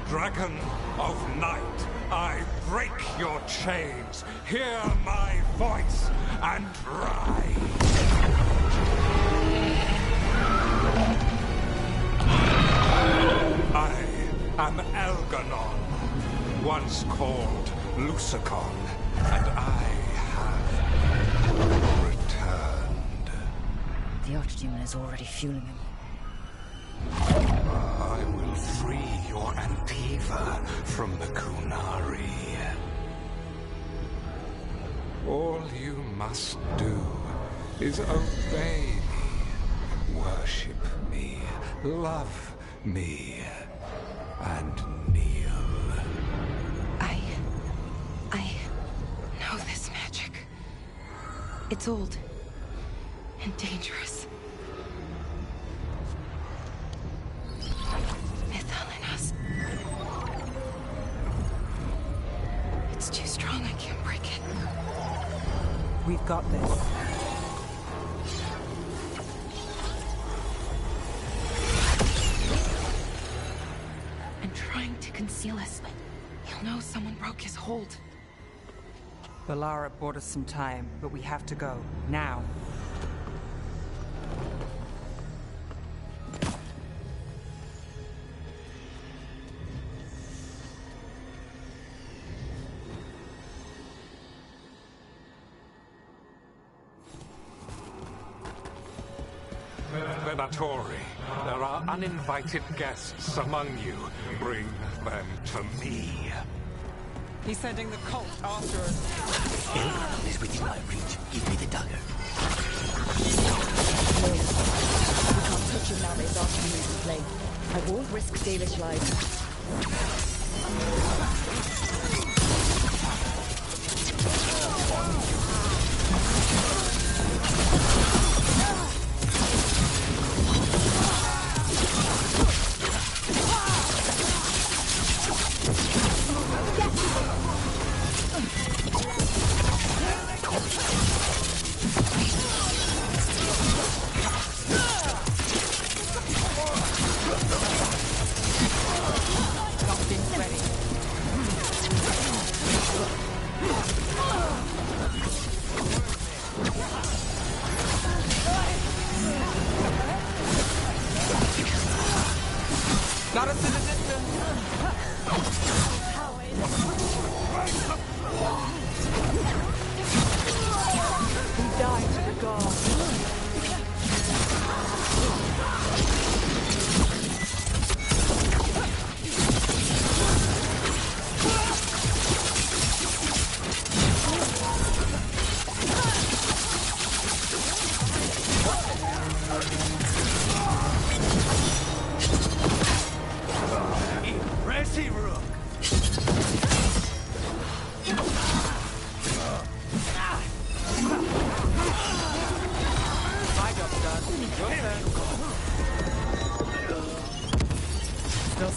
Dragon of night, I break your chains. Hear my voice and rise. I am Elganon, once called Lucicon, and I have returned. The Archdemon is already fueling him. I will free your Antiva from the Kunari. All you must do is obey me, worship me, love me, and kneel. I know this magic. It's old and dangerous. Mythalinas. It's too strong, I can't break it. We've got this. And trying to conceal us. He'll know someone broke his hold. Valara bought us some time, but we have to go. Now. Venatori, there are uninvited guests among you. Bring them to me. He's sending the cult after us. Elganon is within my reach. Give me the dagger. No. We can't touch him now, there's Archimage in play. I won't risk Dalish lives.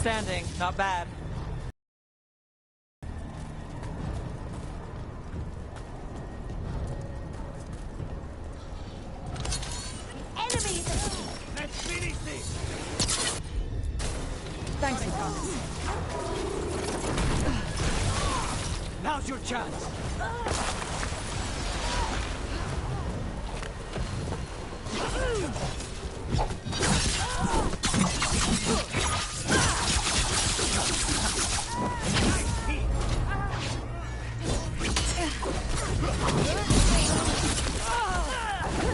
standing. Not bad. Enemies! Let's finish this! Thanks for coming. Now's your chance!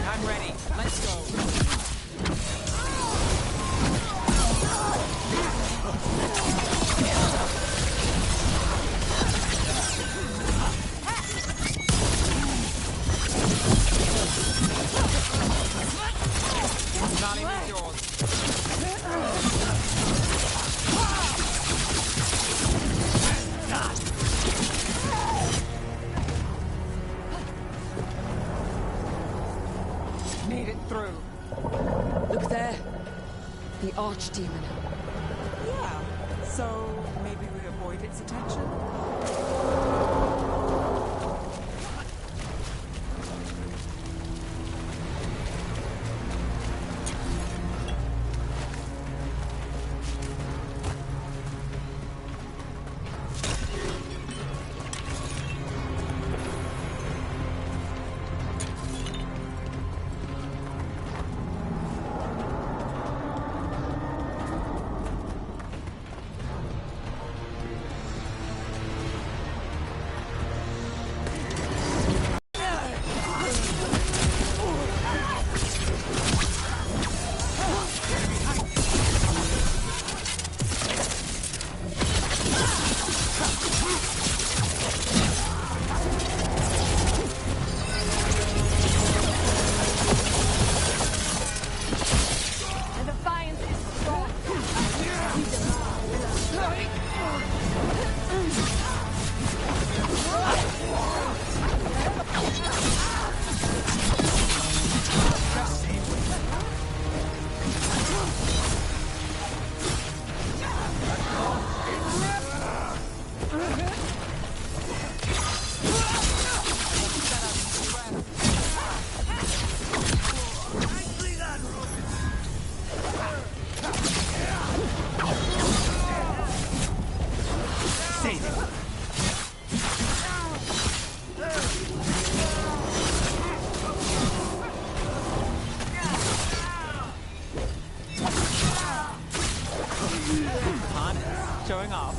I'm ready. Let's go. Not even yours. Made it through. Look there. The archdemon. Yeah. So maybe we avoid its attention? Showing off.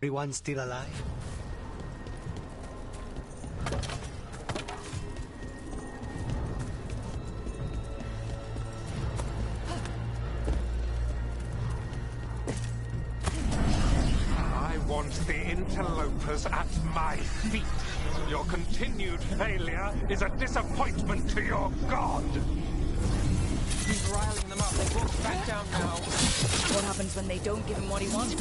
Everyone still alive? I want the interlopers at my feet. Your continued failure is a disappointment to your god. He's riling them up. They won't back down now. What happens when they don't give him what he wants?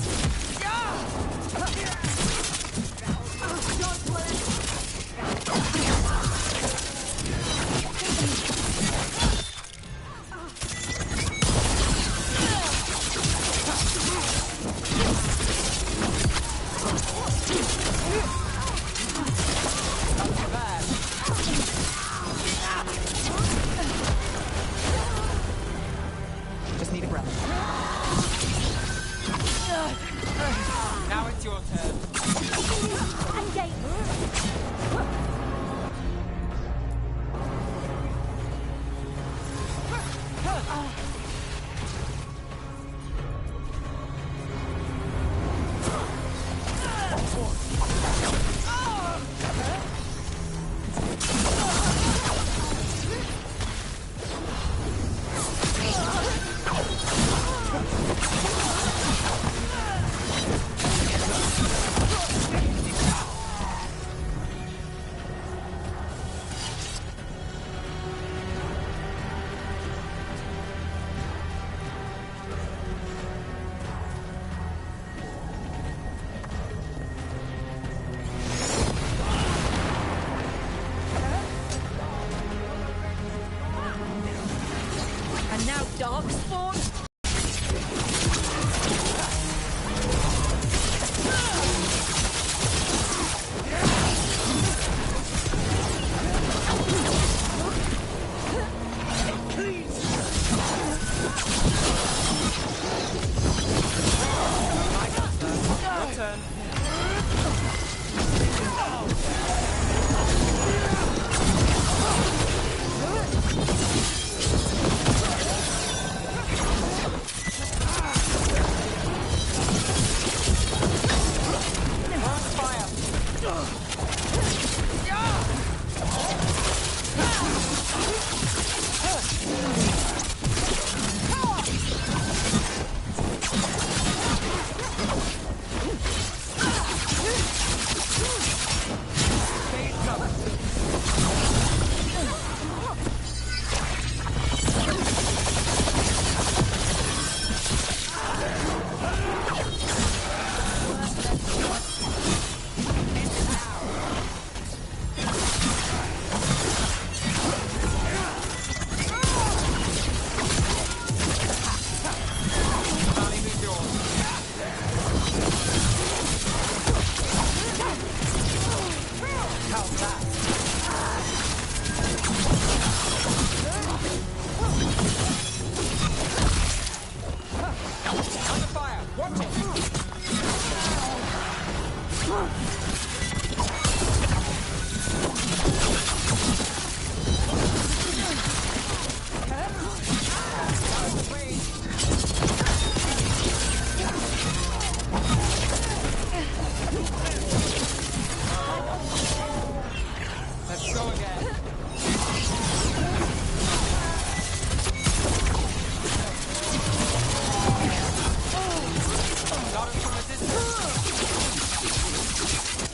darkspawn? Your turn. Let's go again. Got him from a distance.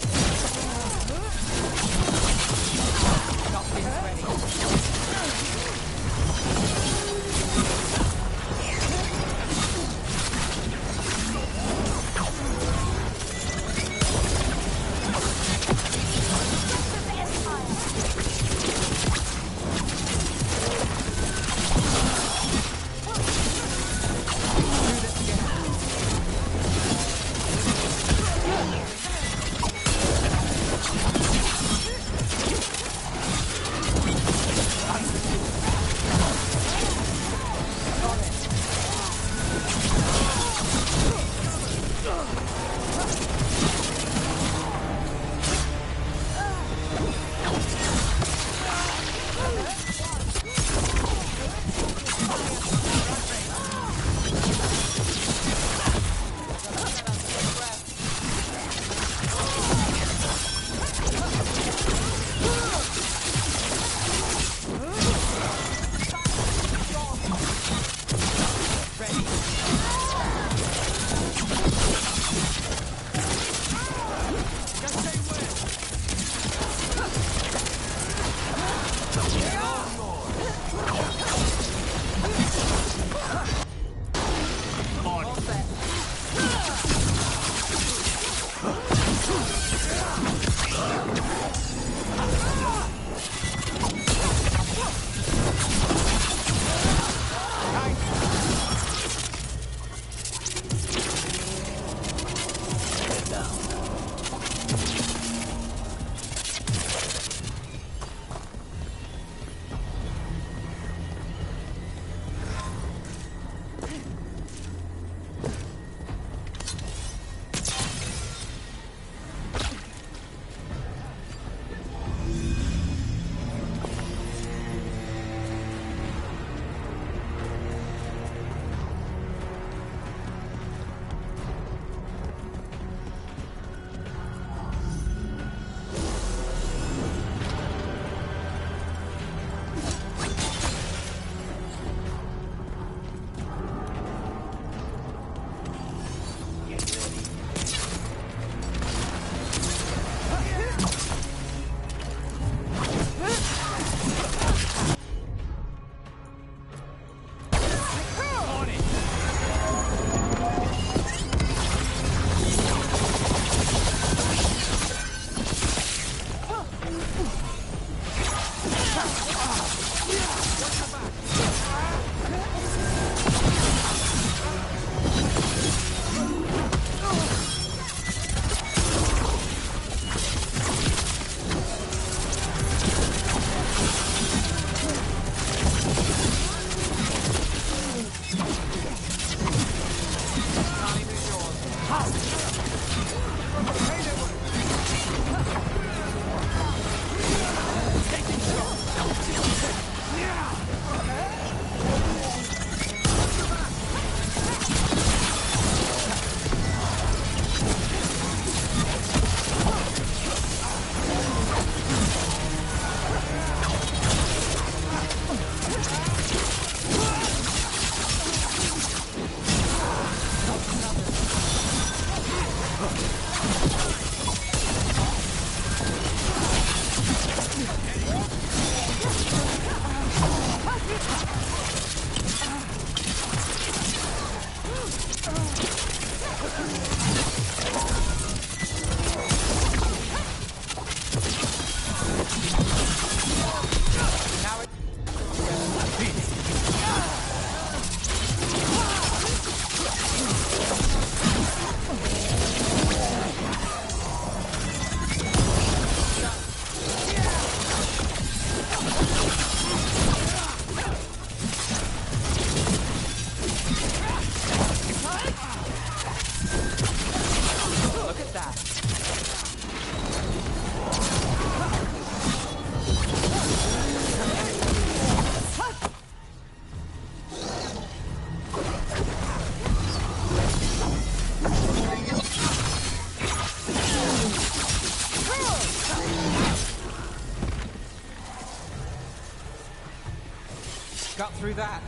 Got through that.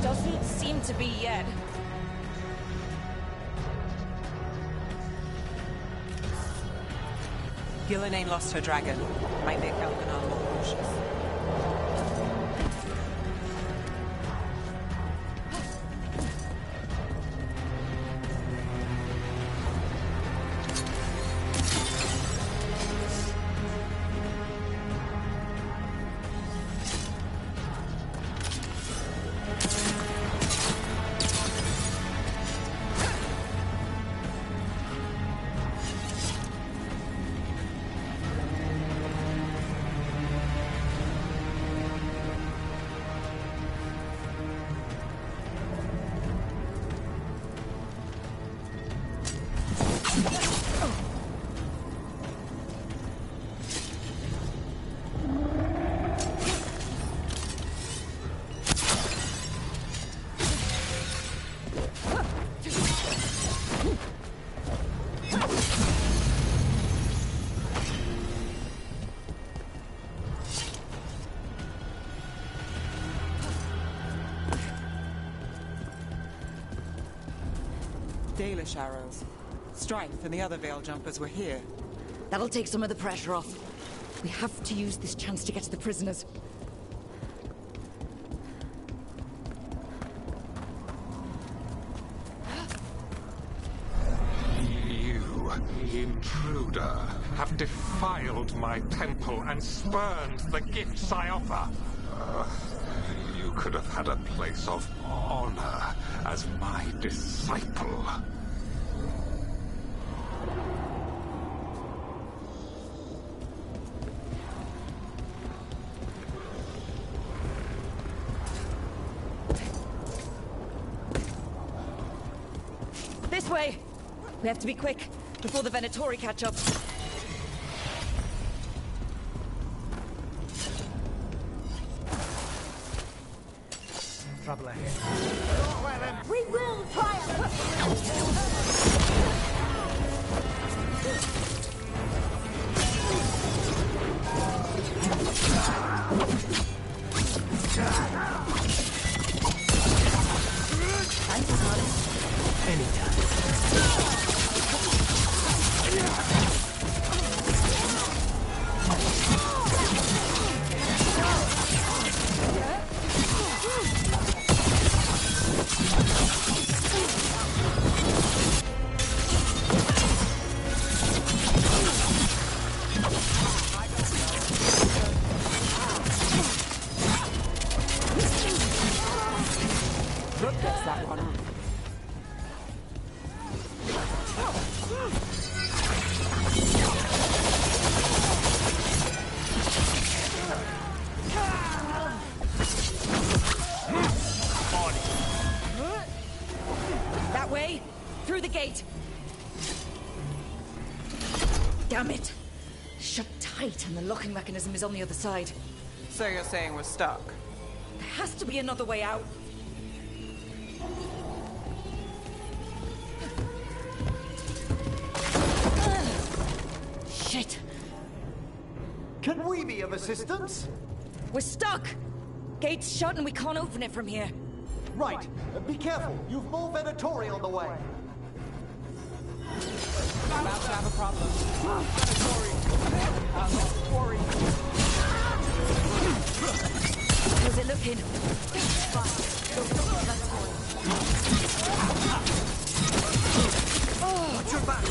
Doesn't seem to be yet. Gillenane lost her dragon. Might make Elvenar more cautious. Dalish arrows. Strife and the other Veil Jumpers were here. That'll take some of the pressure off. We have to use this chance to get to the prisoners. You, intruder, have defiled my temple and spurned the gifts I offer. You could have had a place of honor as my disciple. This way! We have to be quick, before the Venatori catch up. Trouble ahead. We will triumph! Brooke gets that one. That way, through the gate. Damn it! Shut tight, and the locking mechanism is on the other side. So you're saying we're stuck? There has to be another way out. Shit! Can we be of assistance? We're stuck! Gate's shut and we can't open it from here. Right. Be careful. You've more Venatori on the way. About to have a problem. How's it looking? Watch your back.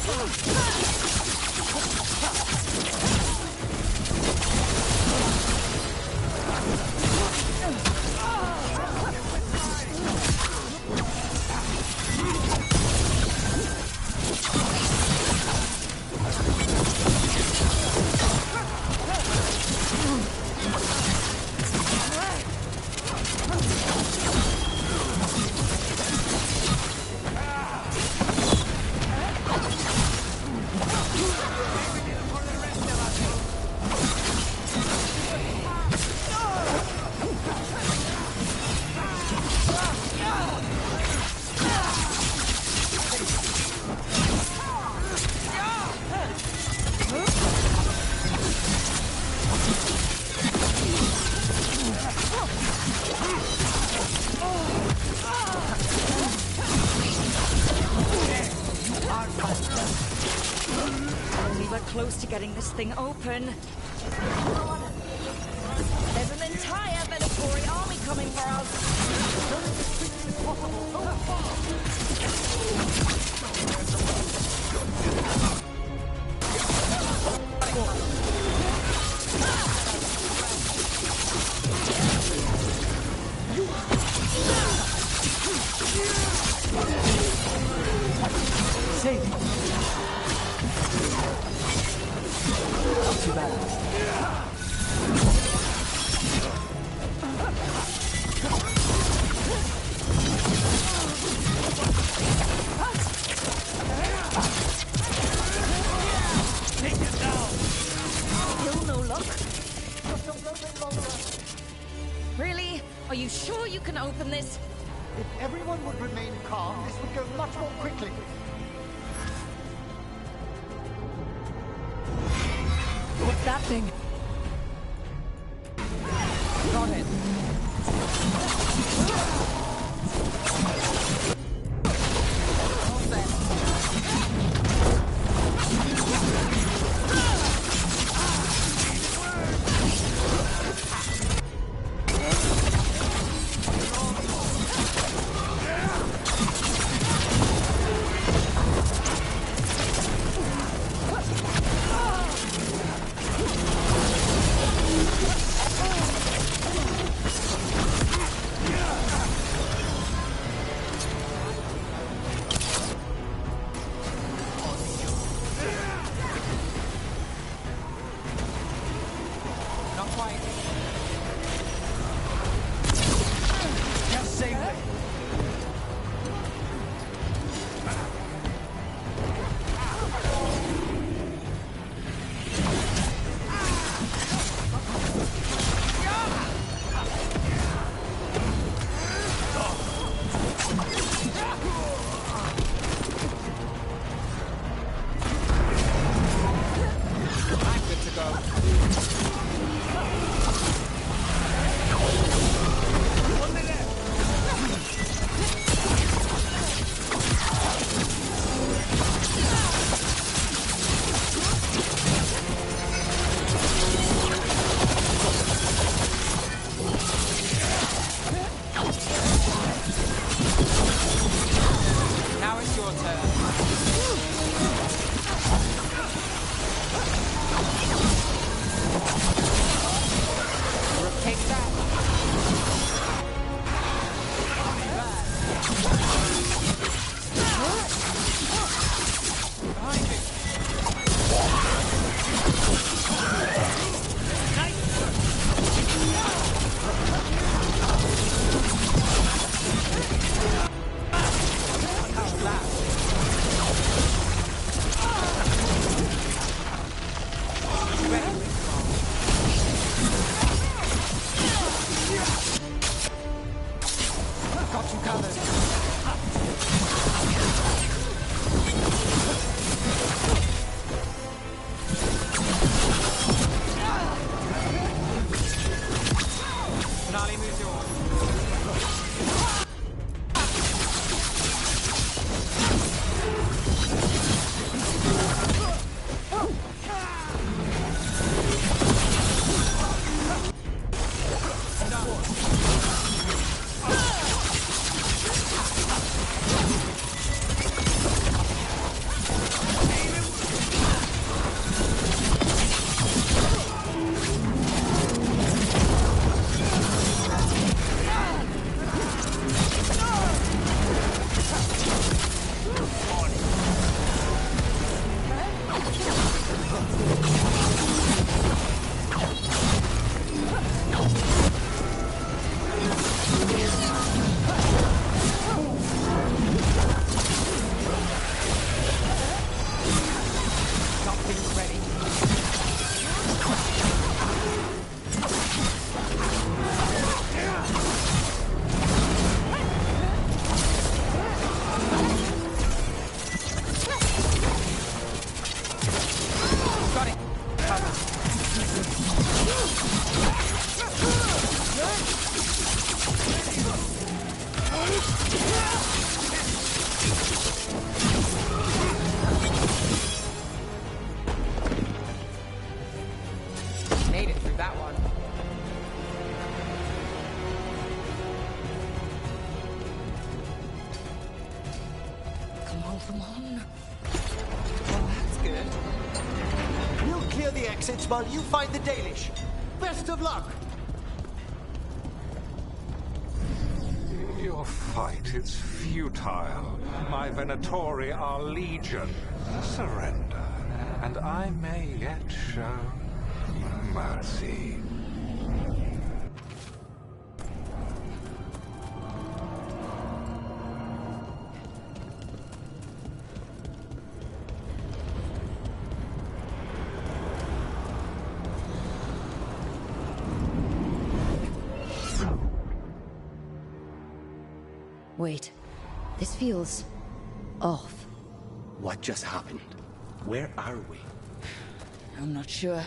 We were close to getting this thing open. There's an entire Venatori army coming for us. Safe. Not too bad. Take it down. Still no luck? Really? Are you sure you can open this? If everyone would remain calm, this would go much more quickly. What's that thing? Got it. Not quite. Just save it. I'm good to go. Now it's your turn. Take that. Got you covered. Finale moves yours. Made it through that one. Come on, come on. Well, that's good. We'll clear the exits while you find the Dalish. Best of luck! Your fight is futile. My Venatori are legion. Surrender, and I may yet show mercy. Wait. This feels... off. What just happened? Where are we? I'm not sure.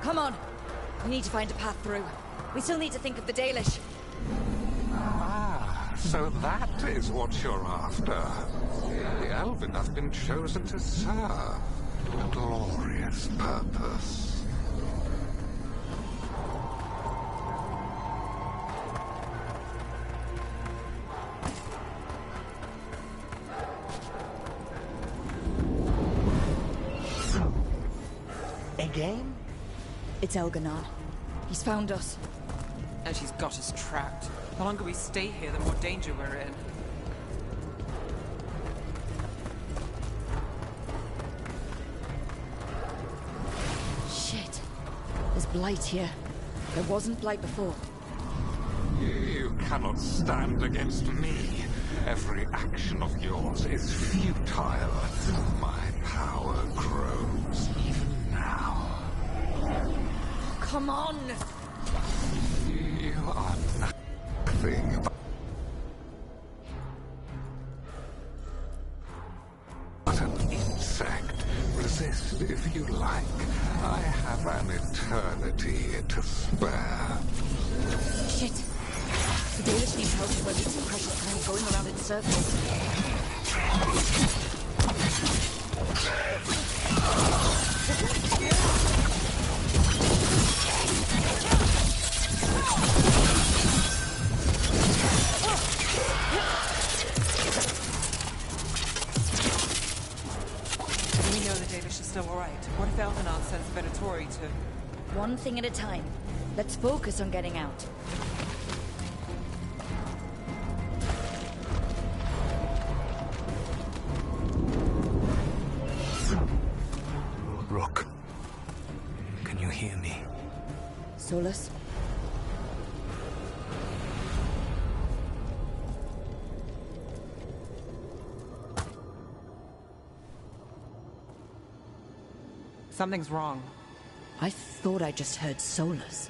Come on. We need to find a path through. We still need to think of the Dalish. Ah, So that is what you're after. The Elven have been chosen to serve a glorious purpose. Again? It's Elganon. He's found us. And she's got us trapped. The longer we stay here, the more danger we're in. Shit. There's blight here. There wasn't blight before. You cannot stand against me. Every action of yours is futile. My power grows even now. Come on! You are nothing but an insect. Resist if you like. I have an eternity to spare. Shit! The Dalish need help. We're losing precious time going around in circles. We know the Dalish is still alright. What if Elganon sends Venatori to... One thing at a time. Let's focus on getting out. Rook, can you hear me? Solus? Something's wrong. I thought I just heard Solus.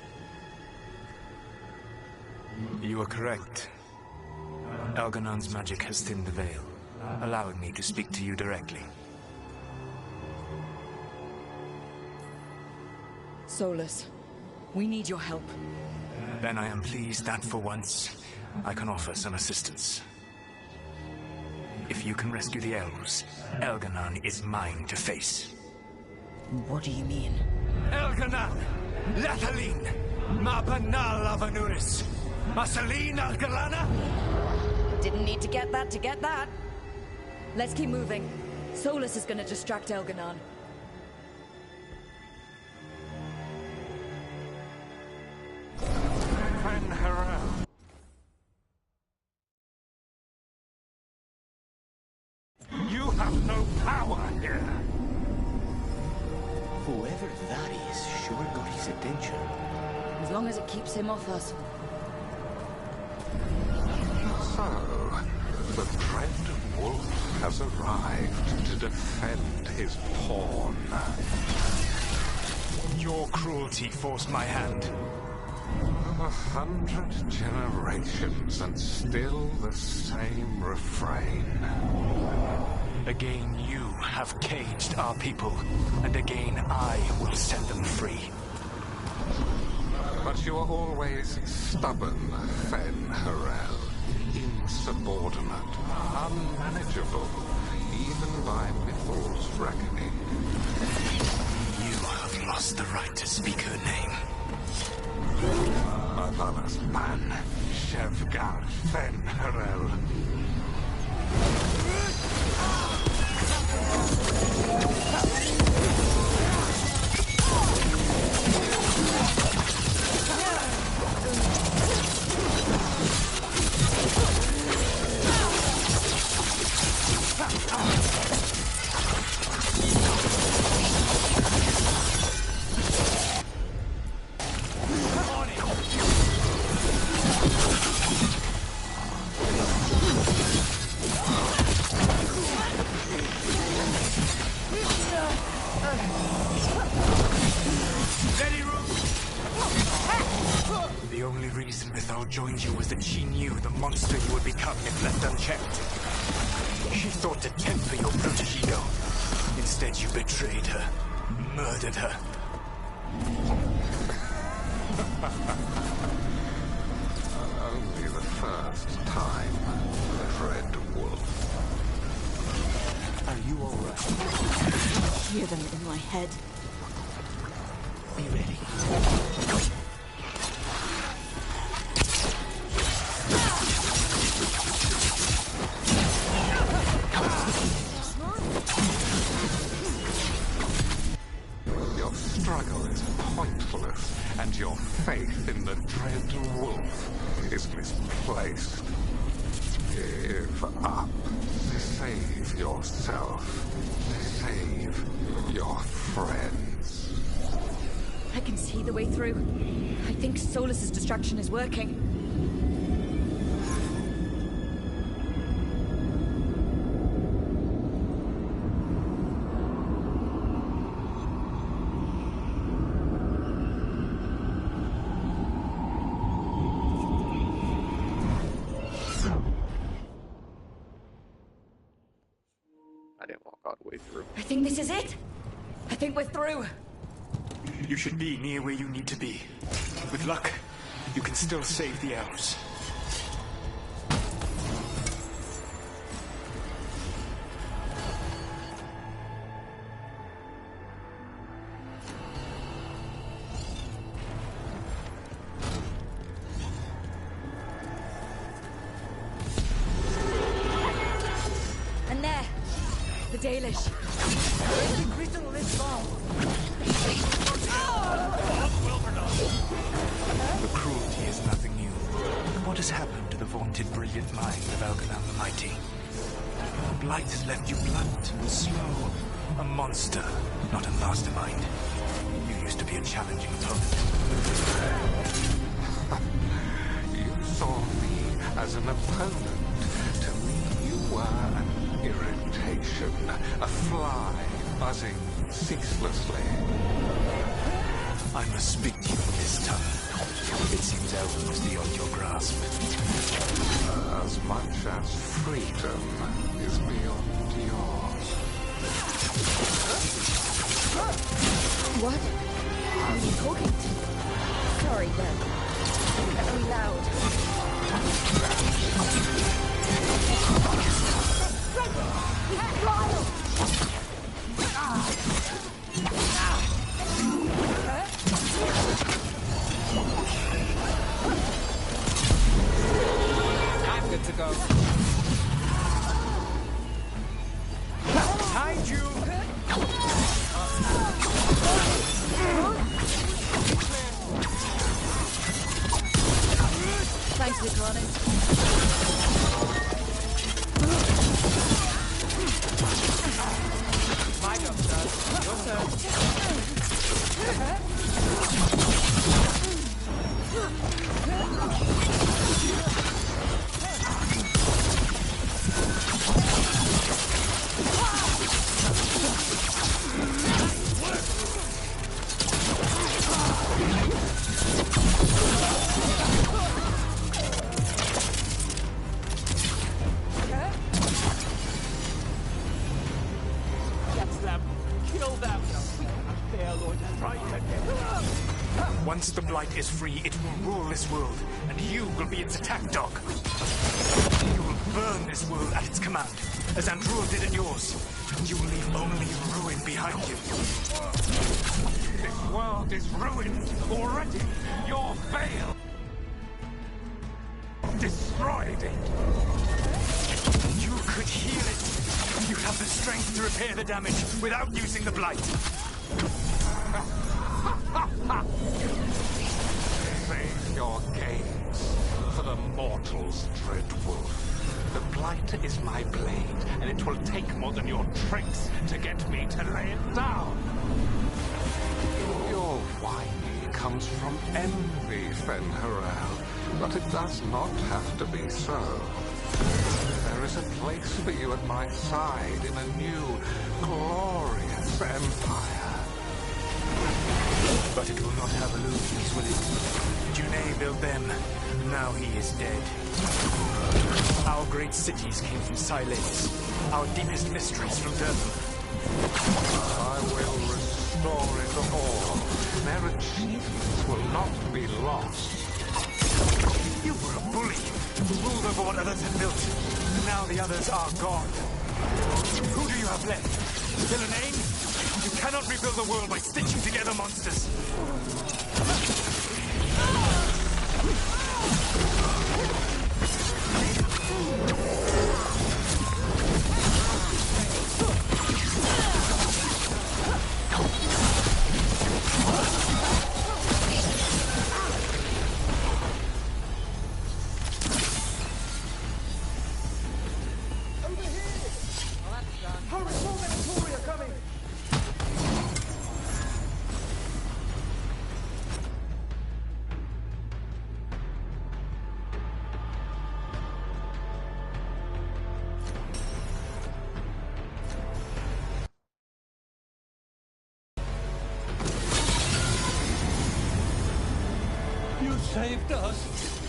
You are correct. Elganon's magic has thinned the veil, allowing me to speak to you directly. Solus, we need your help. Then I am pleased that for once, I can offer some assistance. If you can rescue the elves, Elganon is mine to face. What do you mean? Elganon! Lathaline! Mabanal Avanuris! Masaline Algalana! Didn't need to get that. Let's keep moving. Solus is gonna distract Elganon. You have no power here. Whoever that is sure got his attention. As long as it keeps him off us. So, the dread wolf has arrived to defend his pawn. Your cruelty forced my hand. 100 generations and still the same refrain. Again, you have caged our people, and again I will set them free. But you are always stubborn, Fen Harel. Insubordinate, unmanageable, even by Mythal's reckoning. You have lost the right to speak her name. Motherless man, Shevgar Fen Harel. The only reason Mythal joined you was that she knew the monster you would become if left unchecked. She thought to temper your brutish ego. Instead, you betrayed her, murdered her. Only the first time. hear them in my head. Be ready. Your struggle is pointless, and your faith in the dread wolf is misplaced. Give up. Save yourself. Save your friends. I can see the way through. I think Solus's distraction is working. I didn't walk all the way through. I think this is it. I think we're through. You should be near where you need to be. With luck, you can still save the elves. And there, the Dalish. The cruelty is nothing new. What has happened to the vaunted brilliant mind of Elganon the Mighty? The blight has left you blunt and slow. A monster, not a mastermind. You used to be a challenging opponent. You saw me as an opponent. To me, you were an irritation, a fly buzzing ceaselessly. I must speak to you in this tongue. It seems Elven was beyond your grasp. As much as freedom is beyond yours. What? Who are you talking to? Sorry, then. Very loud. I'm good to go. Behind you! Thanks, Lucani. My job, sir. Your turn. Once the Blight is free, it will rule this world, and you will be its attack dog. You will burn this world at its command, as Andrua did at yours. You will leave only ruin behind you. This world is ruined already. Your veil destroyed it. You could heal it. You have the strength to repair the damage without using the Blight. Save your games for the mortals, dread wolf. The Blight is my blade, and it will take more than your tricks to get me to lay it down. Your whining comes from envy, Fen'Harel, but it does not have to be so. There is a place for you at my side in a new, glorious empire. But it will not have illusions, will it? Junei built them. Now he is dead. Our great cities came from Silence. Our deepest mysteries from Durban. I will restore it all. Their achievements will not be lost. You were a bully who ruled over what others had built. Now the others are gone. Who do you have left? Still a name? You cannot rebuild the world by stitching together monsters! You saved us!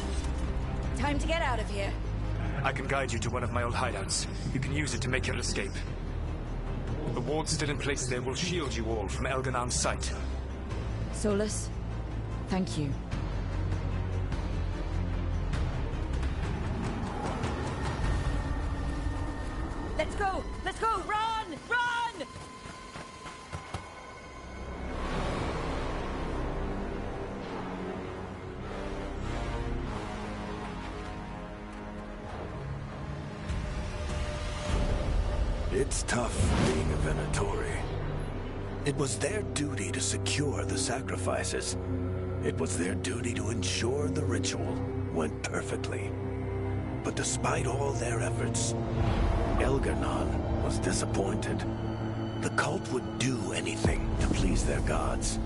Time to get out of here. I can guide you to one of my old hideouts. You can use it to make your escape. The ward's still in place there will shield you all from Elganon's sight. Solus, thank you. Let's go! Let's go! Run! Run! It's tough being a Venatori. It was their duty to secure the sacrifices. It was their duty to ensure the ritual went perfectly. But despite all their efforts, Elganon was disappointed. The cult would do anything to please their gods.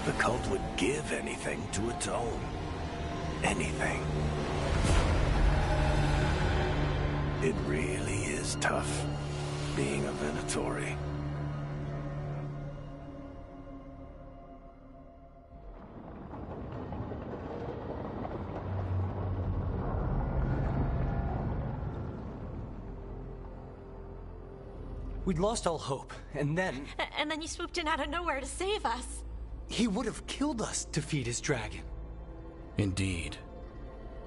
The cult would give anything to atone. Anything. It really is tough being a Venatori. We'd lost all hope, and then... And then you swooped in out of nowhere to save us. He would have killed us to feed his dragon. Indeed.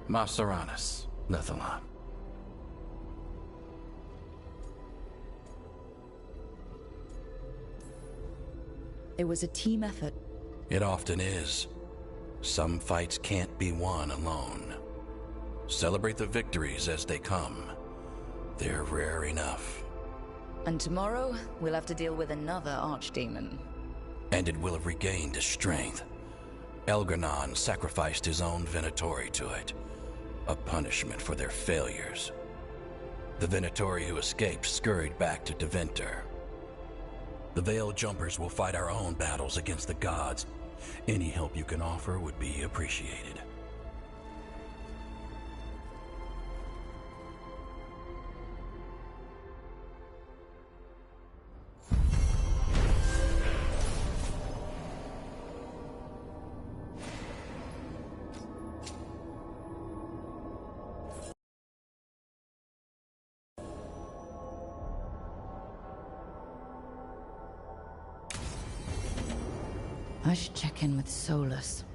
Masteranus, Lethalon. It was a team effort. It often is. Some fights can't be won alone. Celebrate the victories as they come. They're rare enough. And tomorrow, we'll have to deal with another archdemon. And it will have regained its strength. Elganon sacrificed his own Venatori to it. A punishment for their failures. The Venatori who escaped scurried back to Deventer. The Veil Jumpers will fight our own battles against the gods. Any help you can offer would be appreciated. I should check in with Solus.